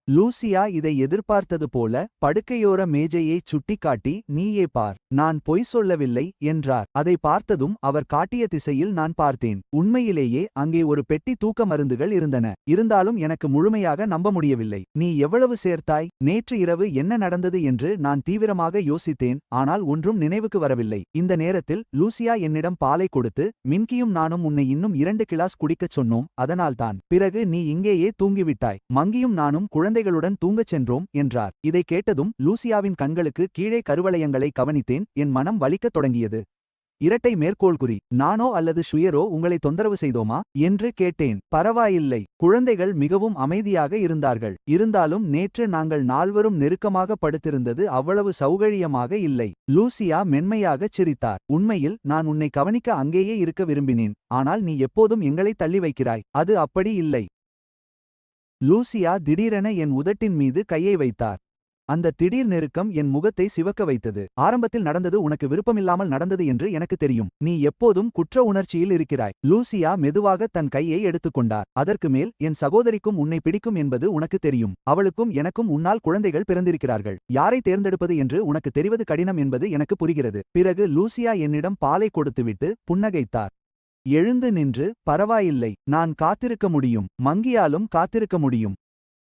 லூசியா இதை எதிர்பார்த்தது போல படுக்கையோர மேஜையைச் சுட்டிக்காட்டி, நீயே பார். நான் பொய் சொல்லவில்லை என்றார். அதை பார்த்ததும் அவர் காட்டிய திசையில் நான் பார்த்தேன். உண்மையிலேயே அங்கே ஒரு பெட்டி தூக்க மருந்துகள் இருந்தன. இருந்தாலும் எனக்கு முழுமையாக நம்ப முடியவில்லை. நீ எவ்வளவு சேர்த்தாய்? நேற்று இரவு என்ன நடந்தது என்று நான் தீவிரமாக யோசித்தேன், ஆனால் ஒன்றும் நினைவுக்கு வரவில்லை. இந்த நேரத்தில் லூசியா என்னிடம் பாலை கொடுத்து, மின்கியும் நானும் உன்னை இன்னும் 2 கிளாஸ் குடிக்கச் சொன்னோம், அதனால்தான். பிறகு நீ இங்கேயே தூங்கிவிட்டாய். மங்கியும் நானும் குழந்தை குழந்தைகளுடன் தூங்கச் சென்றோம் என்றார். இதை கேட்டதும் லூசியாவின் கண்களுக்கு கீழே கருவளையங்களை கவனித்தேன். என் மனம் வலிக்கத் தொடங்கியது. இரட்டை மேற்கோள்குறி. நானோ அல்லது ஷுயரோ உங்களை தொந்தரவு செய்தோமா என்று கேட்டேன். பரவாயில்லை. குழந்தைகள் மிகவும் அமைதியாக இருந்தார்கள். இருந்தாலும் நேற்று நாங்கள் நால்வரும் நெருக்கமாக படுத்திருந்தது அவ்வளவு சௌகரியமாக இல்லை. லூசியா மென்மையாகச் சிரித்தார். உண்மையில் நான் உன்னை கவனிக்க அங்கேயே இருக்க விரும்பினேன். ஆனால் நீ எப்போதும் எங்களை தள்ளி வைக்கிறாய். அது அப்படி இல்லை. லூசியா திடீரென என் உதட்டின் மீது கையை வைத்தார். அந்த திடீர் நெருக்கம் என் முகத்தை சிவக்க வைத்தது. ஆரம்பத்தில் நடந்தது உனக்கு விருப்பமில்லாமல் நடந்தது என்று எனக்கு தெரியும். நீ எப்போதும் குற்ற உணர்ச்சியில் இருக்கிறாய். லூசியா மெதுவாக தன் கையை எடுத்துக்கொண்டார். அதற்கு மேல் என் சகோதரிக்கும் உன்னை பிடிக்கும் என்பது உனக்கு தெரியும். அவளுக்கும் எனக்கும் உன்னால் குழந்தைகள் பிறந்திருக்கிறார்கள். யாரை தேர்ந்தெடுப்பது என்று உனக்கு தெரிவது கடினம் என்பது எனக்கு புரிகிறது. பிறகு லூசியா என்னிடம் பாலை கொடுத்துவிட்டு புன்னகைத்தார். எழுந்து நின்று, பரவாயில்லை, நான் காத்திருக்க முடியும். மங்கியாலும் காத்திருக்க முடியும்.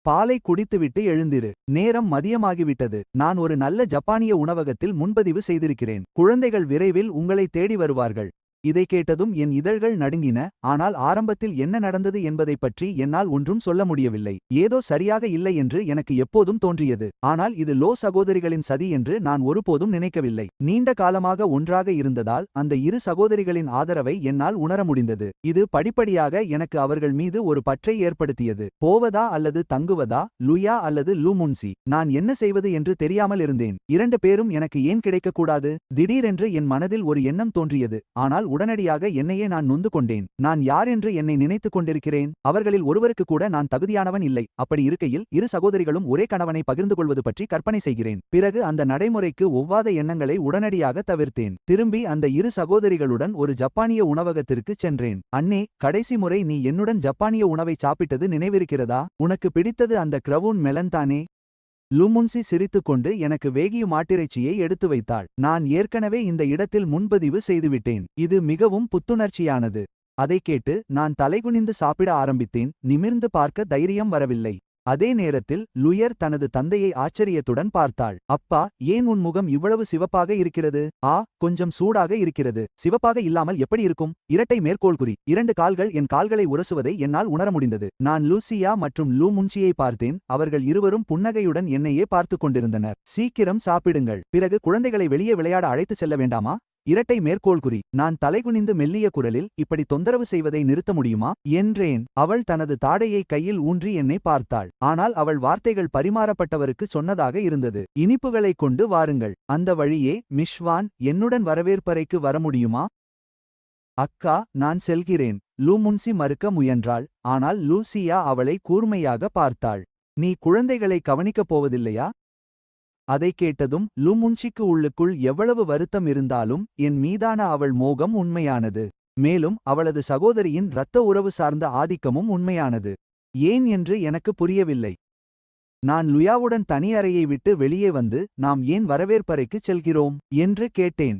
பாலை குடித்துவிட்டு எழுந்திரு. நேரம் மதியமாகிவிட்டது. நான் ஒரு நல்ல ஜப்பானிய உணவகத்தில் முன்பதிவு செய்திருக்கிறேன். குழந்தைகள் விரைவில் உங்களை தேடி வருவார்கள். இதை கேட்டதும் என் இதழ்கள் நடுங்கின. ஆனால் ஆரம்பத்தில் என்ன நடந்தது என்பதைப் பற்றி என்னால் ஒன்றும் சொல்ல முடியவில்லை. ஏதோ சரியாக இல்லை என்று எனக்கு எப்போதும் தோன்றியது. ஆனால் இது லோ சகோதரிகளின் சதி என்று நான் ஒருபோதும் நினைக்கவில்லை. நீண்ட காலமாக ஒன்றாக இருந்ததால் அந்த இரு சகோதரிகளின் ஆதரவை என்னால் உணர முடிந்தது. இது படிப்படியாக எனக்கு அவர்கள் மீது ஒரு பற்றை ஏற்படுத்தியது. போவதா அல்லது தங்குவதா, லுயா அல்லது லூமுன்சி, நான் என்ன செய்வது என்று தெரியாமல் இருந்தேன். இரண்டு பேரும் எனக்கு ஏன் கிடைக்கக்கூடாது? திடீரென்று என் மனதில் ஒரு எண்ணம் தோன்றியது. ஆனால் உடனடியாக என்னையே நான் நொந்து கொண்டேன். நான் யார் என்று என்னை நினைத்துக் கொண்டிருக்கிறேன்? அவர்களில் ஒருவருக்கு கூட நான் தகுதியானவன் இல்லை. அப்படி இருக்கையில் இரு சகோதரிகளும் ஒரே கணவனை பகிர்ந்து கொள்வது பற்றி கற்பனை செய்கிறேன். பிறகு அந்த நடைமுறைக்கு ஒவ்வாத எண்ணங்களை உடனடியாக தவிர்த்தேன். திரும்பி அந்த இரு சகோதரிகளுடன் ஒரு ஜப்பானிய உணவகத்திற்கு சென்றேன். அண்ணே, கடைசி முறை நீ என்னுடன் ஜப்பானிய உணவை சாப்பிட்டது நினைவிருக்கிறதா? உனக்கு பிடித்தது அந்த கிரவுன் மெலன் தானே? லூமுன்சி சிரித்துக்கொண்டு எனக்கு வேகியு மாட்டிறைச்சியை எடுத்து வைத்தாள். நான் ஏற்கனவே இந்த இடத்தில் முன்பதிவு செய்துவிட்டேன். இது மிகவும் புத்துணர்ச்சியானது. அதைக் கேட்டு நான் தலைகுனிந்து சாப்பிட ஆரம்பித்தேன். நிமிர்ந்து பார்க்க தைரியம் வரவில்லை. அதே நேரத்தில் லுயர் தனது தந்தையை ஆச்சரியத்துடன் பார்த்தாள். அப்பா, ஏன் உன் முகம் இவ்வளவு சிவப்பாக இருக்கிறது? கொஞ்சம் சூடாக இருக்கிறது. சிவப்பாக இல்லாமல் எப்படி இருக்கும்? இரட்டை மேற்கோள்குறி. இரண்டு கால்கள் என் கால்களை உரசுவதை என்னால் உணர முடிந்தது. நான் லூசியா மற்றும் லூமுன்சியை பார்த்தேன். அவர்கள் இருவரும் புன்னகையுடன் என்னையே பார்த்துக் கொண்டிருந்தனர். சீக்கிரம் சாப்பிடுங்கள். பிறகு குழந்தைகளை வெளியே விளையாட அழைத்துச் செல்ல வேண்டாமா? இரட்டை மேற்கோள்குறி. நான் தலைகுனிந்து மெல்லிய குரலில், இப்படி தொந்தரவு செய்வதை நிறுத்த முடியுமா என்றேன். அவள் தனது தாடையை கையில் ஊன்றி என்னை பார்த்தாள். ஆனால் அவள் வார்த்தைகள் பரிமாறப்பட்டவருக்கு சொன்னதாக இருந்தது. இனிப்புகளைக் கொண்டு வாருங்கள். அந்த வழியே மிஷ்வான், என்னுடன் வரவேற்பறைக்கு வர முடியுமா? அக்கா, நான் செல்கிறேன். லூமுன்சி மறுக்க முயன்றாள். ஆனால் லூசியா அவளை கூர்மையாக பார்த்தாள். நீ குழந்தைகளை கவனிக்கப் போவதில்லையா? அதை கேட்டதும் லூமுன்சிக்கு உள்ளுக்குள் எவ்வளவு வருத்தம் இருந்தாலும் என் மீதான அவள் மோகம் உண்மையானது. மேலும் அவளது சகோதரியின் இரத்த உறவு சார்ந்த ஆதிக்கமும் உண்மையானது. ஏன் என்று எனக்கு புரியவில்லை. நான் லுயாவுடன் தனி அறையை விட்டு வெளியே வந்து, நாம் ஏன் வரவேற்பறைக்குச் செல்கிறோம் என்று கேட்டேன்.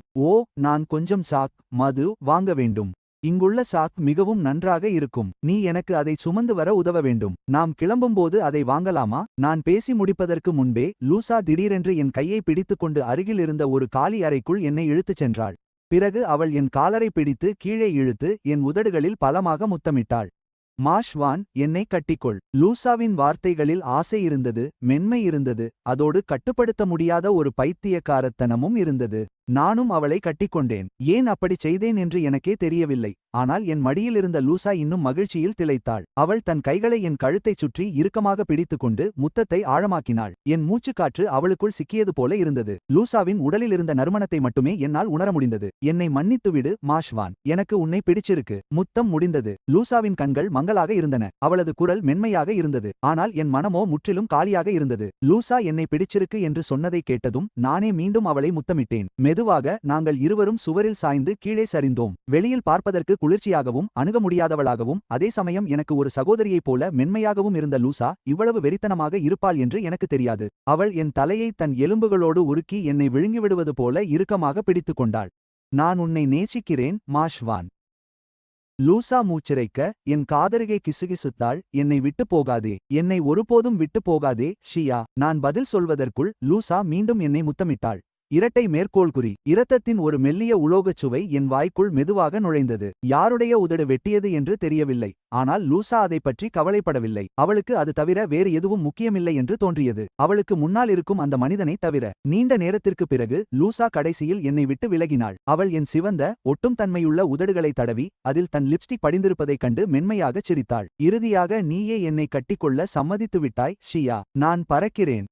நான் கொஞ்சம் சாக் மது வாங்க வேண்டும். இங்குள்ள சாக் மிகவும் நன்றாக இருக்கும். நீ எனக்கு அதை சுமந்து வர உதவ வேண்டும். நாம் கிளம்பும்போது அதை வாங்கலாமா? நான் பேசி முடிப்பதற்கு முன்பே லூசா திடீரென்று என் கையை பிடித்துக்கொண்டு அருகில் இருந்த ஒரு காலி அறைக்குள் என்னை இழுத்துச் சென்றாள். பிறகு அவள் என் காலரை பிடித்து கீழே இழுத்து என் உதடுகளில் பலமாக முத்தமிட்டாள். மாஷ்வான், என்னை கட்டிக்கொள். லூசாவின் வார்த்தைகளில் ஆசை இருந்தது, மென்மை இருந்தது, அதோடு கட்டுப்படுத்த முடியாத ஒரு பைத்தியக்காரத்தனமும் இருந்தது. நானும் அவளை கட்டிக்கொண்டேன். ஏன் அப்படிச் செய்தேன் என்று எனக்கே தெரியவில்லை. ஆனால் என் மடியிலிருந்த லூசா இன்னும் மகிழ்ச்சியில் திளைத்தாள். அவள் தன் கைகளை என் கழுத்தைச் சுற்றி இறுக்கமாக பிடித்துக்கொண்டு முத்தத்தை ஆழமாக்கினாள். என் மூச்சுக்காற்று அவளுக்குள் சிக்கியது போல இருந்தது. லூசாவின் உடலிலிருந்த நறுமணத்தை மட்டுமே என்னால் உணர முடிந்தது. என்னை மன்னித்துவிடு மாஷ்வான், எனக்கு உன்னை பிடிச்சிருக்கு. முத்தம் முடிந்தது. லூசாவின் கண்கள் மங்கலாக இருந்தன. அவளது குரல் மென்மையாக இருந்தது. ஆனால் என் மனமோ முற்றிலும் காலியாக இருந்தது. லூசா என்னை பிடிச்சிருக்கு என்று சொன்னதை கேட்டதும் நானே மீண்டும் அவளை முத்தமிட்டேன். மெதுவாக நாங்கள் இருவரும் சுவரில் சாய்ந்து கீழே சரிந்தோம். வெளியில் பார்ப்பதற்கு குளிர்ச்சியாகவும் அணுக முடியாதவளாகவும் அதே சமயம் எனக்கு ஒரு சகோதரியைப் போல மென்மையாகவும் இருந்த லூசா இவ்வளவு வெறித்தனமாக இருப்பாள் என்று எனக்கு தெரியாது. அவள் என் தலையை தன் எலும்புகளோடு உருக்கி என்னை விழுங்கிவிடுவது போல இறுக்கமாக பிடித்துக் கொண்டாள். நான் உன்னை நேசிக்கிறேன் மாஷ்வான். லூசா மூச்சிறைக்க என் காதருகே கிசுகிசுத்தாள். என்னை விட்டு போகாதே, என்னை ஒருபோதும் விட்டு போகாதே ஷியா. நான் பதில் சொல்வதற்குள் லூசா மீண்டும் என்னை முத்தமிட்டாள். இரட்டை மேற்கோள்குறி. இரத்தத்தின் ஒரு மெல்லிய உலோகச் சுவை என் வாய்க்குள் மெதுவாக நுழைந்தது. யாருடைய உதடு வெட்டியது என்று தெரியவில்லை. ஆனால் லூசா அதைப் பற்றி கவலைப்படவில்லை. அவளுக்கு அது தவிர வேறு எதுவும் முக்கியமில்லை என்று தோன்றியது. அவளுக்கு முன்னால் இருக்கும் அந்த மனிதனை தவிர. நீண்ட நேரத்திற்குப் பிறகு லூசா கடைசியில் என்னை விட்டு விலகினாள். அவள் என் சிவந்த, ஒட்டும் தன்மையுள்ள உதடுகளை தடவி அதில் தன் லிப்ஸ்டிக் படிந்திருப்பதைக் கண்டு மென்மையாகச் சிரித்தாள். இறுதியாக நீயே என்னை கட்டிக்கொள்ள சம்மதித்துவிட்டாய் ஷியா. நான் பறக்கிறேன்.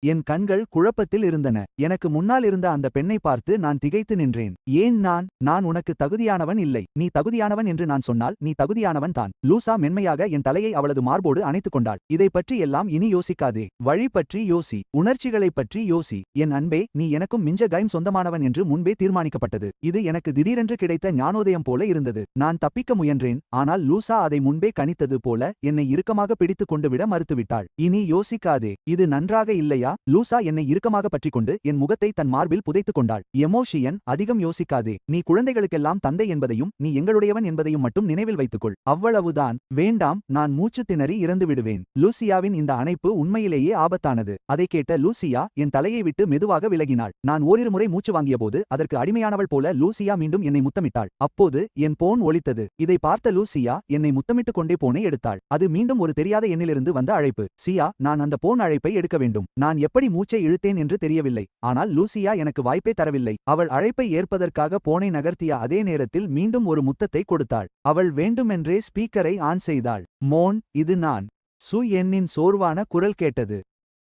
என் கண்கள் குழப்பத்தில் இருந்தன. எனக்கு முன்னால் இருந்த அந்த பெண்ணை பார்த்து நான் திகைத்து நின்றேன். ஏன் நான் உனக்கு தகுதியானவன் இல்லை. நீ தகுதியானவன் என்று நான் சொன்னால் நீ தகுதியானவன் தான். லூசா மென்மையாக என் தலையை அவளது மார்போடு அணைத்துக் கொண்டாள். இதை பற்றி எல்லாம் இனி யோசிக்காதே. வழி பற்றி யோசி. உணர்ச்சிகளைப் பற்றி யோசி. என் அன்பே, நீ எனக்கும் மிஞ்ச கைம் சொந்தமானவன் என்று முன்பே தீர்மானிக்கப்பட்டது. இது எனக்கு திடீரென்று கிடைத்த ஞானோதயம் போல இருந்தது. நான் தப்பிக்க முயன்றேன். ஆனால் லூசா அதை முன்பே கணித்தது போல என்னை இறுக்கமாக பிடித்துக் கொண்டு விட மறுத்துவிட்டாள். இனி யோசிக்காதே. இது நன்றாக இல்லையா? லூசா என்னை இறுக்கமாக பற்றிக்கொண்டு என் முகத்தை தன் மார்பில் புதைத்துக் கொண்டாள். எமோஷியன், அதிகம் யோசிக்காதே. நீ குழந்தைகளுக்கெல்லாம் தந்தை என்பதையும் நீ எங்களுடையவன் என்பதையும் மட்டும் நினைவில் வைத்துக்கொள். அவ்வளவுதான். வேண்டாம், நான் மூச்சு திணறி இறந்து விடுவேன். லூசியாவின் இந்த அணைப்பு உண்மையிலேயே ஆபத்தானது. அதை கேட்ட லூசியா என் தலையை விட்டு மெதுவாக விலகினாள். நான் ஓரிரு முறை மூச்சு வாங்கியபோது அதற்கு அடிமையானவள் போல லூசியா மீண்டும் என்னை முத்தமிட்டாள். அப்போது என் போன் ஒலித்தது. இதை பார்த்த லூசியா என்னை முத்தமிட்டுக் கொண்டே போனை எடுத்தாள். அது மீண்டும் ஒரு தெரியாத எண்ணிலிருந்து வந்த அழைப்பு. சியா, நான் அந்த போன் அழைப்பை எடுக்க வேண்டும். நான் எப்படி மூச்சை இழுத்தேன் என்று தெரியவில்லை. ஆனால் லூசியா எனக்கு வாய்ப்பே தரவில்லை. அவள் அழைப்பை ஏற்பதற்காக போனை நகர்த்திய அதே நேரத்தில் மீண்டும் ஒரு முத்தத்தை கொடுத்தாள். அவள் வேண்டுமென்றே ஸ்பீக்கரை ஆன் செய்தாள். மோன், இது நான். சு எண்ணின் சோர்வான குரல் கேட்டது.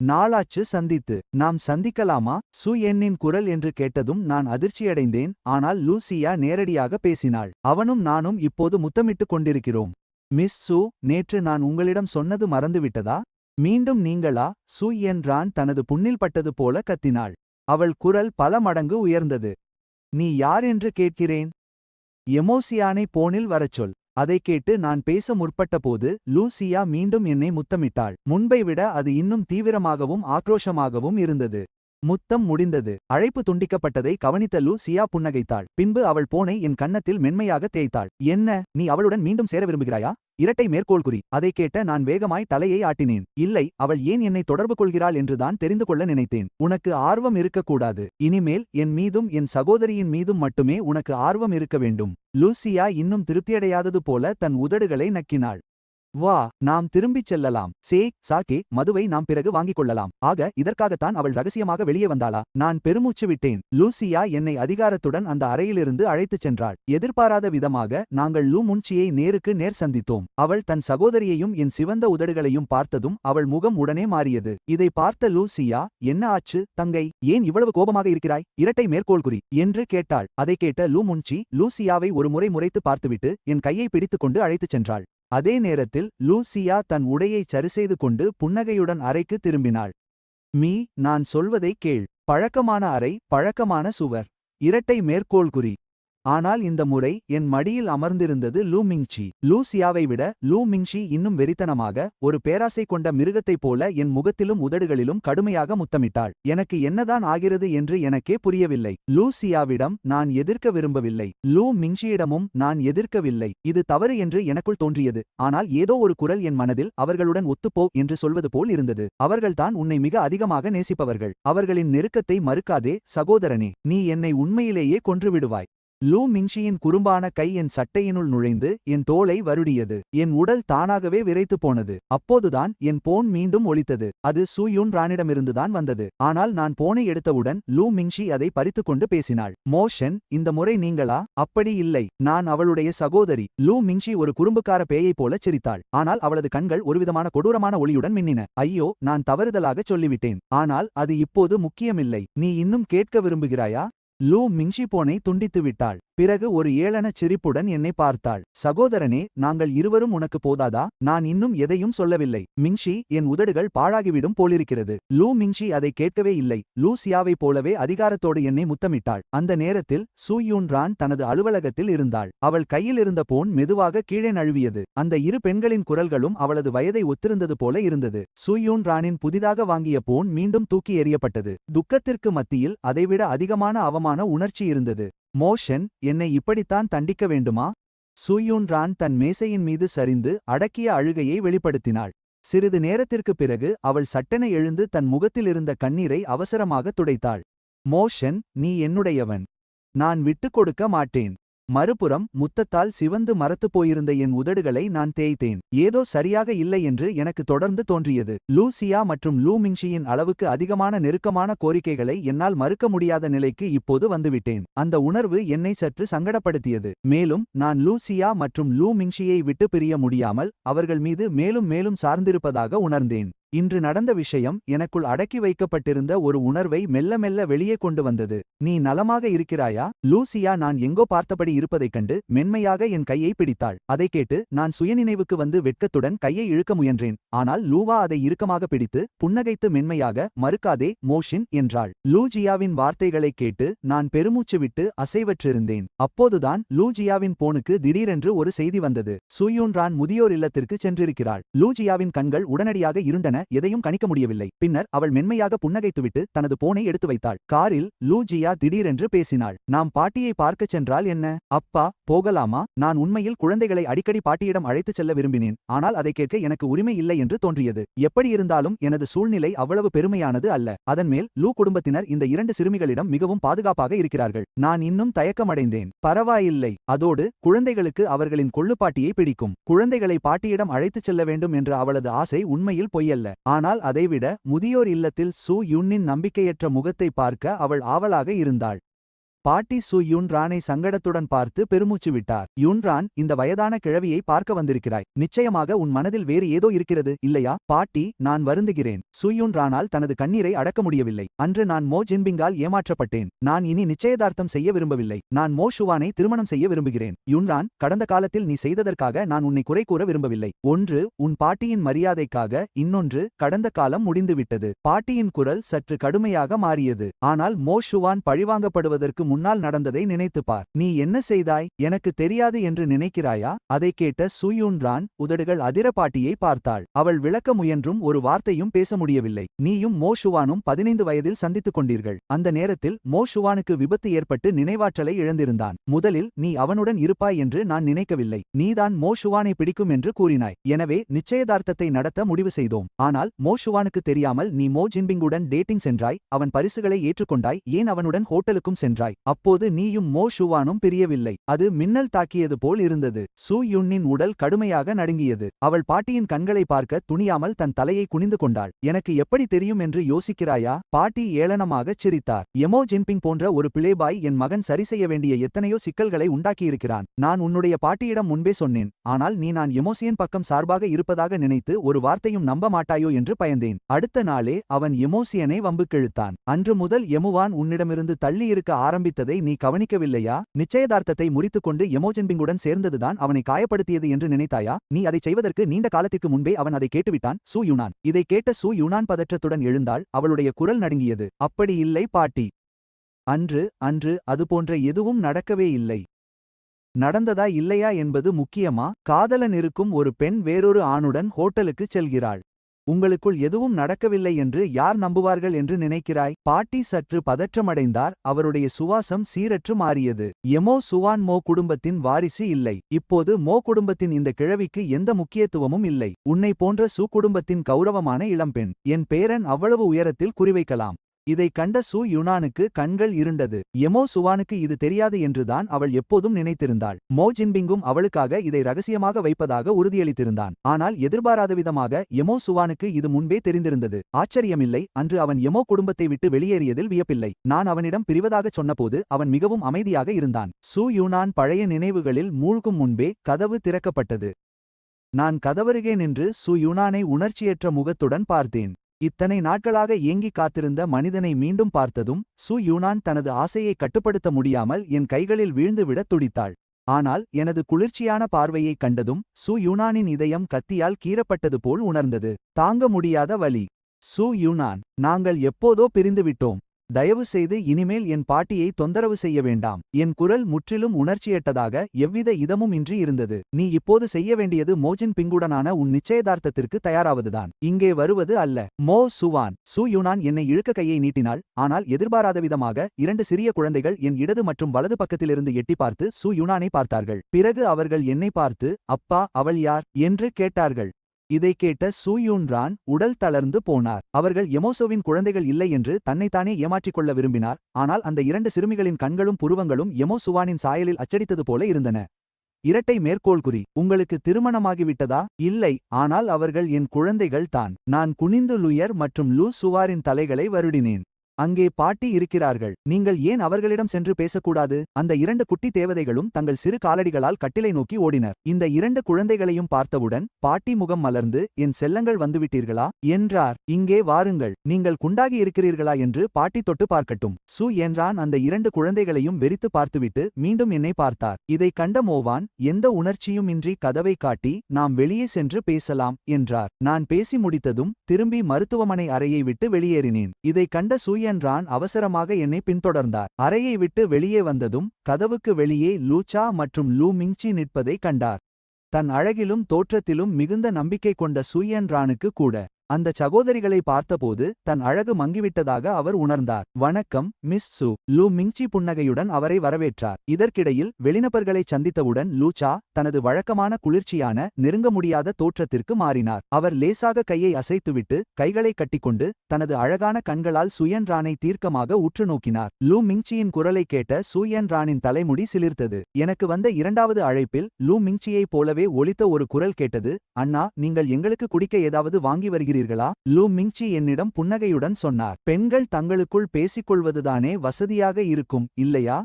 நாளாச்சு சந்தித்து. நாம் சந்திக்கலாமா? சு எண்ணின் குரல் என்று கேட்டதும் நான் அதிர்ச்சியடைந்தேன். ஆனால் லூசியா நேரடியாக பேசினாள். அவனும் நானும் இப்போது முத்தமிட்டுக் கொண்டிருக்கிறோம். மிஸ் சு, நேற்று நான் உங்களிடம் சொன்னது மறந்துவிட்டதா? மீண்டும் நீங்களா? சு என்றான் தனது புண்ணில் பட்டது போல கத்தினாள். அவள் குரல் பல மடங்கு உயர்ந்தது. நீ யார் என்று கேட்கிறேன்? எமோசியானை போனில் வரச் சொல். அதைக் கேட்டு நான் பேச முற்பட்டபோது லூசியா மீண்டும் என்னை முத்தமிட்டாள். முன்பை விட அது இன்னும் தீவிரமாகவும் ஆக்ரோஷமாகவும் இருந்தது. முத்தம் முடிந்தது. அழைப்பு துண்டிக்கப்பட்டதை கவனித்த லூசியா புன்னகைத்தாள். பின்பு அவள் போனை என் கன்னத்தில் மென்மையாக தேய்த்தாள். என்ன, நீ அவளுடன் மீண்டும் சேர விரும்புகிறாயா? இரட்டை மேற்கோள்குறி. அதைக் கேட்ட நான் வேகமாய் தலையை ஆட்டினேன். இல்லை, அவள் ஏன் என்னை தொடர்பு கொள்கிறாள் என்றுதான் தெரிந்து கொள்ள நினைத்தேன். உனக்கு ஆர்வம் இருக்கக்கூடாது. இனிமேல் என் மீதும் என் சகோதரியின் மீதும் மட்டுமே உனக்கு ஆர்வம் இருக்க வேண்டும். லூசியா இன்னும் திருப்தியடையாதது போல தன் உதடுகளை நக்கினாள். வா, நாம் திரும்பிச் செல்லலாம். சாக்கே, மதுவை நாம் பிறகு வாங்கிக் கொள்ளலாம். ஆக, இதற்காகத்தான் அவள் ரகசியமாக வெளியே வந்தாளா? நான் பெருமூச்சு விட்டேன். லூசியா என்னை அதிகாரத்துடன் அந்த அறையிலிருந்து அழைத்துச் சென்றாள். எதிர்பாராத விதமாக நாங்கள் லூ முன்சியை நேருக்கு நேர் சந்தித்தோம். அவள் தன் சகோதரியையும் என் சிவந்த உதடுகளையும் பார்த்ததும் அவள் முகம் உடனே மாறியது. இதை பார்த்த லூசியா, என்ன ஆச்சு தங்கை? ஏன் இவ்வளவு கோபமாக இருக்கிறாய்? இரட்டை மேற்கோள்குறி என்று கேட்டாள். அதை கேட்ட லூ முன்சி லூசியாவை ஒரு முறை முறைத்து பார்த்துவிட்டு என் கையை பிடித்துக்கொண்டு அழைத்துச் சென்றாள். அதே நேரத்தில் லூசியா தன் உடையைச் சரிசெய்து கொண்டு புன்னகையுடன் அறைக்கு திரும்பினாள். நான் சொல்வதைக் கேள். பழக்கமான அறை, பழக்கமான சுவர். இரட்டை மேற்கோள்குறி. ஆனால் இந்த முறை என் மடியில் அமர்ந்திருந்தது லூ மிங்ஷி. லூசியாவை விட லூ மிங்ஷி இன்னும் வெறித்தனமாக, ஒரு பேராசை கொண்ட மிருகத்தைப் போல என் முகத்திலும் உதடுகளிலும் கடுமையாக முத்தமிட்டாள். எனக்கு என்னதான் ஆகிறது என்று எனக்கே புரியவில்லை. லூசியாவிடம் நான் எதிர்க்க விரும்பவில்லை. லூ மிங்ஷியிடமும் நான் எதிர்க்கவில்லை. இது தவறு என்று எனக்குள் தோன்றியது. ஆனால் ஏதோ ஒரு குரல் என் மனதில் அவர்களுடன் ஒத்துப்போ என்று சொல்வது போல் இருந்தது. அவர்கள்தான் உன்னை மிக அதிகமாக நேசிப்பவர்கள். அவர்களின் நெருக்கத்தை மறுக்காதே சகோதரனே. நீ என்னை உண்மையிலேயே கொன்றுவிடுவாய். லூ மிங்ஷியின் குறும்பான கை என் சட்டையினுள் நுழைந்து என் தோளை வருடியது. என் உடல் தானாகவே விரைத்து போனது. அப்போதுதான் என் போன் மீண்டும் ஒலித்தது. அது சு யூன் ரானிடமிருந்துதான் வந்தது. ஆனால் நான் போனை எடுத்தவுடன் லூ மிங்ஷி அதை பறித்துக்கொண்டு பேசினாள். மோஷன், இந்த முறை நீங்களா? அப்படி இல்லை, நான் அவளுடைய சகோதரி. லூ மிங்ஷி ஒரு குறும்புக்கார பேயைப் போலச் சிரித்தாள். ஆனால் அவளது கண்கள் ஒருவிதமான கொடூரமான ஒளியுடன் மின்னின. ஐயோ, நான் தவறுதலாகச் சொல்லிவிட்டேன். ஆனால் அது இப்போது முக்கியமில்லை. நீ இன்னும் கேட்க விரும்புகிறாயா? லூ மிங்ஷி போனை துண்டித்து விட்டாள். பிறகு ஒரு ஏளனச் சிரிப்புடன் என்னை பார்த்தாள். சகோதரனே, நாங்கள் இருவரும் உனக்கு போதாதா? நான் இன்னும் எதையும் சொல்லவில்லை. மிங்ஷி, என் உதடுகள் பாழாகிவிடும் போலிருக்கிறது. லூ மிங்ஷி அதை கேட்கவே இல்லை. லூசியாவைப் போலவே அதிகாரத்தோடு என்னை முத்தமிட்டாள். அந்த நேரத்தில் சு யூன் ரான் தனது அலுவலகத்தில் இருந்தாள். அவள் கையில் இருந்த போன் மெதுவாக கீழே நழுவியது. அந்த இரு பெண்களின் குரல்களும் அவளது வயதை ஒத்திருந்தது போல இருந்தது. சு யூன் ரானின் புதிதாக வாங்கிய போன் மீண்டும் தூக்கி எறியப்பட்டது. துக்கத்திற்கு மத்தியில் அதைவிட அதிகமான அவமான உணர்ச்சி இருந்தது. மோஷன், என்னை இப்படித்தான் தண்டிக்க வேண்டுமா? சு யூன் ரான் தன் மேசையின் மீது சரிந்து அடக்கிய அழுகையை வெளிப்படுத்தினாள். சிறிது நேரத்திற்குப் பிறகு அவள் சட்டென எழுந்து தன் முகத்திலிருந்த கண்ணீரை அவசரமாக துடைத்தாள். மோஷன், நீ என்னுடையவன். நான் விட்டுக் கொடுக்க மாட்டேன். மறுபுறம் முத்தத்தால் சிவந்து மரத்துப் போயிருந்த என் உதடுகளை நான் தேய்த்தேன். ஏதோ சரியாக இல்லை என்று எனக்கு தொடர்ந்து தோன்றியது. லூசியா மற்றும் லூ மிங்ஷியின் அளவுக்கு அதிகமான நெருக்கமான கோரிக்கைகளை என்னால் மறுக்க முடியாத நிலைக்கு இப்போது வந்துவிட்டேன். அந்த உணர்வு என்னை சற்று சங்கடப்படுத்தியது. மேலும் நான் லூசியா மற்றும் லூ மிங்ஷியை விட்டு பிரிய முடியாமல் அவர்கள் மீது மேலும் மேலும் சார்ந்திருப்பதாக உணர்ந்தேன். இன்று நடந்த விஷயம் எனக்குள் அடக்கி வைக்கப்பட்டிருந்த ஒரு உணர்வை மெல்ல மெல்ல வெளியே கொண்டு வந்தது. நீ நலமாக இருக்கிறாயா? லூசியா நான் எங்கோ பார்த்தபடி இருப்பதைக் கண்டு மென்மையாக என் கையை பிடித்தாள். அதை கேட்டு நான் சுயநினைவுக்கு வந்து வெட்கத்துடன் கையை இழுக்க முயன்றேன். ஆனால் லூவா அதை இறுக்கமாக பிடித்து புன்னகைத்து மென்மையாக, மறுக்காதே மோஷின் என்றாள். லூஜியாவின் வார்த்தைகளைக் கேட்டு நான் பெருமூச்சு விட்டு அசைவற்றிருந்தேன். அப்போதுதான் லூஜியாவின் போனுக்கு திடீரென்று ஒரு செய்தி வந்தது. சுயூன்ரான் முதியோர் இல்லத்திற்கு சென்றிருக்கிறாள். லூஜியாவின் கண்கள் உடனடியாக இருண்டன. எதையும் கணிக்க முடியவில்லை. பின்னர் அவள் மென்மையாக புன்னகைத்துவிட்டு தனது போனை எடுத்து வைத்தாள். காரில் லூஜியா திடீரென்று பேசினாள். நாம் பாட்டியை பார்க்கச் சென்றால் என்ன? அப்பா, போகலாமா? நான் உண்மையில் குழந்தைகளை அடிக்கடி பாட்டியிடம் அழைத்துச் செல்ல விரும்பினேன். ஆனால் அதை கேட்க எனக்கு உரிமை இல்லை என்று தோன்றியது. எப்படியிருந்தாலும் எனது சூழ்நிலை அவ்வளவு பெருமையானது அல்ல. அதன்மேல் லூ குடும்பத்தினர் இந்த 2 சிறுமிகளிடம் மிகவும் பாதுகாப்பாக இருக்கிறார்கள். நான் இன்னும் தயக்கமடைந்தேன். பரவாயில்லை. அதோடு குழந்தைகளுக்கு அவர்களின் கொள்ளுப்பாட்டியை பிடிக்கும். குழந்தைகளை பாட்டியிடம் அழைத்துச் செல்ல வேண்டும் என்ற அவளது ஆசை உண்மையில் பொய்யல்ல. ஆனால் அதைவிட முதியோர் இல்லத்தில் சூ யுன்னின் நம்பிக்கையற்ற முகத்தை பார்க்க அவள் ஆவலாக இருந்தாள். பாட்டி சு யுன்ரானை சங்கடத்துடன் பார்த்து பெருமூச்சு விட்டார். யுன்ரான், இந்த வயதான கிழவியை பார்க்க வந்திருக்கிறாய். நிச்சயமாக உன் மனதில் வேறு ஏதோ இருக்கிறது, இல்லையா? பாட்டி, நான் வருந்துகிறேன். சு யுன்ரானால் தனது கண்ணீரை அடக்க முடியவில்லை. அன்று நான் மோ ஜின்பிங்கால் ஏமாற்றப்பட்டேன். நான் இனி நிச்சயதார்த்தம் செய்ய விரும்பவில்லை. நான் மோ ஷுவானை திருமணம் செய்ய விரும்புகிறேன். யுன்ரான், கடந்த காலத்தில் நீ செய்ததற்காக நான் உன்னை குறை கூற விரும்பவில்லை. ஒன்று உன் பாட்டியின் மரியாதைக்காக, இன்னொன்று கடந்த காலம் முடிந்துவிட்டது. பாட்டியின் குரல் சற்று கடுமையாக மாறியது. ஆனால் மோ ஷுவான் பழிவாங்கப்படுவதற்கு முன்னால் நடந்ததை நினைத்துப்பார். நீ என்ன செய்தாய்? எனக்கு தெரியாது என்று நினைக்கிறாயா? அதை கேட்ட சு யுன்ரான் உதடுகள் அதிர பாட்டியை பார்த்தாள். அவள் விளக்க முயன்றும் ஒரு வார்த்தையும் பேச முடியவில்லை. நீயும் மோ ஷுவானும் 15 வயதில் சந்தித்துக் கொண்டீர்கள். அந்த நேரத்தில் மோ ஷுவானுக்கு விபத்து ஏற்பட்டு நினைவாற்றலை இழந்திருந்தான். முதலில் நீ அவனுடன் இருப்பாய் என்று நான் நினைக்கவில்லை. நீதான் மோ ஷுவானை பிடிக்கும் என்று கூறினாய். எனவே நிச்சயதார்த்தத்தை நடத்த முடிவு செய்தோம். ஆனால் மோ ஷுவானுக்கு தெரியாமல் நீ மோ ஜின்பிங்குடன் டேட்டிங் சென்றாய். அவன் பரிசுகளை ஏற்றுக்கொண்டாய். ஏன் அவனுடன் ஹோட்டலுக்கும் சென்றாய். அப்போது நீயும் மோ ஷுவானும் பிரியவில்லை. அது மின்னல் தாக்கியது போல் இருந்தது. சு யுன்னின் உடல் கடுமையாக நடுங்கியது. அவள் பாட்டியின் கண்களை பார்க்க துணியாமல் தன் தலையை குனிந்து கொண்டாள். எனக்கு எப்படி தெரியும் என்று யோசிக்கிறாயா? பாட்டி ஏளனமாகச் சிரித்தார். எமோ ஜின்பிங் போன்ற ஒரு பிளேபாய் என் மகன் சரி செய்ய வேண்டிய எத்தனையோ சிக்கல்களை உண்டாக்கியிருக்கிறான். நான் உன்னுடைய பாட்டியிடம் முன்பே சொன்னேன். ஆனால் நீ நான் எமோசியன் பக்கம் சார்பாக இருப்பதாக நினைத்து ஒரு வார்த்தையும் நம்ப மாட்டாயோ என்று பயந்தேன். அடுத்த நாளே அவன் எமோசியனை வம்புக்கிழுத்தான். அன்று முதல் எமுவான் உன்னிடமிருந்து தள்ளியிருக்க ஆரம்பித்ததை நீ கவனிக்கவில்லையா? நிச்சயதார்த்தத்தை முறித்துக்கொண்டு எமோஜின்பிங்குடன் சேர்ந்ததுதான் அவனை காயப்படுத்தியது என்று நினைத்தாயா? நீ அதைச் செய்வதற்கு நீண்ட காலத்திற்கு முன்பே அவன் அதை கேட்டுவிட்டான். சு யுனான். இதை கேட்ட சு யுனான் பதற்றத்துடன் எழுந்தாள். அவளுடைய குரல் நடுங்கியது. அப்படி இல்லை பாட்டி. அன்று அதுபோன்ற எதுவும் நடக்கவே இல்லை. நடந்ததா இல்லையா என்பது முக்கியமா? காதலன் இருக்கும் ஒரு பெண் வேறொரு ஆணுடன் ஹோட்டலுக்குச் செல்கிறாள். உங்களுக்குள் எதுவும் நடக்கவில்லை என்று யார் நம்புவார்கள் என்று நினைக்கிறாய்? பாட்டி சற்று பதற்றமடைந்தார். அவருடைய சுவாசம் சீரற்று மாறியது. எமோ சுவான் மோ குடும்பத்தின் வாரிசு இல்லை. இப்போது மோ குடும்பத்தின் இந்த கிழவிக்கு எந்த முக்கியத்துவமும் இல்லை. உன்னை போன்ற சு குடும்பத்தின் கௌரவமான இளம்பெண். என் பேரன் அவ்வளவு உயரத்தில் குறிவைக்கலாம். இதைக் கண்ட சு யுனானுக்கு கண்கள் இருண்டது. எமோ சுவானுக்கு இது தெரியாது என்றுதான் அவள் எப்போதும் நினைத்திருந்தாள். மோ ஜின்பிங்கும் அவளுக்காக இதை ரகசியமாக வைப்பதாக உறுதியளித்திருந்தான். ஆனால் எதிர்பாராத விதமாக எமோ சுவானுக்கு இது முன்பே தெரிந்திருந்தது. ஆச்சரியமில்லை. அன்று அவன் எமோ குடும்பத்தை விட்டு வெளியேறியதில் வியப்பில்லை. நான் அவனிடம் பிரிவதாகச் சொன்னபோது அவன் மிகவும் அமைதியாக இருந்தான். சு யுனான் பழைய நினைவுகளில் மூழ்கும் முன்பே கதவு திறக்கப்பட்டது. நான் கதவருகே நின்று சு யுனானை உணர்ச்சியற்ற முகத்துடன் பார்த்தேன். இத்தனை நாட்களாக ஏங்கிக் காத்திருந்த மனிதனை மீண்டும் பார்த்ததும் சு யுனான் தனது ஆசையை கட்டுப்படுத்த முடியாமல் என் கைகளில் வீழ்ந்துவிடத் துடித்தாள். ஆனால் எனது குளிர்ச்சியான பார்வையைக் கண்டதும் சு யுனானின் இதயம் கத்தியால் கீறப்பட்டது போல் உணர்ந்தது. தாங்க முடியாத வலி. சு யுனான், நாங்கள் எப்போதோ பிரிந்துவிட்டோம். தயவுசெய்து இனிமேல் என் பாட்டியை தொந்தரவு செய்ய வேண்டாம். என் குரல் முற்றிலும் உணர்ச்சியற்றதாக எவ்வித இதமும் இன்றி இருந்தது. நீ இப்போது செய்ய வேண்டியது மோஜின் பிங்குடனான உன் நிச்சயதார்த்தத்திற்கு தயாராவதுதான். இங்கே வருவது அல்ல. மோ சுவான். சு யுனான் என்னை இழுக்க கையை நீட்டினாள். ஆனால் எதிர்பாராத விதமாக 2 சிறிய குழந்தைகள் என் இடது மற்றும் வலது பக்கத்திலிருந்து எட்டி பார்த்து சு யுனானை பார்த்தார்கள். பிறகு அவர்கள் என்னை பார்த்து, அப்பா, அவள் யார் என்று கேட்டார்கள். இதைக் கேட்ட சூயூன்ரான் உடல் தளர்ந்து போனார். அவர்கள் எமோசோவின் குழந்தைகள் இல்லை என்று தன்னைத்தானே ஏமாற்றிக் கொள்ள விரும்பினார். ஆனால் அந்த இரண்டு சிறுமிகளின் கண்களும் புருவங்களும் எமோசுவானின் சாயலில் அச்சடித்தது போல இருந்தன. இரட்டை மேற்கோள் குறி. உங்களுக்கு திருமணமாகிவிட்டதா? இல்லை, ஆனால் அவர்கள் என் குழந்தைகள் தான். நான் குனிந்து லுயர் மற்றும் லூ சுவாரின் தலைகளை வருடினேன். அங்கே பாட்டி இருக்கிறார்கள். நீங்கள் ஏன் அவர்களிடம் சென்று பேசக்கூடாது? அந்த இரண்டு குட்டி தேவதைகளும் தங்கள் சிறு காலடிகளால் கட்டிலை நோக்கி ஓடினர். இந்த இரண்டு குழந்தைகளையும் பார்த்தவுடன் பாட்டி முகம் மலர்ந்து, என் செல்லங்கள் வந்துவிட்டீர்களா என்றார். இங்கே வாருங்கள், நீங்கள் குண்டாகி இருக்கிறீர்களா என்று பாட்டி தொட்டு பார்க்கட்டும். சு என்றான். அந்த இரண்டு குழந்தைகளையும் வெறித்து பார்த்துவிட்டு மீண்டும் என்னை பார்த்தார். இதைக் கண்ட மோவான் எந்த உணர்ச்சியும் இன்றி கதவை காட்டி, நாம் வெளியே சென்று பேசலாம் என்றார். நான் பேசி முடித்ததும் திரும்பி மருத்துவமனை அறையை விட்டு வெளியேறினேன். இதைக் கண்ட சூயன்ரான் அவசரமாக என்னை பின்தொடர்ந்தார். அறையை விட்டு வெளியே வந்ததும் கதவுக்கு வெளியே லூச்சா மற்றும் லூ மிங்சி நிற்பதை கண்டார். தன் அழகிலும் தோற்றத்திலும் மிகுந்த நம்பிக்கை கொண்ட சூயன்ரானுக்கு கூட அந்த சகோதரிகளை பார்த்தபோது தன் அழகு மங்கிவிட்டதாக அவர் உணர்ந்தார். வணக்கம் மிஸ் சு. லூ மிங்சி புன்னகையுடன் அவரை வரவேற்றார். இதற்கிடையில் வெளிநபர்களை சந்தித்தவுடன் லூச்சா தனது வழக்கமான குளிர்ச்சியான நெருங்க முடியாத தோற்றத்திற்கு மாறினார். அவர் லேசாக கையை அசைத்துவிட்டு கைகளை கட்டிக்கொண்டு தனது அழகான கண்களால் சூயன்ரானை தீர்க்கமாக உற்று நோக்கினார். லூ மிங்சியின் குரலை கேட்ட சூயன்ரானின் தலைமுடி சிலிர்த்தது. எனக்கு வந்த இரண்டாவது அழைப்பில் லூ மிங்சியைப் போலவே ஒலித்த ஒரு குரல் கேட்டது. அண்ணா, நீங்கள் எங்களுக்கு குடிக்க ஏதாவது வாங்கி வருகிறீர்களா? லூ மிங்சி என்னிடம் புன்னகையுடன் சொன்னார். பெண்கள் தங்களுக்குள் பேசிக்கொள்வதுதானே வசதியாக இருக்கும், இல்லையா?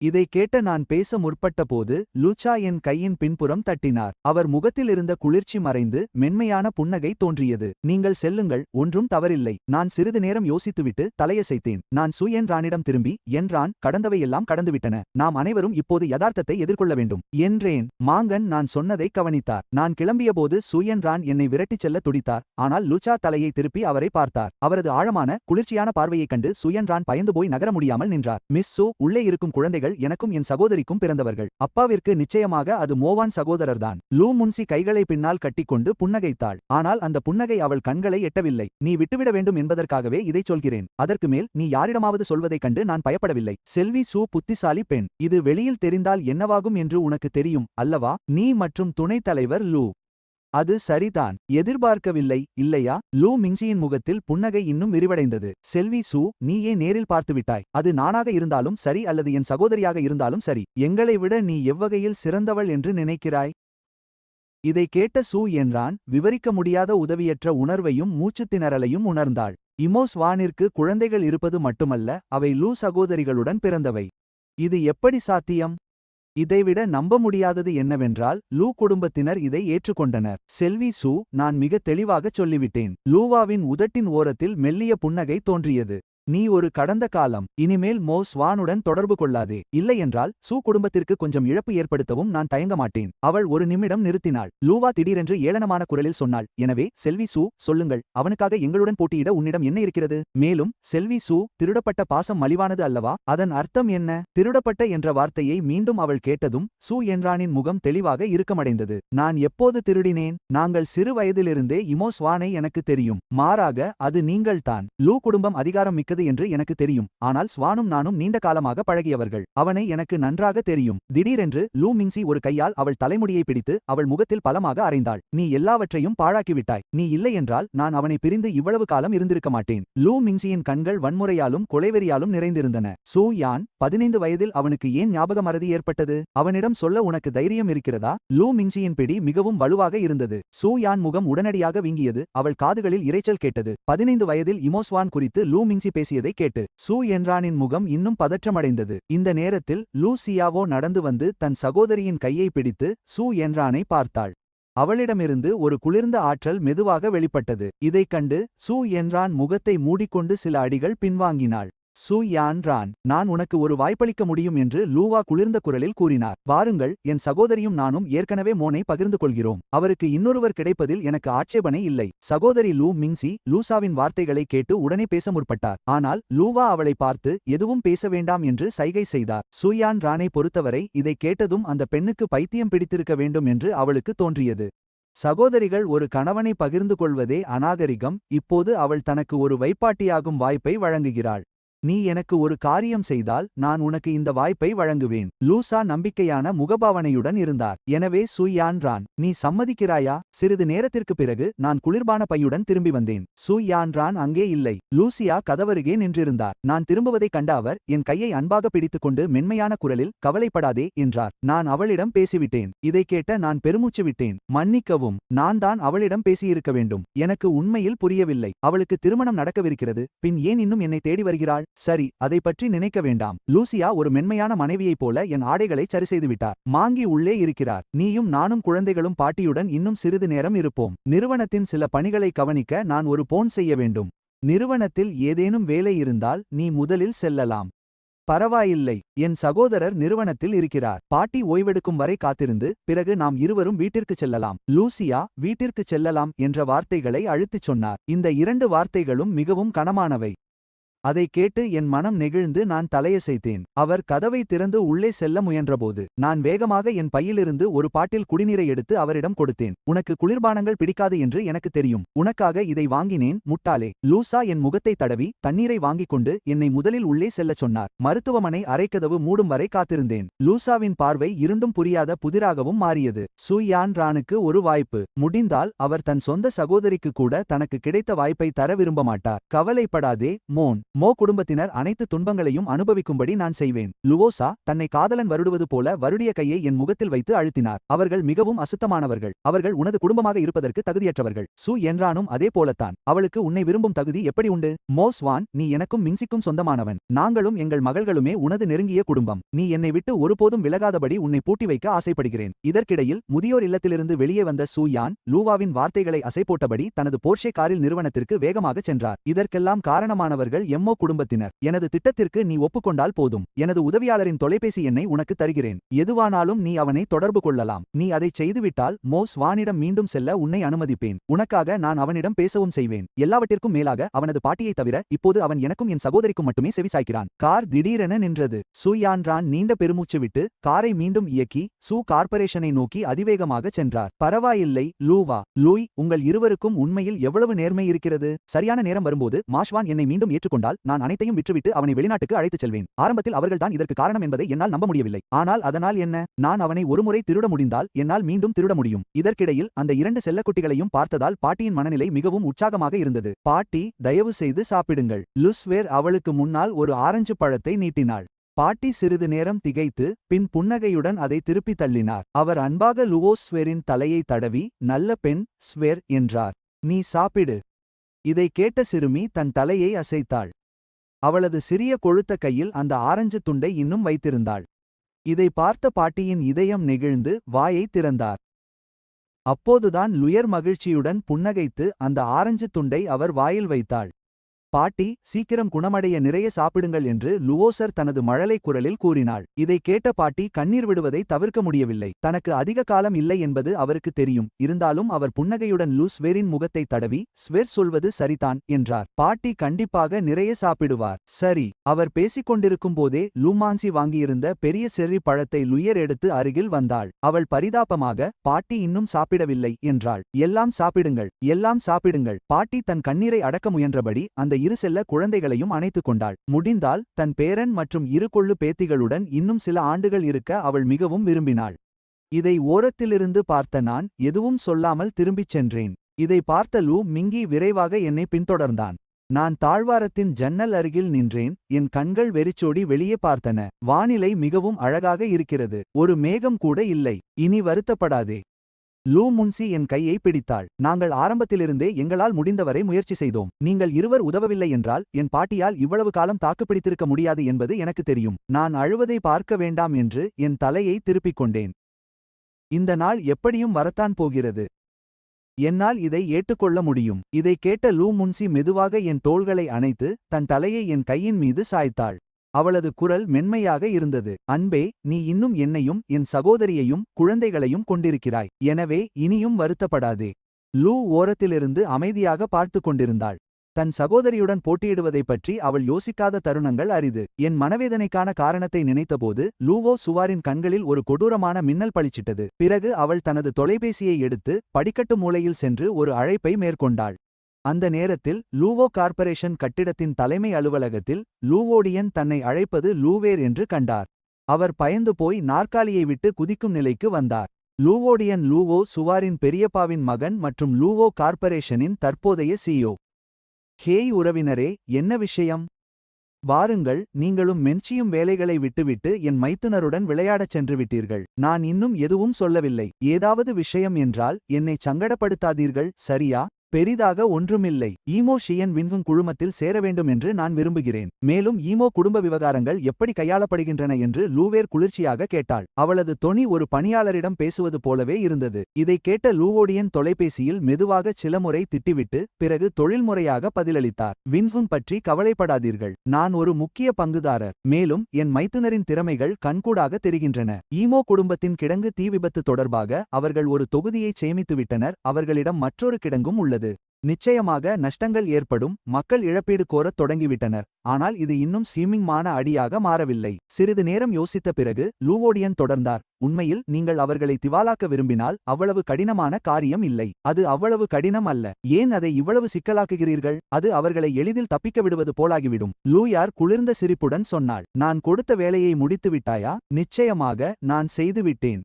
இதை கேட்ட நான் பேச முற்பட்டபோது லூச்சா என் கையின் பின்புறம் தட்டினார். அவர் முகத்தில் இருந்த குளிர்ச்சி மறைந்து மென்மையான புன்னகை தோன்றியது. நீங்கள் செல்லுங்கள், ஒன்றும் தவறில்லை. நான் சிறிது நேரம் யோசித்துவிட்டு தலையசைத்தேன். நான் சூயன்ரானிடம் திரும்பி, என்றான், கடந்தவையெல்லாம் கடந்துவிட்டன. நாம் அனைவரும் இப்போது யதார்த்தத்தை எதிர்கொள்ள வேண்டும் என்றேன். மாங்கன் நான் சொன்னதை கவனித்தார். நான் கிளம்பியபோது சூயன்ரான் என்னை விரட்டிச் செல்ல துடித்தார். ஆனால் லூச்சா தலையை திருப்பி அவரை பார்த்தார். அவரது ஆழமான குளிர்ச்சியான பார்வையைக் கண்டு சூயன்ரான் பயந்து போய் நகர முடியாமல் நின்றார். மிஸ் சு, உள்ளே இருக்கும் குழந்தைகள் எனக்கும் என் சகோதரிக்கும் பிறந்தவர்கள். அப்பாவிற்கு நிச்சயமாக அது மோவான் சகோதரர்தான். லூ முன்சி கைகளை பின்னால் கட்டிக்கொண்டு புன்னகைத்தாள். ஆனால் அந்த புன்னகை அவள் கண்களை எட்டவில்லை. நீ விட்டுவிட வேண்டும் என்பதற்காகவே இதைச் சொல்கிறேன். அதற்கு மேல் நீ யாரிடமாவது சொல்வதைக் கண்டு நான் பயப்படவில்லை. செல்வி சு புத்திசாலி பெண். இது வெளியில் தெரிந்தால் என்னவாகும் என்று உனக்கு தெரியும் அல்லவா? நீ மற்றும் துணைத் தலைவர் லூ. அது சரிதான். எதிர்பார்க்கவில்லை, இல்லையா? லூ மிங்சியின் முகத்தில் புன்னகை இன்னும் விரிவடைந்தது. செல்வி சு, நீ ஏன் நேரில் பார்த்துவிட்டாய்? அது நானாக இருந்தாலும் சரி அல்லது என் சகோதரியாக இருந்தாலும் சரி. எங்களை விட நீ எவ்வகையில் சிறந்தவள் என்று நினைக்கிறாய்? இதை கேட்ட சு என்றான். விவரிக்க முடியாத உதவியற்ற உணர்வையும் மூச்சுத்திணறலையும் உணர்ந்தாள். இமோஸ் வானிற்கு குழந்தைகள் இருப்பது மட்டுமல்ல, அவை லூ சகோதரிகளுடன் பிறந்தவை. இது எப்படி சாத்தியம்? இதைவிட நம்ப முடியாதது என்னவென்றால் லூ குடும்பத்தினர் இதை ஏற்றுக்கொண்டனர். செல்வி சு, நான் மிக தெளிவாகச் சொல்லிவிட்டேன். லூவாவின் உதட்டின் ஓரத்தில் மெல்லிய புன்னகை தோன்றியது. நீ ஒரு கடந்த காலம். இனிமேல் மோ ஸ்வானுடன் தொடர்பு கொள்ளாதே. இல்லையென்றால் சு குடும்பத்திற்கு கொஞ்சம் இழப்பு ஏற்படுத்தவும் நான் தயங்க மாட்டேன். அவள் ஒரு நிமிடம் நிறுத்தினாள். லூவா திடீரென்று ஏளனமான குரலில் சொன்னாள். எனவே செல்வி சு, சொல்லுங்கள், அவனுக்காக எங்களுடன் போட்டியிட உன்னிடம் என்ன இருக்கிறது? மேலும் செல்வி சு, திருடப்பட்ட பாசம் மலிவானது அல்லவா? அதன் அர்த்தம் என்ன? திருடப்பட்ட என்ற வார்த்தையை மீண்டும் அவள் கேட்டதும் சு என்றானின் முகம் தெளிவாக இறுக்கமடைந்தது. நான் எப்போது திருடினேன்? நாங்கள் சிறு வயதிலிருந்தே இமோ ஸ்வானை எனக்கு தெரியும். மாறாக அது நீங்கள்தான். லூ குடும்பம் அதிகாரம் மிக்கது என்று எனக்கு தெரியும். ஆனால் ஸ்வானும் நானும் நீண்ட காலமாக பழகியவர்கள். அவனை எனக்கு நன்றாக தெரியும். திடீரென்று லூ மிங்சி ஒரு கையால் அவள் தலைமுடியை பிடித்து அவள் முகத்தில் பலமாக அறைந்தாள். நீ எல்லாவற்றையும் பாழாக்கிவிட்டாய். நீ இல்லையென்றால் நான் அவனை பிரிந்து இவ்வளவு காலம் இருந்திருக்க மாட்டேன். லூ மிங்சியின் கண்கள் வன்முறையாலும் கொலைவெறியாலும் நிறைந்திருந்தன. சூ யான், 15 வயதில் அவனுக்கு ஏன் ஞாபக மறதி ஏற்பட்டது? அவனிடம் சொல்ல உனக்கு தைரியம் இருக்கிறதா? லூ மிங்சியின் பிடி மிகவும் வலுவாக இருந்தது. சூ யான் முகம் உடனடியாக வீங்கியது. அவள் காதுகளில் இரைச்சல் கேட்டது. 15 வயதில் இமோஸ்வான் குறித்து லூ மிங்சி பேசியதை கேட்டு சூ என்றானின் முகம் இன்னும் பதற்றமடைந்தது. இந்த நேரத்தில் லூ சியாவோ நடந்து வந்து தன் சகோதரியின் கையை பிடித்து சூ என்றானை பார்த்தாள். அவளிடமிருந்து ஒரு குளிர்ந்த ஆற்றல் மெதுவாக வெளிப்பட்டது. இதைக் கண்டு சூ என்றான் முகத்தை மூடிக்கொண்டு சில அடிகள் பின்வாங்கினாள். சூ யான், நான் உனக்கு ஒரு வாய்ப்பளிக்க முடியும் என்று லூவா குளிர்ந்த குரலில் கூறினார். வாருங்கள், என் சகோதரியும் நானும் ஏற்கனவே மோனை பகிர்ந்து கொள்கிறோம். அவருக்கு இன்னொருவர் கிடைப்பதில் எனக்கு ஆட்சேபனை இல்லை. சகோதரி லூ மிங்சி லூசாவின் வார்த்தைகளை கேட்டு உடனே பேச முற்பட்டார். ஆனால் லூவா அவளை பார்த்து எதுவும் பேச வேண்டாம் என்று சைகை செய்தார். சூயான் ரானை பொறுத்தவரை இதை கேட்டதும் அந்த பெண்ணுக்கு பைத்தியம் பிடித்திருக்க வேண்டும் என்று அவளுக்கு தோன்றியது. சகோதரிகள் ஒரு கணவனை பகிர்ந்து கொள்வதே அநாகரிகம். இப்போது அவள் தனக்கு ஒரு வைப்பாட்டியாகும் வாய்ப்பை வழங்குகிறாள். நீ எனக்கு ஒரு காரியம் செய்தால் நான் உனக்கு இந்த வாய்ப்பை வழங்குவேன். லூசா நம்பிக்கையான முகபாவனையுடன் இருந்தார். எனவே சு யான்ரான், நீ சம்மதிக்கிறாயா? சிறிது நேரத்திற்குப் பிறகு நான் குளிர்பான பையுடன் திரும்பி வந்தேன். சு யான்ரான் அங்கே இல்லை. லூசியா கதவருகே நின்றிருந்தார். நான் திரும்புவதைக் கண்ட அவர் என் கையை அன்பாக பிடித்துக்கொண்டு மென்மையான குரலில், கவலைப்படாதே என்றார். நான் அவளிடம் பேசிவிட்டேன். இதைக் கேட்ட நான் பெருமூச்சு விட்டேன். மன்னிக்கவும், நான் தான் அவளிடம் பேசியிருக்க வேண்டும். எனக்கு உண்மையில் புரியவில்லை. அவளுக்கு திருமணம் நடக்கவிருக்கிறது, பின் ஏன் இன்னும் என்னை தேடி வருகிறாள்? சரி, அதை பற்றி நினைக்க வேண்டாம். லூசியா ஒரு மென்மையான மனைவியைப் போல என் ஆடைகளை சரிசெய்துவிட்டார். மாங்கி உள்ளே இருக்கிறார். நீயும் நானும் குழந்தைகளும் பாட்டியுடன் இன்னும் சிறிது நேரம் இருப்போம். நிறுவனத்தின் சில பணிகளை கவனிக்க நான் ஒரு போன் செய்ய வேண்டும். நிறுவனத்தில் ஏதேனும் வேலை இருந்தால் நீ முதலில் செல்லலாம். பரவாயில்லை, என் சகோதரர் நிறுவனத்தில் இருக்கிறார். பாட்டி ஓய்வெடுக்கும் வரை காத்திருந்து பிறகு நாம் இருவரும் வீட்டிற்குச் செல்லலாம். லூசியா வீட்டிற்குச் செல்லலாம் என்ற வார்த்தைகளை அழுத்திச் சொன்னார். இந்த 2 வார்த்தைகளும் மிகவும் கனமானவை. அதைக் கேட்டு என் மனம் நெகிழ்ந்து நான் தலையசைத்தேன். அவர் கதவை திறந்து உள்ளே செல்ல முயன்றபோது நான் வேகமாக என் பையிலிருந்து ஒரு பாட்டில் குடிநீரை எடுத்து அவரிடம் கொடுத்தேன். உனக்கு குளிர்பானங்கள் பிடிக்காது என்று எனக்கு தெரியும். உனக்காக இதை வாங்கினேன், முட்டாளே. லூசா என் முகத்தை தடவி தண்ணீரை வாங்கிக் கொண்டு என்னை முதலில் உள்ளே செல்லச் சொன்னார். மருத்துவமனை அறைக்கதவு மூடும் வரை காத்திருந்தேன். லூசாவின் பார்வை இருண்டும் புரியாத புதிராகவும் மாறியது. சு யான்ரானுக்கு ஒரு வாய்ப்பு. முடிந்தால் அவர் தன் சொந்த சகோதரிக்கு கூட தனக்கு கிடைத்த வாய்ப்பை தர விரும்ப மாட்டார். கவலைப்படாதே மோன். மோ குடும்பத்தினர் அனைத்து துன்பங்களையும் அனுபவிக்கும்படி நான் செய்வேன். லுவோசா தன்னை காதலன் வருடுவது போல வருடிய கையை என் முகத்தில் வைத்து அழுத்தினார். அவர்கள் மிகவும் அசுத்தமானவர்கள். அவர்கள் உனது குடும்பமாக இருப்பதற்கு தகுதியற்றவர்கள். சு என்றானும் அதே போலத்தான். அவளுக்கு உன்னை விரும்பும் தகுதி எப்படி உண்டு? மோ ஸ்வான், நீ எனக்கும் மின்சிக்கும் சொந்தமானவன். நாங்களும் எங்கள் மகள்களுமே உனது நெருங்கிய குடும்பம். நீ என்னை விட்டு ஒருபோதும் விலகாதபடி உன்னை பூட்டி வைக்க ஆசைப்படுகிறேன். இதற்கிடையில் முதியோர் இல்லத்திலிருந்து வெளியே வந்த சு யான் லூவாவின் வார்த்தைகளை அசை போட்டபடி தனது போர்ஷே காரில் நிறுவனத்திற்கு வேகமாகச் சென்றார். இதற்கெல்லாம் காரணமானவர்கள் எம்மோ குடும்பத்தினர். எனது திட்டத்திற்கு நீ ஒப்புக்கொண்டால் போதும். எனது உதவியாளரின் தொலைபேசி எண்ணை உனக்கு தருகிறேன். எதுவானாலும் நீ அவனை தொடர்பு கொள்ளலாம். நீ அதைச் செய்துவிட்டால் மோ ஸ்வானிடம் மீண்டும் செல்ல உன்னை அனுமதிப்பேன். உனக்காக நான் அவனிடம் பேசவும் செய்வேன். எல்லாவற்றிற்கும் மேலாக அவனது பாட்டியை தவிர இப்போது அவன் எனக்கும் என் சகோதரிக்கும் மட்டுமே செவிசாய்க்கிறான். கார் திடீரென நின்றது. சு யான்ரான் நீண்ட பெருமூச்சு விட்டு காரை மீண்டும் இயக்கி சு கார்ப்பரேஷனை நோக்கி அதிவேகமாக சென்றார். பரவாயில்லை லூவா. லூய், உங்கள் இருவருக்கும் உண்மையில் எவ்வளவு நேர்மை இருக்கிறது. சரியான நேரம் வரும்போது மாஷ்வான் என்னை மீண்டும் ஏற்றுக்கொண்டால் நான் அனைத்தையும் விற்றுவிட்டு அவனை வெளிநாட்டுக்கு அழைத்துச் செல்வேன். ஆரம்பத்தில் அவர்கள்தான் இதற்கு காரணம் என்பதை என்னால் நம்ப முடியவில்லை. ஆனால் அதனால் என்ன? நான் அவனை ஒருமுறை திருட முடிந்தால் என்னால் மீண்டும் திருட முடியும். இதற்கிடையில் அந்த 2 செல்லக்குட்டிகளையும் பார்த்ததால் பாட்டியின் மனநிலை மிகவும் உற்சாகமாக இருந்தது. பாட்டி, தயவு செய்து சாப்பிடுங்கள். லுஸ்வேர் அவளுக்கு முன்னால் ஒரு ஆரஞ்சு பழத்தை நீட்டினாள். பாட்டி சிறிது நேரம் திகைத்து பின் புன்னகையுடன் அதை திருப்பி தள்ளினார். அவர் அன்பாக லுவோஸ்வேரின் தலையை தடவி, நல்ல பெண் ஸ்வேர் என்றார். நீ சாப்பிடு. இதை கேட்ட சிறுமி தன் தலையை அசைத்தாள். அவளது சிறிய கொழுத்த கையில் அந்த ஆரஞ்சு துண்டை இன்னும் வைத்திருந்தாள். இதை பார்த்த பாட்டியின் இதயம் நெகிழ்ந்து வாயை திறந்தார். அப்போதுதான் லுயர் மகிழ்ச்சியுடன் புன்னகைத்து அந்த ஆரஞ்சு துண்டை அவர் வாயில் வைத்தாள். பாட்டி, சீக்கிரம் குணமடைய நிறைய சாப்பிடுங்கள் என்று லுவோசர் தனது மழலை குரலில் கூறினாள். இதை கேட்ட பாட்டி கண்ணீர் விடுவதை தவிர்க்க முடியவில்லை. தனக்கு அதிக காலம் இல்லை என்பது அவருக்கு தெரியும். இருந்தாலும் அவர் புன்னகையுடன் லூஸ்வேரின் முகத்தை தடவி, ஸ்வேர் சொல்வது சரிதான் என்றார். பாட்டி கண்டிப்பாக நிறைய சாப்பிடுவார். சரி. அவர் பேசிக்கொண்டிருக்கும் போதே லூமான்சி வாங்கியிருந்த பெரிய செர்ரி பழத்தை லுயர் எடுத்து அருகில் வந்தாள். அவள் பரிதாபமாக, பாட்டி இன்னும் சாப்பிடவில்லை என்றாள். எல்லாம் சாப்பிடுங்கள், எல்லாம் சாப்பிடுங்கள். பாட்டி தன் கண்ணீரை அடக்க முயன்றபடி அந்த 2 செல்ல குழந்தைகளையும் அணைத்துக் கொண்டாள். முடிந்தால் தன் பேரன் மற்றும் 2 கொள்ளு பேத்திகளுடன் இன்னும் சில ஆண்டுகள் இருக்க அவள் மிகவும் விரும்பினாள். இதை ஓரத்திலிருந்து பார்த்த நான் எதுவும் சொல்லாமல் திரும்பிச் சென்றேன். இதை பார்த்த லூ மிங்கி விரைவாக என்னை பின்தொடர்ந்தான். நான் தாழ்வாரத்தின் ஜன்னல் அருகில் நின்றேன். என் கண்கள் வெறிச்சோடி வெளியே பார்த்தன. வானிலை மிகவும் அழகாக இருக்கிறது. ஒரு மேகம் கூட இல்லை. இனி வருத்தப்படாதே. லூ முன்சி என் கையை பிடித்தாள். நாங்கள் ஆரம்பத்திலிருந்தே எங்களால் முடிந்தவரை முயற்சி செய்தோம். நீங்கள் இருவர் உதவவில்லை என்றால் என் பாட்டியால் இவ்வளவு காலம் தாக்குப்பிடித்திருக்க முடியாது என்பது எனக்கு தெரியும். நான் அழுவதை பார்க்க வேண்டாம் என்று என் தலையை திருப்பிக் கொண்டேன். இந்த நாள் எப்படியும் வரத்தான் போகிறது. என்னால் இதை ஏற்றுக்கொள்ள முடியும். இதை கேட்ட லூ முன்சி மெதுவாக என் தோள்களை அணைத்து தன் தலையை என் கையின் மீது சாய்த்தாள். அவளது குரல் மென்மையாக இருந்தது. அன்பே, நீ இன்னும் என்னையும் என் சகோதரியையும் குழந்தைகளையும் கொண்டிருக்கிறாய். எனவே இனியும் வருத்தப்படாதே. லூ ஓரத்திலிருந்து அமைதியாக பார்த்து கொண்டிருந்தாள். தன் சகோதரியுடன் போட்டியிடுவதைப் பற்றி அவள் யோசிக்காத தருணங்கள் அரிது. என் மனவேதனைக்கான காரணத்தை நினைத்தபோது லூவோ சுவாரின் கண்களில் ஒரு கொடூரமான மின்னல் பளிச்சிட்டது. பிறகு அவள் தனது தொலைபேசியை எடுத்து படிக்கட்டு மூலையில் சென்று ஒரு அழைப்பை மேற்கொண்டாள். அந்த நேரத்தில் லூவோ கார்ப்பரேஷன் கட்டிடத்தின் தலைமை அலுவலகத்தில் லூவோடியன் தன்னை அழைப்பது லூவேர் என்று கண்டார். அவர் பயந்து போய் நாற்காலியை விட்டு குதிக்கும் நிலைக்கு வந்தார். லூவோடியன் லூவோ சுவாரின் பெரியப்பாவின் மகன் மற்றும் லூவோ கார்ப்பரேஷனின் தற்போதைய சிஇஓ. ஹேய் உறவினரே, என்ன விஷயம்? வாருங்கள், நீங்களும் மென்ச்சியும் வேலைகளை விட்டுவிட்டு என் மைத்துனருடன் விளையாடச் சென்றுவிட்டீர்கள். நான் இன்னும் எதுவும் சொல்லவில்லை. ஏதாவது விஷயம் என்றால் என்னை சங்கடப்படுத்தாதீர்கள், சரியா? பெரிதாக ஒன்றுமில்லை. ஈமோ ஷியன் வின்ஃபுங் குழுமத்தில் சேர வேண்டும் என்று நான் விரும்புகிறேன். மேலும் ஈமோ குடும்ப விவகாரங்கள் எப்படி கையாளப்படுகின்றன என்று லூவேர் குளிர்ச்சியாக கேட்டாள். அவளது தொனி ஒரு பணியாளரிடம் பேசுவது போலவே இருந்தது. இதைக் கேட்ட லூவோடியன் தொலைபேசியில் மெதுவாக சில முறை திட்டிவிட்டு பிறகு தொழில்முறையாக பதிலளித்தார். வின்ஃபுங் பற்றி கவலைப்படாதீர்கள். நான் ஒரு முக்கிய பங்குதாரர். மேலும் என் மைத்துனரின் திறமைகள் கண்கூடாக தெரிகின்றன. ஈமோ குடும்பத்தின் கிடங்கு தீ விபத்து தொடர்பாக அவர்கள் ஒரு தொகுதியைச் சேமித்துவிட்டனர். அவர்களிடம் மற்றொரு கிடங்கும் உள்ளது. நிச்சயமாக நஷ்டங்கள் ஏற்படும். மக்கள் இழப்பீடு கோரத் தொடங்கிவிட்டனர். ஆனால் இது இன்னும் ஸ்வீமிங்மான அடியாக மாறவில்லை. சிறிது நேரம் யோசித்த பிறகு லூவோடியன் தொடர்ந்தார். உண்மையில் நீங்கள் அவர்களை திவாலாக்க விரும்பினால் அவ்வளவு கடினமான காரியம் இல்லை. அது அவ்வளவு கடினம் அல்ல. ஏன் அதை இவ்வளவு சிக்கலாக்குகிறீர்கள்? அது அவர்களை எளிதில் தப்பிக்க விடுவது போலாகிவிடும். லூயார் குளிர்ந்த சிரிப்புடன் சொன்னாள். நான் கொடுத்த வேலையை முடித்துவிட்டாயா? நிச்சயமாக நான் செய்துவிட்டேன்.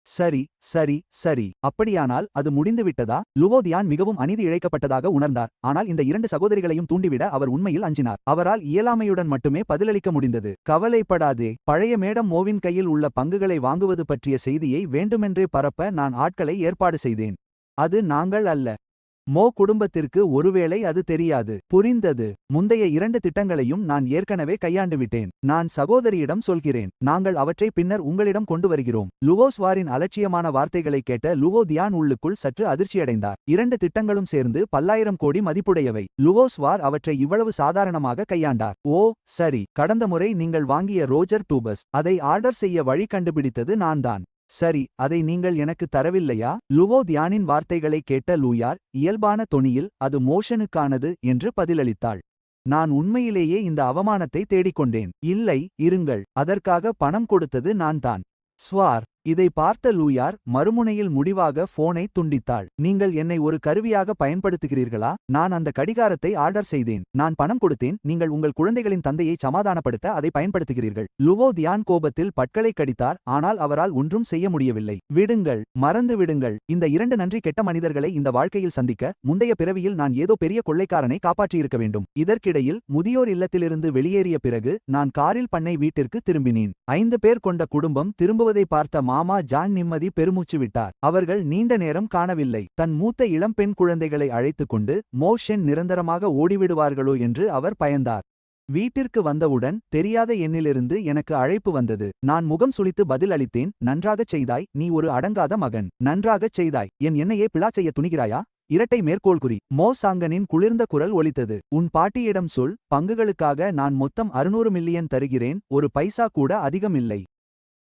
சரி சரி சரி. அப்படியானால் அது முடிந்துவிட்டதா? லுவோதியான் மிகவும் அநீதி இழைக்கப்பட்டதாக உணர்ந்தார். ஆனால் இந்த இரண்டு சகோதரிகளையும் தூண்டிவிட அவர் உண்மையில் அஞ்சினார். அவரால் இயலாமையுடன் மட்டுமே பதிலளிக்க முடிந்தது. கவலைப்படாதே. பழைய மேடம் மோவின் கையில் உள்ள பங்குகளை வாங்குவது பற்றிய செய்தியை வேண்டுமென்றே பரப்ப நான் ஆட்களை ஏற்பாடு செய்தேன். அது நாங்கள் அல்ல. மோ குடும்பத்திற்கு ஒருவேளை அது தெரியாது. புரிந்தது. முந்தைய இரண்டு திட்டங்களையும் நான் ஏற்கனவே கையாண்டுவிட்டேன். நான் சகோதரியிடம் சொல்கிறேன். நாங்கள் அவற்றை பின்னர் உங்களிடம் கொண்டு வருகிறோம். லுவோஸ்வாரின் அலட்சியமான வார்த்தைகளை கேட்ட லுவோதியான் உள்ளுக்குள் சற்று அதிர்ச்சியடைந்தார். இரண்டு திட்டங்களும் சேர்ந்து பல்லாயிரம் கோடி மதிப்புடையவை. லுவோஸ்வார் அவற்றை இவ்வளவு சாதாரணமாக கையாண்டார். ஓ சரி, கடந்த முறை நீங்கள் வாங்கிய ரோஜர் டூபஸ், அதை ஆர்டர் செய்ய வழி கண்டுபிடித்தது நான்தான். சரி, அதை நீங்கள் எனக்கு தரவில்லையா? லுவோதியானின் வார்த்தைகளை கேட்ட லூயார் இயல்பான தொனியில் அது மோஷனுக்கானது என்று பதிலளித்தாள். நான் உண்மையிலேயே இந்த அவமானத்தை தேடிக்கொண்டேன். இல்லை, இருங்கள். அதற்காக பணம் கொடுத்தது நான்தான். ஸ்வார். இதை பார்த்த லூயார் மறுமுனையில் முடிவாக போனை துண்டித்தாள். நீங்கள் என்னை ஒரு கருவியாக பயன்படுத்துகிறீர்களா? நான் அந்த கடிகாரத்தை ஆர்டர் செய்தேன். நான் பணம் கொடுத்தேன். நீங்கள் உங்கள் குழந்தைகளின் தந்தையை சமாதானப்படுத்த அதை பயன்படுத்துகிறீர்கள். லுவோதியான் கோபத்தில் பற்களை கடித்தார். ஆனால் அவரால் ஒன்றும் செய்ய முடியவில்லை. விடுங்கள், மறந்து விடுங்கள். இந்த இரண்டு நன்றி கெட்ட மனிதர்களை இந்த வாழ்க்கையில் சந்திக்க முந்தைய பிறவியில் நான் ஏதோ பெரிய கொள்ளைக்காரனை காப்பாற்றியிருக்க வேண்டும். இதற்கிடையில் முதியோர் இல்லத்திலிருந்து வெளியேறிய பிறகு நான் காரில் பண்ணை வீட்டிற்கு திரும்பினேன். 5 பேர் கொண்ட குடும்பம் திரும்புவதை பார்த்த மாமா ஜான் நிம்மதி பெருமூச்சு விட்டார். அவர்கள் நீண்ட நேரம் காணவில்லை. தன் மூத்த இளம் பெண் குழந்தைகளை அழைத்துக் கொண்டு மோஷன் நிரந்தரமாக ஓடிவிடுவார்களோ என்று அவர் பயந்தார். வீட்டிற்கு வந்தவுடன் தெரியாத எண்ணிலிருந்து எனக்கு அழைப்பு வந்தது. நான் முகம் சுளித்து பதில் அளித்தேன். நன்றாகச் செய்தாய், நீ ஒரு அடங்காத மகன். நன்றாகச் செய்தாய். என் எண்ணையே பிழா செய்ய துணிகிறாயா? இரட்டை மேற்கோள் குறி. மோ சாங்கனின் குளிர்ந்த குரல் ஒலித்தது. உன் பாட்டியிடம் சொல், பங்குகளுக்காக நான் மொத்தம் 600 மில்லியன் தருகிறேன். ஒரு பைசா கூட அதிகமில்லை.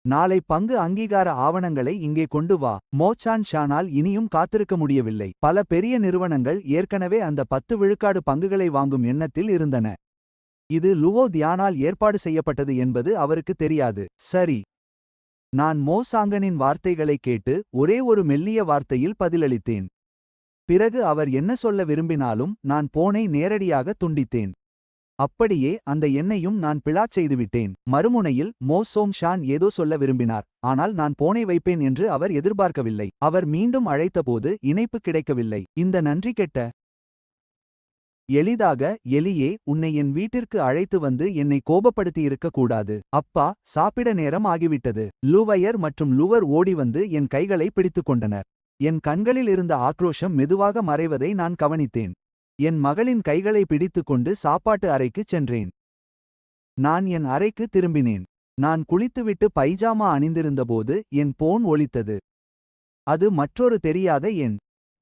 நாளை பங்கு அங்கீகார ஆவணங்களை இங்கே கொண்டு வா. மோச்சான் ஷானால் இனியும் காத்திருக்க முடியவில்லை. பல பெரிய நிறுவனங்கள் ஏற்கனவே அந்த 10 விழுக்காடு பங்குகளை வாங்கும் எண்ணத்தில் இருந்தன. இது லுவோதியானால் ஏற்பாடு செய்யப்பட்டது என்பது அவருக்கு தெரியாது. சரி. நான் மோ சாங்கனின் வார்த்தைகளை கேட்டு ஒரே ஒரு மெல்லிய வார்த்தையில் பதிலளித்தேன். பிறகு அவர் என்ன சொல்ல விரும்பினாலும் நான் போனை நேரடியாக துண்டித்தேன். அப்படியே அந்த எண்ணையும் நான் பிழாச் செய்துவிட்டேன். மறுமுனையில் மோ சோங் ஷான் ஏதோ சொல்ல விரும்பினார். ஆனால் நான் போனை வைப்பேன் என்று அவர் எதிர்பார்க்கவில்லை. அவர் மீண்டும் அழைத்தபோது இணைப்பு கிடைக்கவில்லை. இந்த நன்றி கெட்ட எளிதாக, எலியே, உன்னை என் வீட்டிற்கு அழைத்து வந்து என்னை கோபப்படுத்தியிருக்க கூடாது. அப்பா, சாப்பிட நேரம் ஆகிவிட்டது. லூவயர் மற்றும் லூவர் ஓடி வந்து என் கைகளை பிடித்துக் கொண்டனர். என் கண்களில் இருந்த ஆக்ரோஷம் மெதுவாக மறைவதை நான் கவனித்தேன். என் மகளின் கைகளை பிடித்துக்கொண்டு சாப்பாட்டு அறைக்குச் சென்றேன். நான் என் அறைக்கு திரும்பினேன். நான் குளித்துவிட்டு பைஜாமா அணிந்திருந்தபோது என் போன் ஒலித்தது. அது மற்றொரு தெரியாத எண்.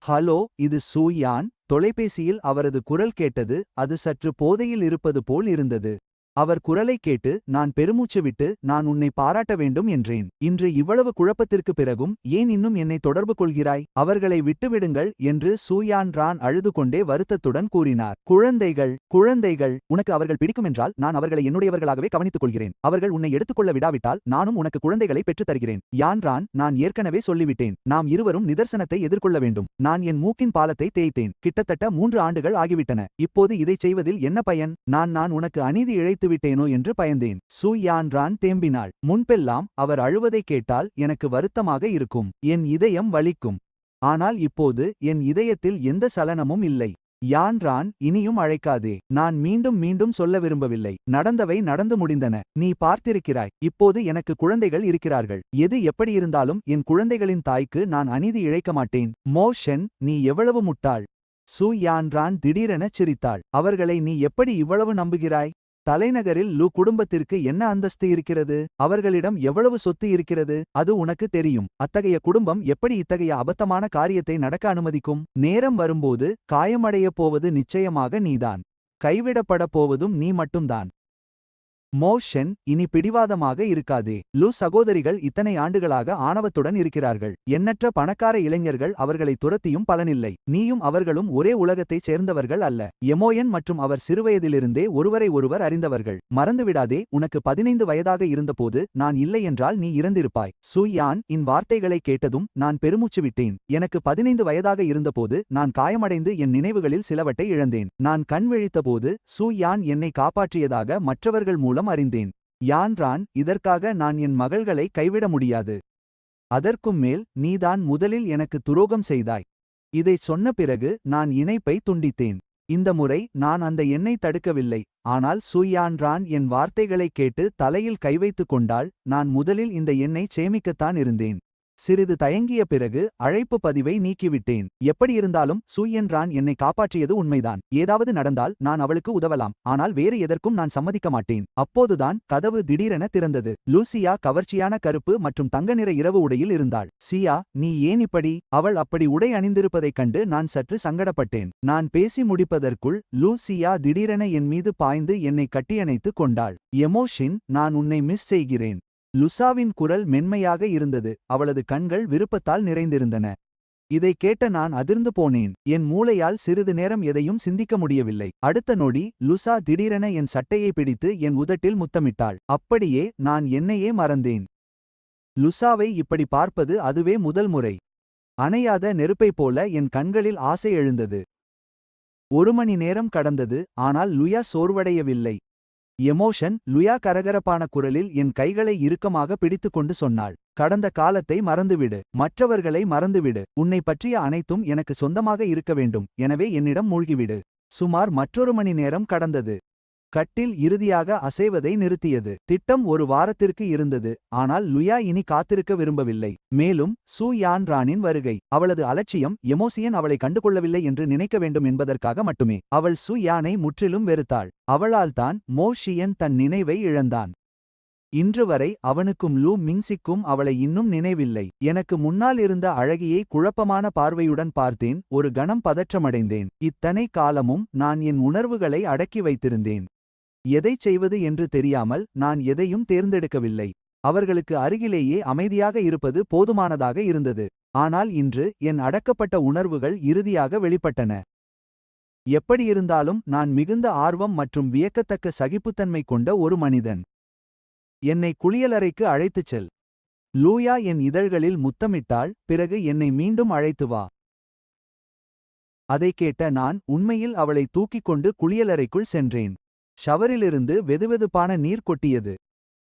ஹலோ, இது சூயான். தொலைபேசியில் அவரது குரல் கேட்டது. அது சற்று போதையில் இருப்பது போல் இருந்தது. அவர் குரலைக் கேட்டு நான் பெருமூச்சு விட்டு நான் உன்னை பாராட்ட வேண்டும் என்றேன். இன்று இவ்வளவு குழப்பத்திற்கு பிறகும் ஏன் இன்னும் என்னை தொடர்பு கொள்கிறாய்? அவர்களை விட்டுவிடுங்கள் என்று சூயான் ரான் அழுது கொண்டே வருத்தத்துடன் கூறினார். குழந்தைகள் உனக்கு அவர்கள் பிடிக்குமென்றால் நான் அவர்களை என்னுடையவர்களாகவே கவனித்துக் கொள்கிறேன். அவர்கள் உன்னை எடுத்துக்கொள்ள விடாவிட்டால் நானும் உனக்கு குழந்தைகளை பெற்றுத் தருகிறேன். யான் ரான், நான் ஏற்கனவே சொல்லிவிட்டேன். நாம் இருவரும் நிதர்சனத்தை எதிர்கொள்ள வேண்டும். நான் என் மூக்கின் பாலத்தை தேய்த்தேன். கிட்டத்தட்ட 3 ஆண்டுகள் ஆகிவிட்டன. இப்போது இதைச் செய்வதில் என்ன பயன்? நான் உனக்கு அநீதி இழைத்து விட்டேனோ என்று பயந்தேன். சூ யான் ரான் தேம்பினாள். முன்பெல்லாம் அவர் அழுவதைக் கேட்டால் எனக்கு வருத்தமாக இருக்கும். என் இதயம் வலிக்கும். ஆனால் இப்போது என் இதயத்தில் எந்த சலனமும் இல்லை. யான் ரான், இனியும் அழைக்காதே. நான் மீண்டும் மீண்டும் சொல்ல விரும்பவில்லை. நடந்தவை நடந்து முடிந்தன. நீ பார்த்திருக்கிறாய். இப்போது எனக்கு குழந்தைகள் இருக்கிறார்கள். எது எப்படியிருந்தாலும் என் குழந்தைகளின் தாய்க்கு நான் அநீதி இழைக்க மாட்டேன். மோ ஷென், நீ எவ்வளவு முட்டாள்! சூ யான் ரான் திடீரெனச் சிரித்தாள். அவர்களை நீ எப்படி இவ்வளவு நம்புகிறாய்? தலைநகரில் லு குடும்பத்திற்கு என்ன அந்தஸ்து இருக்கிறது? அவர்களிடம் எவ்வளவு சொத்து இருக்கிறது? அது உனக்கு தெரியும். அத்தகைய குடும்பம் எப்படி இத்தகைய அபத்தமான காரியத்தை நடக்க அனுமதிக்கும்? நேரம் வரும்போது காயமடையப் போவது நிச்சயமாக நீதான். கைவிடப்படப் போவதும் நீ மட்டும்தான். மோ ஷென், இனி பிடிவாதமாக இருக்காதே. லு சகோதரிகள் இத்தனை ஆண்டுகளாக ஆணவத்துடன் இருக்கிறார்கள். எண்ணற்ற பணக்கார இளைஞர்கள் அவர்களை துரத்தியும் பலனில்லை. நீயும் அவர்களும் ஒரே உலகத்தைச் சேர்ந்தவர்கள் அல்ல. எமோயன் மற்றும் அவர் சிறுவயதிலிருந்தே ஒருவரை ஒருவர் அறிந்தவர்கள். மறந்துவிடாதே, உனக்கு 15 வயதாக இருந்தபோது நான் இல்லை என்றால் நீ இறந்திருப்பாய். சூ யான் இன் வார்த்தைகளை கேட்டதும் நான் பெருமூச்சு விட்டேன். எனக்கு 15 வயதாக இருந்தபோது நான் காயமடைந்து என் நினைவுகளில் சிலவற்றை இழந்தேன். நான் கண் விழித்தபோது சூ யான் என்னை காப்பாற்றியதாக மற்றவர்கள் மூலம் அறிந்தேன். யான் ரான், இதற்காக நான் என் மகள்களை கைவிட முடியாது. அதற்கும் மேல் நீதான் முதலில் எனக்கு துரோகம் செய்தாய். இதைச் சொன்ன பிறகு நான் இணைப்பை துண்டித்தேன். இந்த முறை நான் அந்த எண்ணை தடுக்கவில்லை. ஆனால் சூ யான் ரான் என் வார்த்தைகளைக் கேட்டு தலையில் கைவைத்துக் கொண்டாள். நான் முதலில் இந்த எண்ணை சேமிக்கத்தான் இருந்தேன். சிறிது தயங்கிய பிறகு அழைப்பு பதிவை நீக்கிவிட்டேன். எப்படியிருந்தாலும் சூ யான் ரான் என்னை காப்பாற்றியது உண்மைதான். ஏதாவது நடந்தால் நான் அவளுக்கு உதவலாம். ஆனால் வேறு எதற்கும் நான் சம்மதிக்க மாட்டேன். அப்போதுதான் கதவு திடீரென திறந்தது. லூசியா கவர்ச்சியான கருப்பு மற்றும் தங்க நிற இரவு உடையில் இருந்தாள். சியா, நீ ஏன் இப்படி? அவள் அப்படி உடை அணிந்திருப்பதைக் கண்டு நான் சற்று சங்கடப்பட்டேன். நான் பேசி முடிப்பதற்குள் லூசியா திடீரென என் மீது பாய்ந்து என்னை கட்டியணைத்துக் கொண்டாள். எமோஷின், நான் உன்னை மிஸ் செய்கிறேன். லுசாவின் குரல் மென்மையாக இருந்தது. அவளது கண்கள் விருப்பத்தால் நிறைந்திருந்தன. இதைக் கேட்ட நான் அதிர்ந்து போனேன். என் மூளையால் சிறிது நேரம் எதையும் சிந்திக்க முடியவில்லை. அடுத்த நொடி லுசா திடீரென என் சட்டையை பிடித்து என் உதட்டில் முத்தமிட்டாள். அப்படியே நான் என்னையே மறந்தேன். லுசாவை இப்படி பார்ப்பது அதுவே முதல் முறை. அணையாத நெருப்பைப் போல என் கண்களில் ஆசை எழுந்தது. 1 மணி நேரம் கடந்தது. ஆனால் லுயா சோர்வடையவில்லை. எமோஷன், லுயா கரகரப்பான குரலில் என் கைகளை இறுக்கமாக பிடித்துக்கொண்டு சொன்னாள். கடந்த காலத்தை மறந்துவிடு. மற்றவர்களை மறந்துவிடு. உன்னை பற்றிய அனைத்தும் எனக்கு சொந்தமாக இருக்க வேண்டும். எனவே என்னிடம் மூழ்கிவிடு. சுமார் மற்றொரு மணி நேரம் கடந்தது. கட்டில் இறுதியாக அசைவதை நிறுத்தியது. திட்டம் 1 வாரத்திற்கு இருந்தது. ஆனால் லுயா இனி காத்திருக்க விரும்பவில்லை. மேலும் சூ யான் ரானின் வருகை. அவளது அலட்சியம் எமோசியன் அவளை கண்டுகொள்ளவில்லை என்று நினைக்க வேண்டும் என்பதற்காக மட்டுமே. அவள் சூ யானை முற்றிலும் வெறுத்தாள். அவளால்தான் மோ ஷியன் தன் நினைவை இழந்தான். இன்று வரை அவனுக்கும் லூ மிங்சிக்கும் அவளை இன்னும் நினைவில்லை. எனக்கு முன்னால் இருந்த அழகியை குழப்பமான பார்வையுடன் பார்த்தேன். ஒரு கணம் பதற்றமடைந்தேன். இத்தனை காலமும் நான் என் உணர்வுகளை அடக்கி வைத்திருந்தேன். எதைச் செய்வது என்று தெரியாமல் நான் எதையும் தேர்ந்தெடுக்கவில்லை. அவர்களுக்கு அருகிலேயே அமைதியாக இருப்பது போதுமானதாக இருந்தது. ஆனால் இன்று என் அடக்கப்பட்ட உணர்வுகள் இறுதியாக வெளிப்பட்டன. எப்படியிருந்தாலும் நான் மிகுந்த ஆர்வம் மற்றும் வியக்கத்தக்க சகிப்புத்தன்மை கொண்ட ஒரு மனிதன். என்னை குளியலறைக்கு அழைத்துச் செல். லூயா என் இதழ்களில் முத்தமிட்டாள். பிறகு என்னை மீண்டும் அழைத்து வா. அதைக் கேட்ட நான் உண்மையில் அவளை தூக்கிக் கொண்டு குளியலறைக்குள் சென்றேன். ஷவரிலிருந்து வெதுவெதுப்பான நீர் கொட்டியது.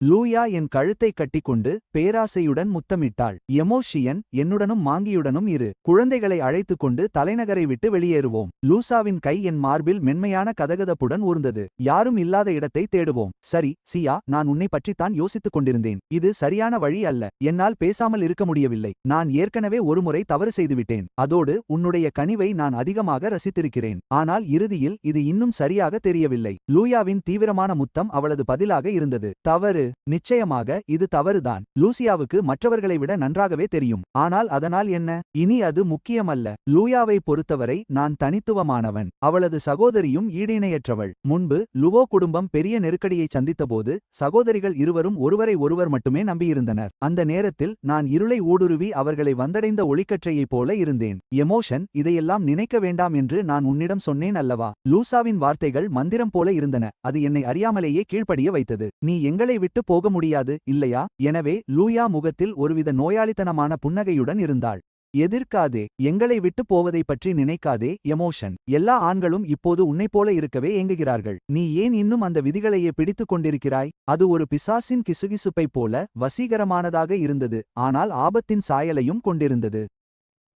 லூயா என் கழுத்தை கட்டிக்கொண்டு பேராசையுடன் முத்தமிட்டாள். எமோஷியன், என்னுடனும் மாங்கியுடனும் இரு. குழந்தைகளை அழைத்துக் கொண்டு தலைநகரை விட்டு வெளியேறுவோம். லூசாவின் கை என் மார்பில் மென்மையான கதகதப்புடன் ஊர்ந்தது. யாரும் இல்லாத இடத்தை தேடுவோம். சரி சியா, நான் உன்னை பற்றித்தான் யோசித்துக் கொண்டிருந்தேன். இது சரியான வழி அல்ல. என்னால் பேசாமல் இருக்க முடியவில்லை. நான் ஏற்கனவே ஒருமுறை தவறு செய்துவிட்டேன். அதோடு உன்னுடைய கனிவை நான் அதிகமாக ரசித்திருக்கிறேன். ஆனால் இறுதியில் இது இன்னும் சரியாக தெரியவில்லை. லூயாவின் தீவிரமான முத்தம் அவளது பதிலாக இருந்தது. தவறு. நிச்சயமாக இது தவறுதான். லூசியாவுக்கு மற்றவர்களை விட நன்றாகவே தெரியும். ஆனால் அதனால் என்ன? இனி அது முக்கியமல்ல. லூயாவை பொறுத்தவரை நான் தனித்துவமானவன். அவளது சகோதரியும் ஈடிணையற்றவள். முன்பு லுவோ குடும்பம் பெரிய நெருக்கடியை சந்தித்தபோது சகோதரிகள் இருவரும் ஒருவரை ஒருவர் மட்டுமே நம்பியிருந்தனர். அந்த நேரத்தில் நான் இருளை ஊடுருவி அவர்களை வந்தடைந்த ஒளிக்கற்றையைப் போல இருந்தேன். எமோஷன், இதையெல்லாம் நினைக்க வேண்டாம் என்று நான் உன்னிடம் சொன்னேன் அல்லவா? லூசாவின் வார்த்தைகள் மந்திரம் போல இருந்தன. அது என்னை அறியாமலேயே கீழ்ப்படிய வைத்தது. நீ எங்களை விட்டு போக முடியாது, இல்லையா? எனவே லூயா முகத்தில் ஒருவித நோயாளித்தனமான புன்னகையுடன் இருந்தாள். எதிர்க்காதே. எங்களை விட்டு போவதை பற்றி நினைக்காதே. எமோஷன், எல்லா ஆண்களும் இப்போது உன்னைப்போல இருக்கவே ஏங்குகிறார்கள். நீ ஏன் இன்னும் அந்த விதிகளையே பிடித்துக் கொண்டிருக்கிறாய்? அது ஒரு பிசாசின் கிசுகிசுப்பைப் போல வசீகரமானதாக இருந்தது, ஆனால் ஆபத்தின் சாயலையும் கொண்டிருந்தது.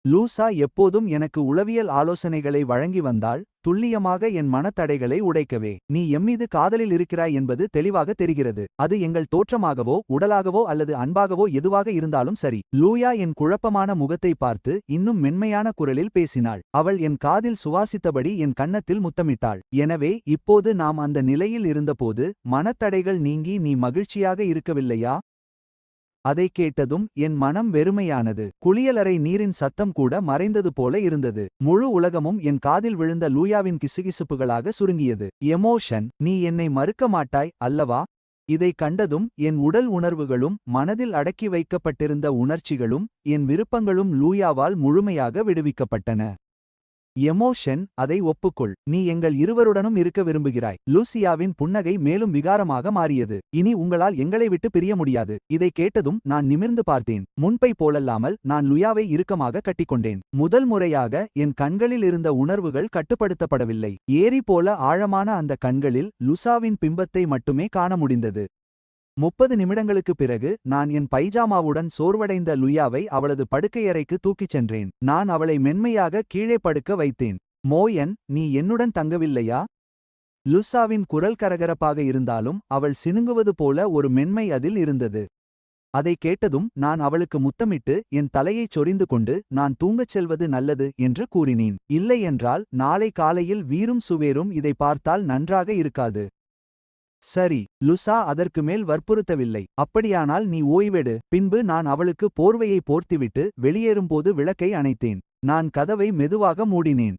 லூசா எப்போதும் எனக்கு உளவியல் ஆலோசனைகளை வழங்கி வந்தாள், துல்லியமாக என் மனத்தடைகளை உடைக்கவே. நீ எம்மீது காதலில் இருக்கிறாய் என்பது தெளிவாக தெரிகிறது. அது எங்கள் தோற்றமாகவோ உடலாகவோ அல்லது அன்பாகவோ எதுவாக இருந்தாலும் சரி. லூயா என் குழப்பமான முகத்தை பார்த்து இன்னும் மென்மையான குரலில் பேசினாள். அவள் என் காதில் சுவாசித்தபடி என் கன்னத்தில் முத்தமிட்டாள். எனவே இப்போது நாம் அந்த நிலையில் இருந்தபோது மனத்தடைகள் நீங்கி நீ மகிழ்ச்சியாக இருக்கவில்லையா? அதை கேட்டதும் என் மனம் வெறுமையானது. குளியலறை நீரின் சத்தம் கூட மறைந்தது போல இருந்தது. முழு உலகமும் என் காதில் விழுந்த லூயாவின் கிசுகிசுப்புகளாக சுருங்கியது. எமோஷன், நீ என்னை மறுக்க மாட்டாய், அல்லவா? இதை கண்டதும் என் உடல் உணர்வுகளும் மனதில் அடக்கி வைக்கப்பட்டிருந்த உணர்ச்சிகளும் என் விருப்பங்களும் லூயாவால் முழுமையாக விடுவிக்கப்பட்டன. எமோஷன், அதை ஒப்புக்கொள். நீ எங்கள் இருவருடனும் இருக்க விரும்புகிறாய். லூசியாவின் புன்னகை மேலும் விகாரமாக மாறியது. இனி உங்களால் எங்களை விட்டு பிரிய முடியாது. இதை கேட்டதும் நான் நிமிர்ந்து பார்த்தேன். முன்பை போலல்லாமல் நான் லுயாவை இறுக்கமாக கட்டிக்கொண்டேன். முதல் முறையாக என் கண்களில் இருந்த உணர்வுகள் கட்டுப்படுத்தப்படவில்லை. ஏரி போல ஆழமான அந்த கண்களில் லுசாவின் பிம்பத்தை மட்டுமே காண முடிந்தது. 30 நிமிடங்களுக்குப் பிறகு நான் என் பைஜாமாவுடன் சோர்வடைந்த லுயாவை அவளது படுக்கையறைக்கு தூக்கிச் சென்றேன். நான் அவளை மென்மையாக கீழே படுக்க வைத்தேன். மோயன், நீ என்னுடன் தங்கவில்லையா? லுசாவின் குரல் கரகரப்பாக இருந்தாலும் அவள் சினுங்குவது போல ஒரு மென்மை அதில் இருந்தது. அதை கேட்டதும் நான் அவளுக்கு முத்தமிட்டு என் தலையைச் சொரிந்து கொண்டு நான் தூங்கச் செல்வது நல்லது என்று கூறினேன். இல்லையென்றால் நாளை காலையில் வீரும் சுவேரும் இதை பார்த்தால் நன்றாக இருக்காது. சரி. லுசா அதற்கு மேல் வற்புறுத்தவில்லை. அப்படியானால் நீ ஓய்வெடு. பின்பு நான் அவளுக்கு போர்வையை போர்த்திவிட்டு வெளியேறும்போது விளக்கை அணைத்தேன். நான் கதவை மெதுவாக மூடினேன்.